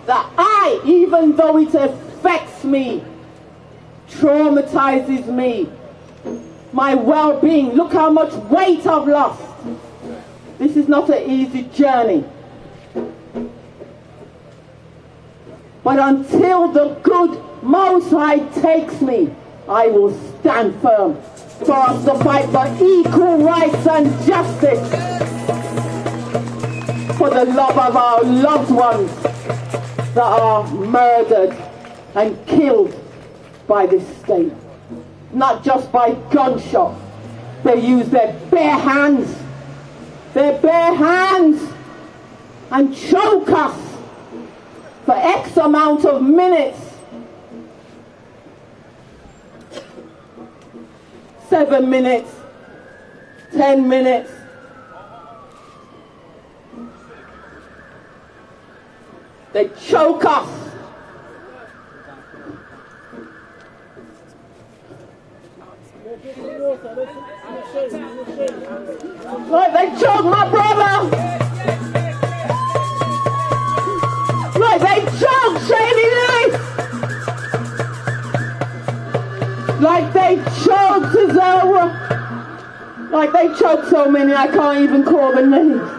that I, even though it affects me, traumatizes me, my well-being, look how much weight I've lost. This is not an easy journey. But until the good Most High takes me, I will stand firm for us to fight for equal rights and justice, for the love of our loved ones that are murdered and killed by this state. Not just by gunshot. They use their bare hands and choke us for X amount of minutes. 7 minutes, 10 minutes. They choke us. Like they choke my brother. Like they choke Shady Lee. Like they choked Zara. Like they choked so many I can't even call the names.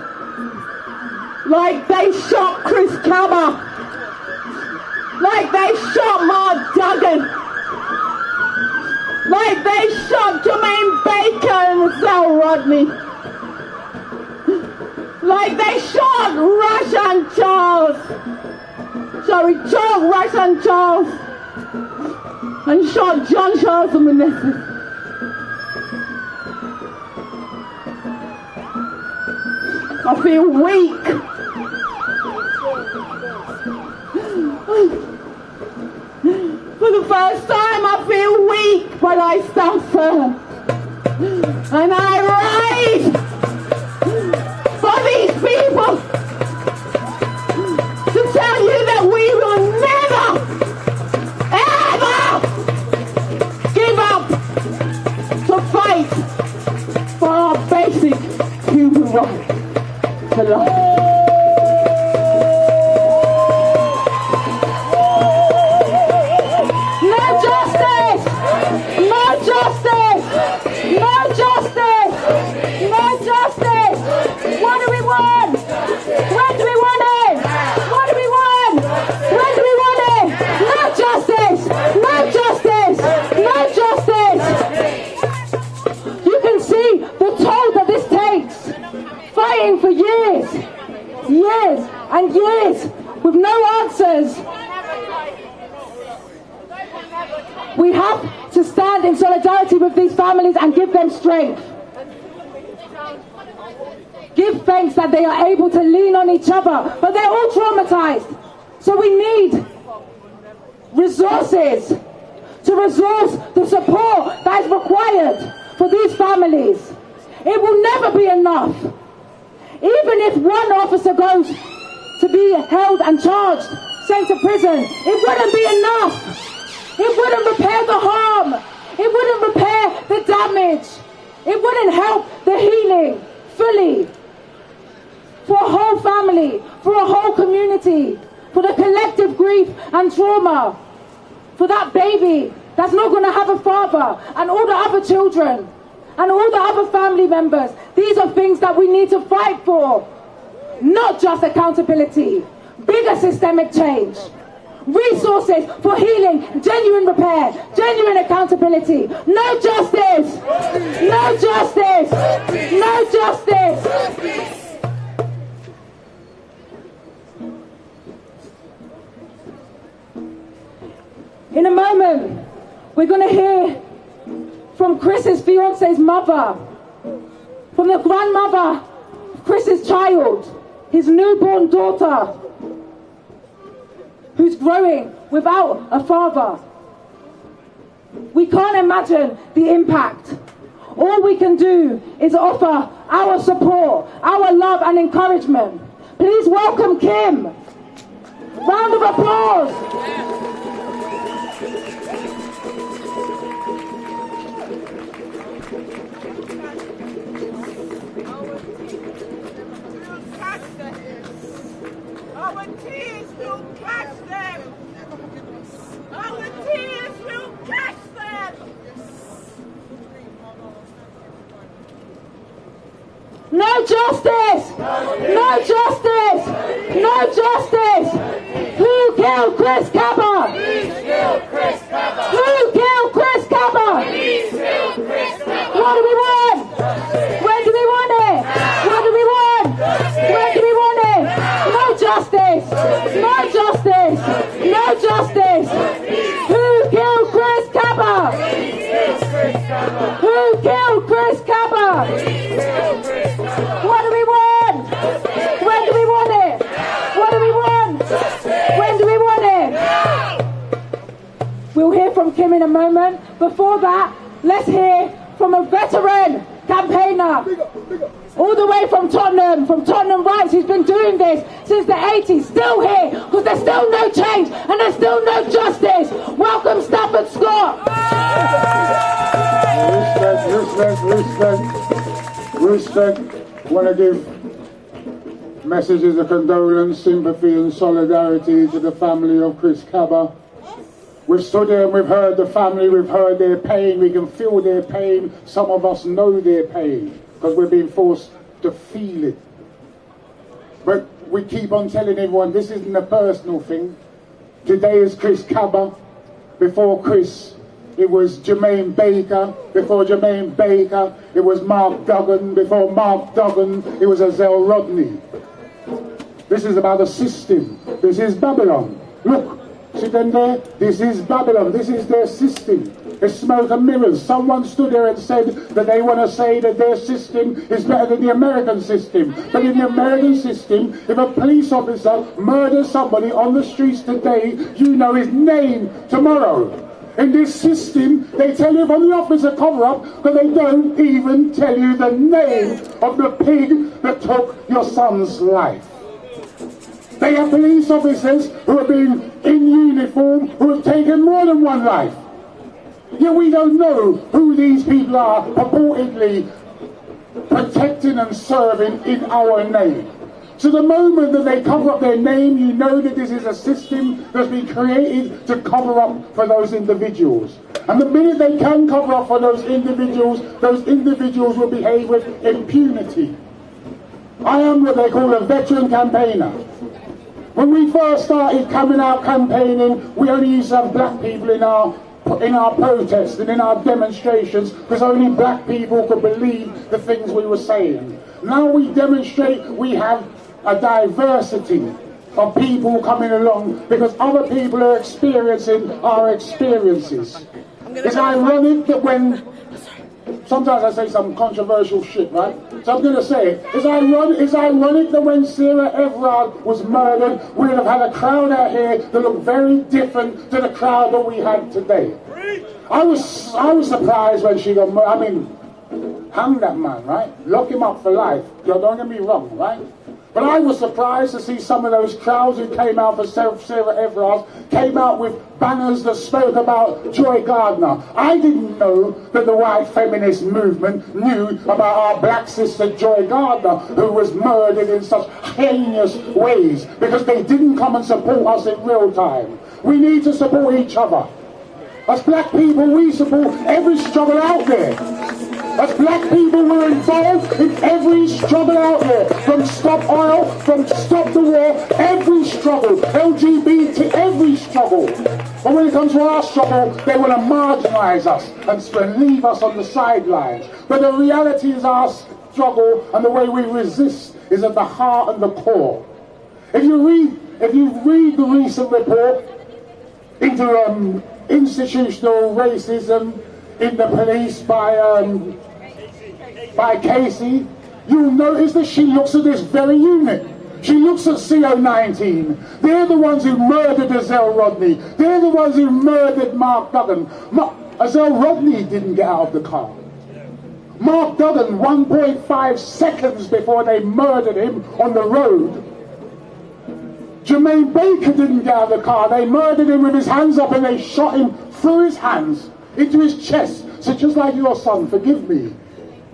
Like they shot Chris Kaba. Like they shot Mark Duggan. Like they shot Jermaine Baker and Sal Rodney. Like they shot Russian Charles. Sorry, Russian Charles. And shot John Charles and Manasseh. I feel weak. For the first time I feel weak, but I stand firm. And I rise for these people to tell you that we will never, ever give up to fight for our basic human rights to life. For years and years with no answers. We have to stand in solidarity with these families and give them strength. Give thanks that they are able to lean on each other, but they're all traumatized. So we need resources to resource the support that is required for these families. It will never be enough. Even if one officer goes to be held and charged, sent to prison, it wouldn't be enough. It wouldn't repair the harm. It wouldn't repair the damage. It wouldn't help the healing fully for a whole family. family, for a whole community, for the collective grief and trauma, for that baby that's not going to have a father, and all the other children, and all the other family members. These are things that we need to fight for. Not just accountability, bigger systemic change. Resources for healing, genuine repair, genuine accountability. No justice! No justice! No justice! In a moment, we're going to hear from Chris's fiance's mother, from the grandmother of Chris's child, his newborn daughter, who's growing without a father. We can't imagine the impact. All we can do is offer our support, our love and encouragement. Please welcome Kim. Round of applause. Our tears will catch them! Our tears will catch them! No justice! No justice! No justice! Who killed Chris Kaba? Who killed Chris Kaba? What do we want? When do we want it? What do we want? When do we want it? No justice! No justice! No justice! Who killed Chris Kaba? Who killed Chris Kaba? What do we want? When do we want it? What do we want? When do we want it? We'll hear from Kim in a moment. Before that, let's hear from a veteran campaigner. All the way from Tottenham Rights, who's been doing this since the 80s, still here, because there's still no change and there's still no justice. Welcome, Stafford Scott. Respect. Want to give messages of condolence, sympathy and solidarity to the family of Chris Kaba. We've stood here and we've heard the family, we've heard their pain, we can feel their pain. Some of us know their pain because we're being forced to feel it. But we keep on telling everyone this isn't a personal thing. Today is Chris Kaba. Before Chris, it was Jermaine Baker. Before Jermaine Baker, it was Mark Duggan. Before Mark Duggan, it was Azelle Rodney. This is about a system. This is Babylon. Look, see them there? This is Babylon. This is their system. It's smoke and mirrors. Someone stood there and said that they want to say that their system is better than the American system. But in the American system, if a police officer murders somebody on the streets today, you know his name tomorrow. In this system, they tell you from the officer cover-up, but they don't even tell you the name of the pig that took your son's life. They have police officers who have been in uniform, who have taken more than one life. Yet we don't know who these people are purportedly protecting and serving in our name. So the moment that they cover up their name, you know that this is a system that's been created to cover up for those individuals. And the minute they can cover up for those individuals will behave with impunity. I am what they call a veteran campaigner. When we first started coming out campaigning, we only used to have black people in our protests and in our demonstrations because only black people could believe the things we were saying. Now we demonstrate, we have a diversity of people coming along because other people are experiencing our experiences. It's ironic that when sometimes I say some controversial shit, right? So I'm going to say it. It's ironic that when Sarah Everard was murdered, we'd have had a crowd out here that looked very different to the crowd that we had today. I was surprised when she got murdered. I mean, hang that man, right? Lock him up for life. Don't get me wrong, right? But I was surprised to see some of those crowds who came out for Sarah Everard came out with banners that spoke about Joy Gardner. I didn't know that the white feminist movement knew about our black sister Joy Gardner, who was murdered in such heinous ways because they didn't come and support us in real time. We need to support each other. As black people, we support every struggle out there. As black people, we're involved in every struggle out there. From Stop Oil, from Stop the War, every struggle. LGBT, every struggle. But when it comes to our struggle, they want to marginalise us and leave us on the sidelines. But the reality is our struggle and the way we resist is at the heart and the core. If you read the recent report into institutional racism in the police by Casey, you'll notice that she looks at this very unit. She looks at CO19. They're the ones who murdered Azelle Rodney. They're the ones who murdered Mark Duggan. Azelle Rodney didn't get out of the car. Mark Duggan, 1.5 seconds before they murdered him on the road. Jermaine Baker didn't get out of the car. They murdered him with his hands up and they shot him through his hands into his chest. So just like your son, forgive me,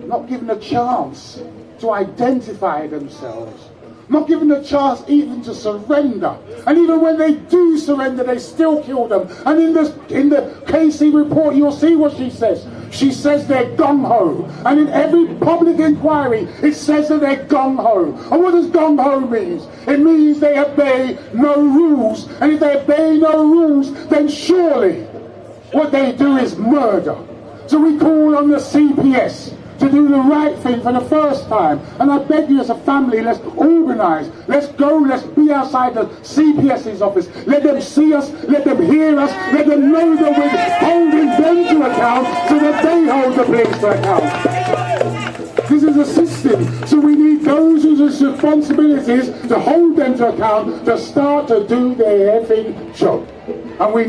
not given a chance to identify themselves, not given a chance even to surrender. And even when they do surrender, they still kill them. And in the KC report, you'll see what she says. She says they're gung-ho. And in every public inquiry, it says that they're gung-ho. And what does gung-ho mean? It means they obey no rules. And if they obey no rules, then surely what they do is murder. So we call on the CPS to do the right thing for the first time. And I beg you as a family, let's organise. Let's go, let's be outside the CPS's office. Let them see us, let them hear us, let them know that we're holding them to account so that they hold the police to account. This is a system, so we need those whose responsibilities to hold them to account to start to do their effing job. And we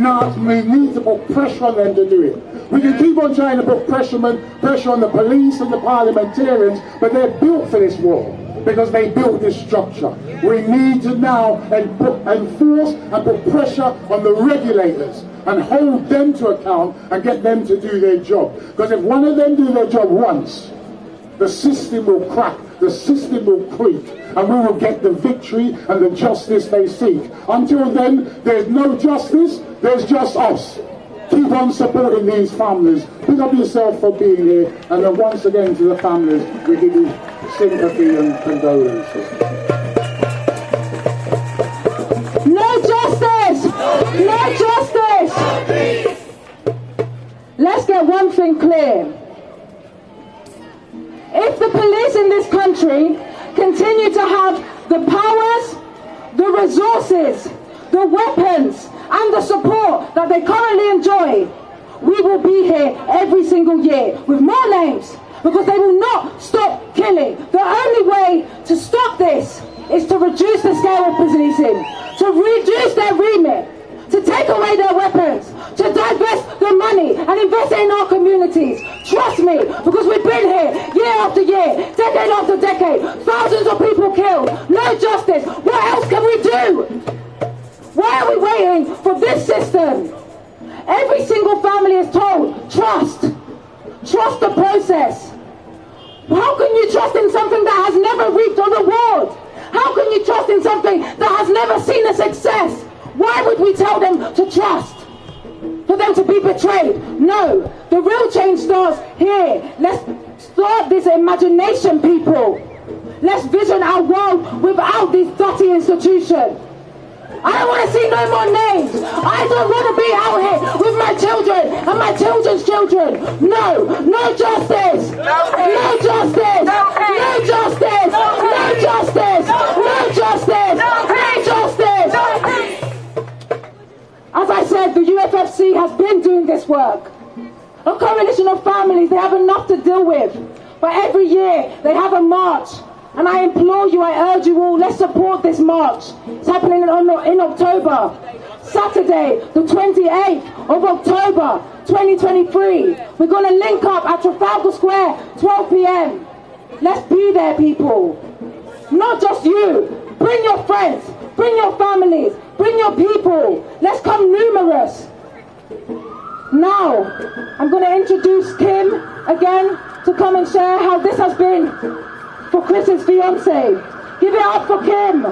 need to put pressure on them to do it. We can keep on trying to put pressure on the police and the parliamentarians, but they're built for this war because they built this structure. We need to now enforce and put pressure on the regulators and hold them to account and get them to do their job. Because if one of them do their job once, the system will crack, the system will creak, and we will get the victory and the justice they seek. Until then, there's no justice, there's just us. Keep on supporting these families. Pick up yourself for being here, and then once again to the families, we give you sympathy and condolences. No justice! No justice! Let's get one thing clear. If the police in this country continue to have the powers, the resources, the weapons, and the support that they currently enjoy, we will be here every single year with more names because they will not stop killing. The only way to stop this is to reduce the scale of policing, to reduce their remit, to take away their weapons, to divest the money and invest it in our communities. Trust me, because we've been here year after year, decade after decade, thousands of people killed, no justice. What else can we do? Why are we waiting for this system? Every single family is told, trust the process. How can you trust in something that has never reaped a reward? How can you trust in something that has never seen a success? Why would we tell them to trust? For them to be betrayed? No, the real change starts here. Let's start this imagination, people. Let's vision our world without these dirty institutions. I don't want to see no more names. I don't want to be out here with my children and my children's children. No, no justice. No justice. No justice. No justice. No justice. No justice. As I said, the UFFC has been doing this work. A coalition of families, they have enough to deal with. But every year they have a march. And I implore you, I urge you all, let's support this march. It's happening in October. Saturday, the 28th of October, 2023. We're going to link up at Trafalgar Square, 12 p.m. Let's be there, people. Not just just you. Bring your friends, bring your families, bring your people. Let's come numerous. Now, I'm going to introduce Kim again to come and share how this has been for Chris's fiance. Give it up for Kim.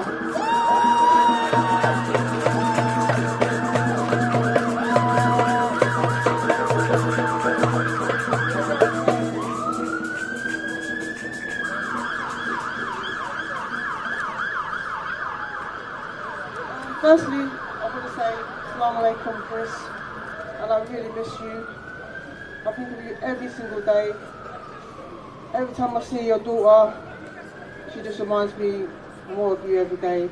Firstly, I want to say Assalamu alaikum, Chris, and I really miss you. I think of you every single day. Every time I see your daughter, she just reminds me more of you every day.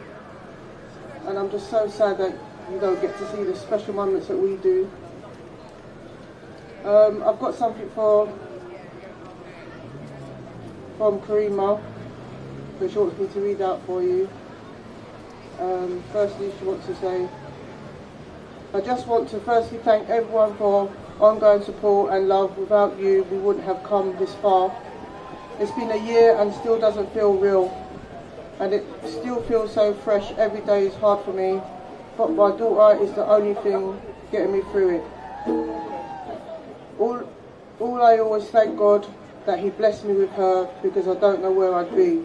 And I'm just so sad that you don't get to see the special moments that we do. I've got something from Karima, which she wants me to read out for you. Firstly, she wants to say, I just want to firstly thank everyone for ongoing support and love. Without you, we wouldn't have come this far. It's been a year and still doesn't feel real. And it still feels so fresh. Every day is hard for me. But my daughter is the only thing getting me through it. All I always thank God that He blessed me with her, because I don't know where I'd be.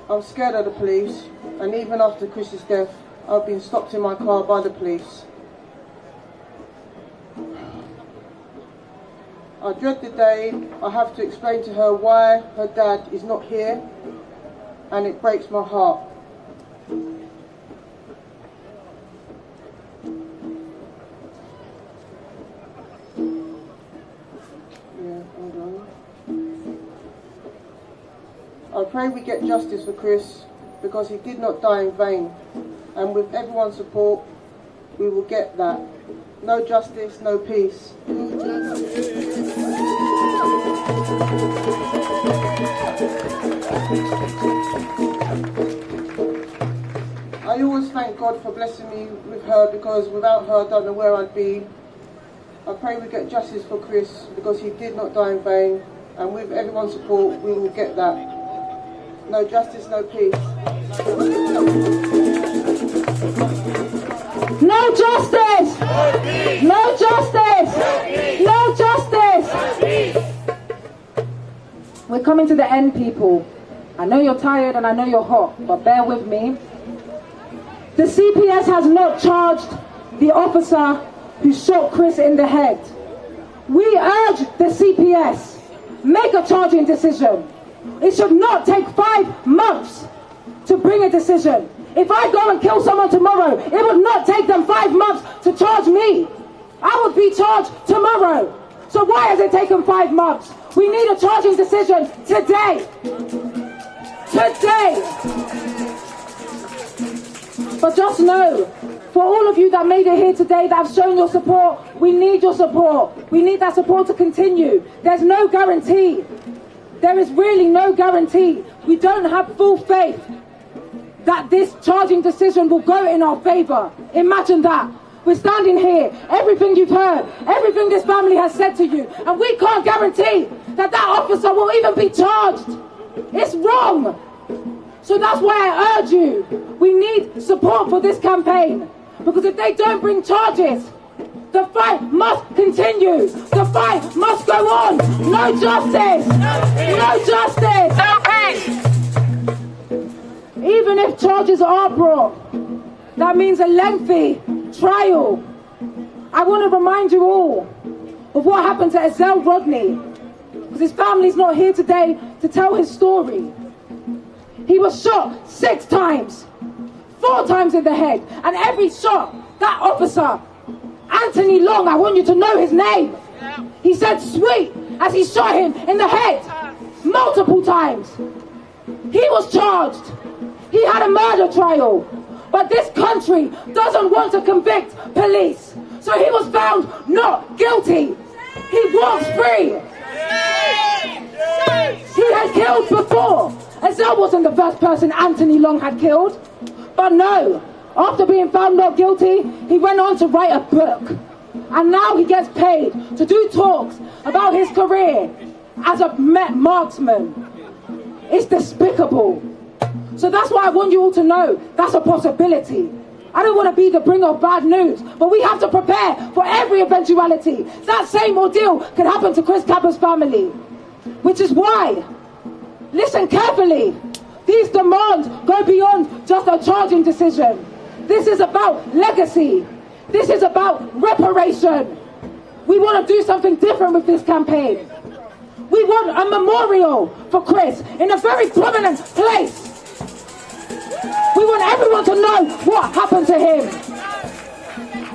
I'm scared of the police, and even after Chris's death, I've been stopped in my car by the police. I dread the day I have to explain to her why her dad is not here, and it breaks my heart. I pray we get justice for Chris, because he did not die in vain, and with everyone's support we will get that. No justice, no peace. I always thank God for blessing me with her, because without her I don't know where I'd be. I pray we get justice for Chris, because he did not die in vain, and with everyone's support we will get that. No justice, no peace. No justice! No justice! No justice! We're coming to the end, people. I know you're tired and I know you're hot, but bear with me. The CPS has not charged the officer who shot Chris in the head. We urge the CPS, make a charging decision. It should not take 5 months to bring a decision. If I go and kill someone tomorrow, it would not take them 5 months to charge me. I would be charged tomorrow. So why has it taken 5 months? We need a charging decision today. Today. But just know, for all of you that made it here today, that have shown your support, we need your support. We need that support to continue. There's no guarantee. There is really no guarantee. We don't have full faith that this charging decision will go in our favour. Imagine that. We're standing here, everything you've heard, everything this family has said to you, and we can't guarantee that that officer will even be charged. It's wrong. So that's why I urge you, we need support for this campaign. Because if they don't bring charges, the fight must continue. The fight must go on. No justice. No justice. No peace. Even if charges are brought, that means a lengthy trial. I want to remind you all of what happened to Ezell Rodney, because his family's not here today to tell his story. He was shot 6 times, 4 times in the head, and every shot, that officer, Anthony Long, I want you to know his name. He said sweet as he shot him in the head multiple times. He was charged. He had a murder trial. But this country doesn't want to convict police. So he was found not guilty. He walks free. He had killed before. Ezell wasn't the first person Anthony Long had killed. But no, after being found not guilty, he went on to write a book. And now he gets paid to do talks about his career. as a marksman. It's despicable. So that's why I want you all to know that's a possibility. I don't want to be the bringer of bad news, but we have to prepare for every eventuality. That same ordeal could happen to Chris Kaba's family. Which is why, listen carefully, these demands go beyond just a charging decision. This is about legacy. This is about reparation. We want to do something different with this campaign. We want a memorial for Chris in a very prominent place. We want everyone to know what happened to him.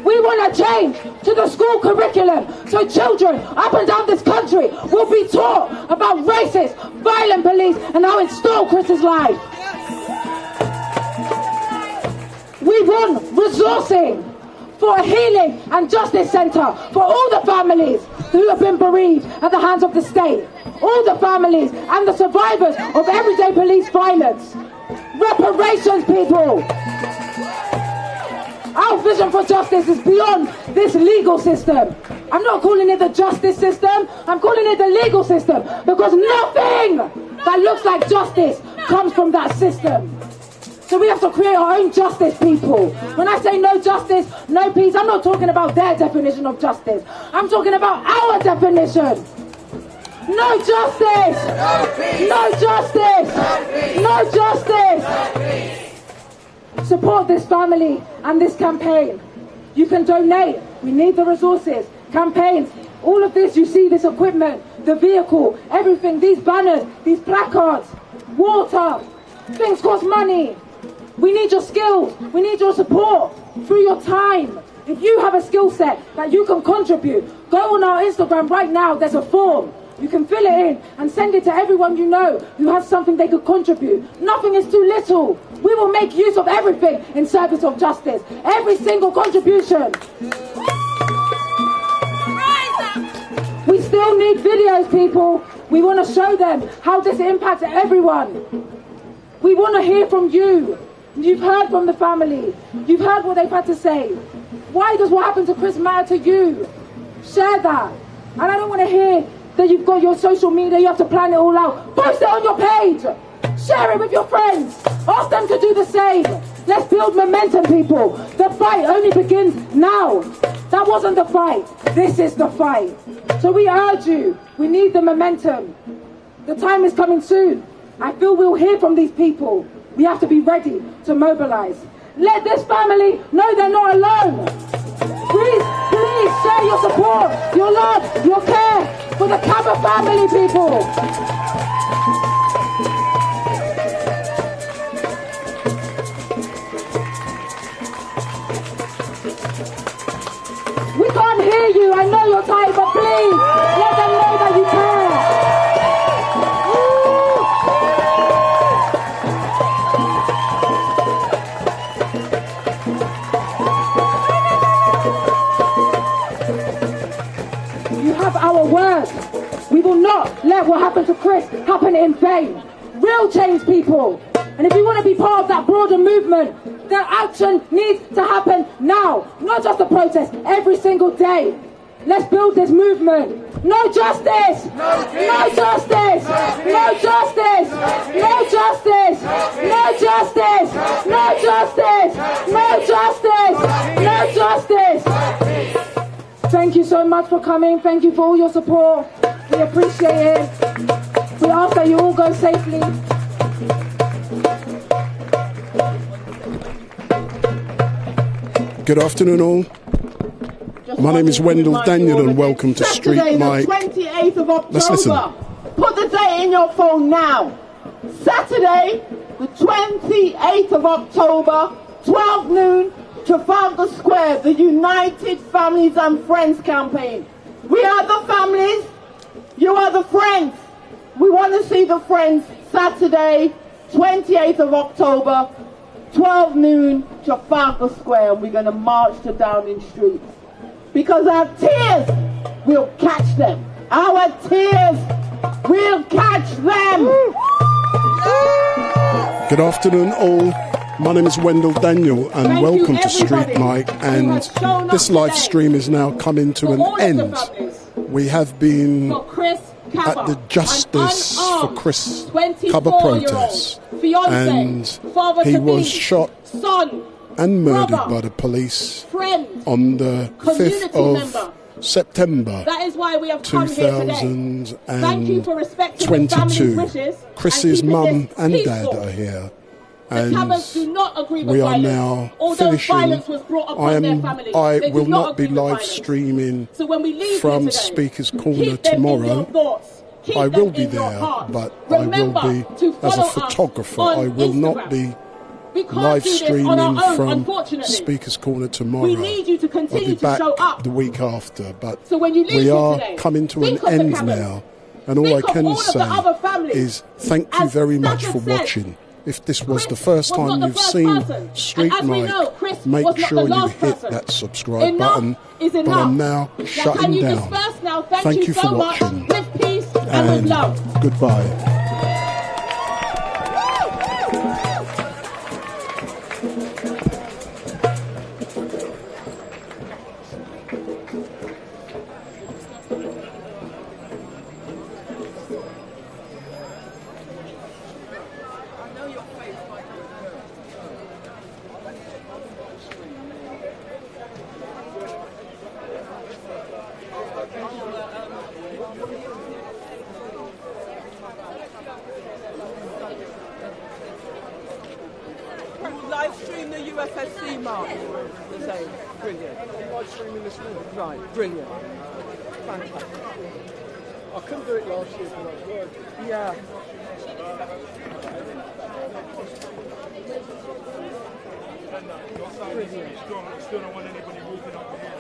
We want a change to the school curriculum so children up and down this country will be taught about racist, violent police and how it stole Chris's life. We want resourcing for a healing and justice centre for all the families who have been bereaved at the hands of the state. All the families and the survivors of everyday police violence. Reparations, people! Our vision for justice is beyond this legal system. I'm not calling it the justice system, I'm calling it the legal system, because nothing that looks like justice comes from that system. So we have to create our own justice, people. When I say no justice, no peace, I'm not talking about their definition of justice. I'm talking about our definition. No justice! No justice! No justice! Support this family and this campaign. You can donate. We need the resources. Campaigns. All of this, you see this equipment, the vehicle, everything, these banners, these placards, water. Things cost money. We need your skills. We need your support through your time. If you have a skill set that you can contribute, go on our Instagram right now. There's a form. You can fill it in and send it to everyone you know who has something they could contribute. Nothing is too little. We will make use of everything in service of justice. Every single contribution. We still need videos, people. We want to show them how this impacts everyone. We want to hear from you. You've heard from the family. You've heard what they've had to say. Why does what happened to Chris matter to you? Share that. And I don't want to hear that you've got your social media, you have to plan it all out. Post it on your page. Share it with your friends. Ask them to do the same. Let's build momentum, people. The fight only begins now. That wasn't the fight. This is the fight. So we urge you. We need the momentum. The time is coming soon. I feel we'll hear from these people. We have to be ready to mobilize. Let this family know they're not alone. Please share your support, your love, your care for the Kaba family, people. We can't hear you. I know you're tired, but please let them know that you care. Our word. We will not let what happened to Chris happen in vain. Real change, people. And if you want to be part of that broader movement, the action needs to happen now. Not just a protest, every single day. Let's build this movement. No justice! No justice! No justice! No justice! No justice! No justice! No justice! No justice! Thank you so much for coming. Thank you for all your support. We appreciate it. We ask that you all go safely. Good afternoon, all. My name is Wendell Daniel, and welcome to Saturday, StreetMic. the 28th of October. Let's listen. Put the date in your phone now. Saturday, the 28th of October, 12 noon, Trafalgar Square, the United Families and Friends campaign. We are the families, you are the friends. We want to see the friends Saturday, 28th of October, 12 noon, Trafalgar Square, and we're going to march to Downing Street. Because our tears will catch them. Our tears will catch them. Good afternoon, all. My name is Wendell Daniel, and welcome to StreetMic. And this live stream is now coming to an end. We have been for Chris Kaba, at the Justice for Chris Kaba 24-year-old protest, fiance, and father he to was be, shot son, and murdered brother, by the police friend, on the 5th of member. September That is why we have come here today. Thank you for respecting the family's wishes. Chris's mum and dad are here. And do not agree with we are violence, now although finishing. violence was brought upon their family. I They do will not be agree with live violence. streaming So when we leave from here today, Speaker's Corner keep them in your tomorrow. thoughts. Keep I them will be in your there, heart. but Remember I will be to as a follow us photographer. on I will not Instagram. be We can't live do this on streaming our own, from unfortunately. Speaker's Corner tomorrow. We need you to I'll continue be to back show up. the week after, but So when you leave we here are today, coming to an think of the end Cabas. now, and all Think I of can all of the say other families. is thank you As very much Sasha for said, watching. If this was the first was time not the you've first seen person. Street And as we Mic, know, Chris make was not sure the you last hit person. that subscribe Enough button. is But enough. I'm now Now, shutting can you down. disperse now? Thank Thank you you so for much. watching. With peace and with love. Goodbye. Live stream the USSC march. The same. Brilliant. Live streaming this morning. Right, brilliant. Fantastic. I couldn't do it last year because I was working. Yeah. Brilliant. Still don't want anybody walking up here.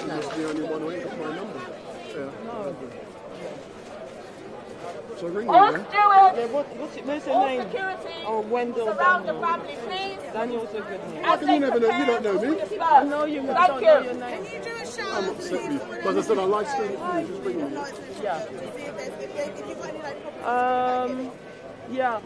That's the only one who ain't got my number. Yeah. No. So ring me, Let's yeah? do it. Yeah, what's it? Where's her All name? security. Oh, Wendell Surround Daniel. the family, please. Daniel's a good name. How come you never know? You don't know me. I know you, but I don't know your name. I'm upset with you. Because I said I live stream it for you. Just ring me. Yeah. Yeah.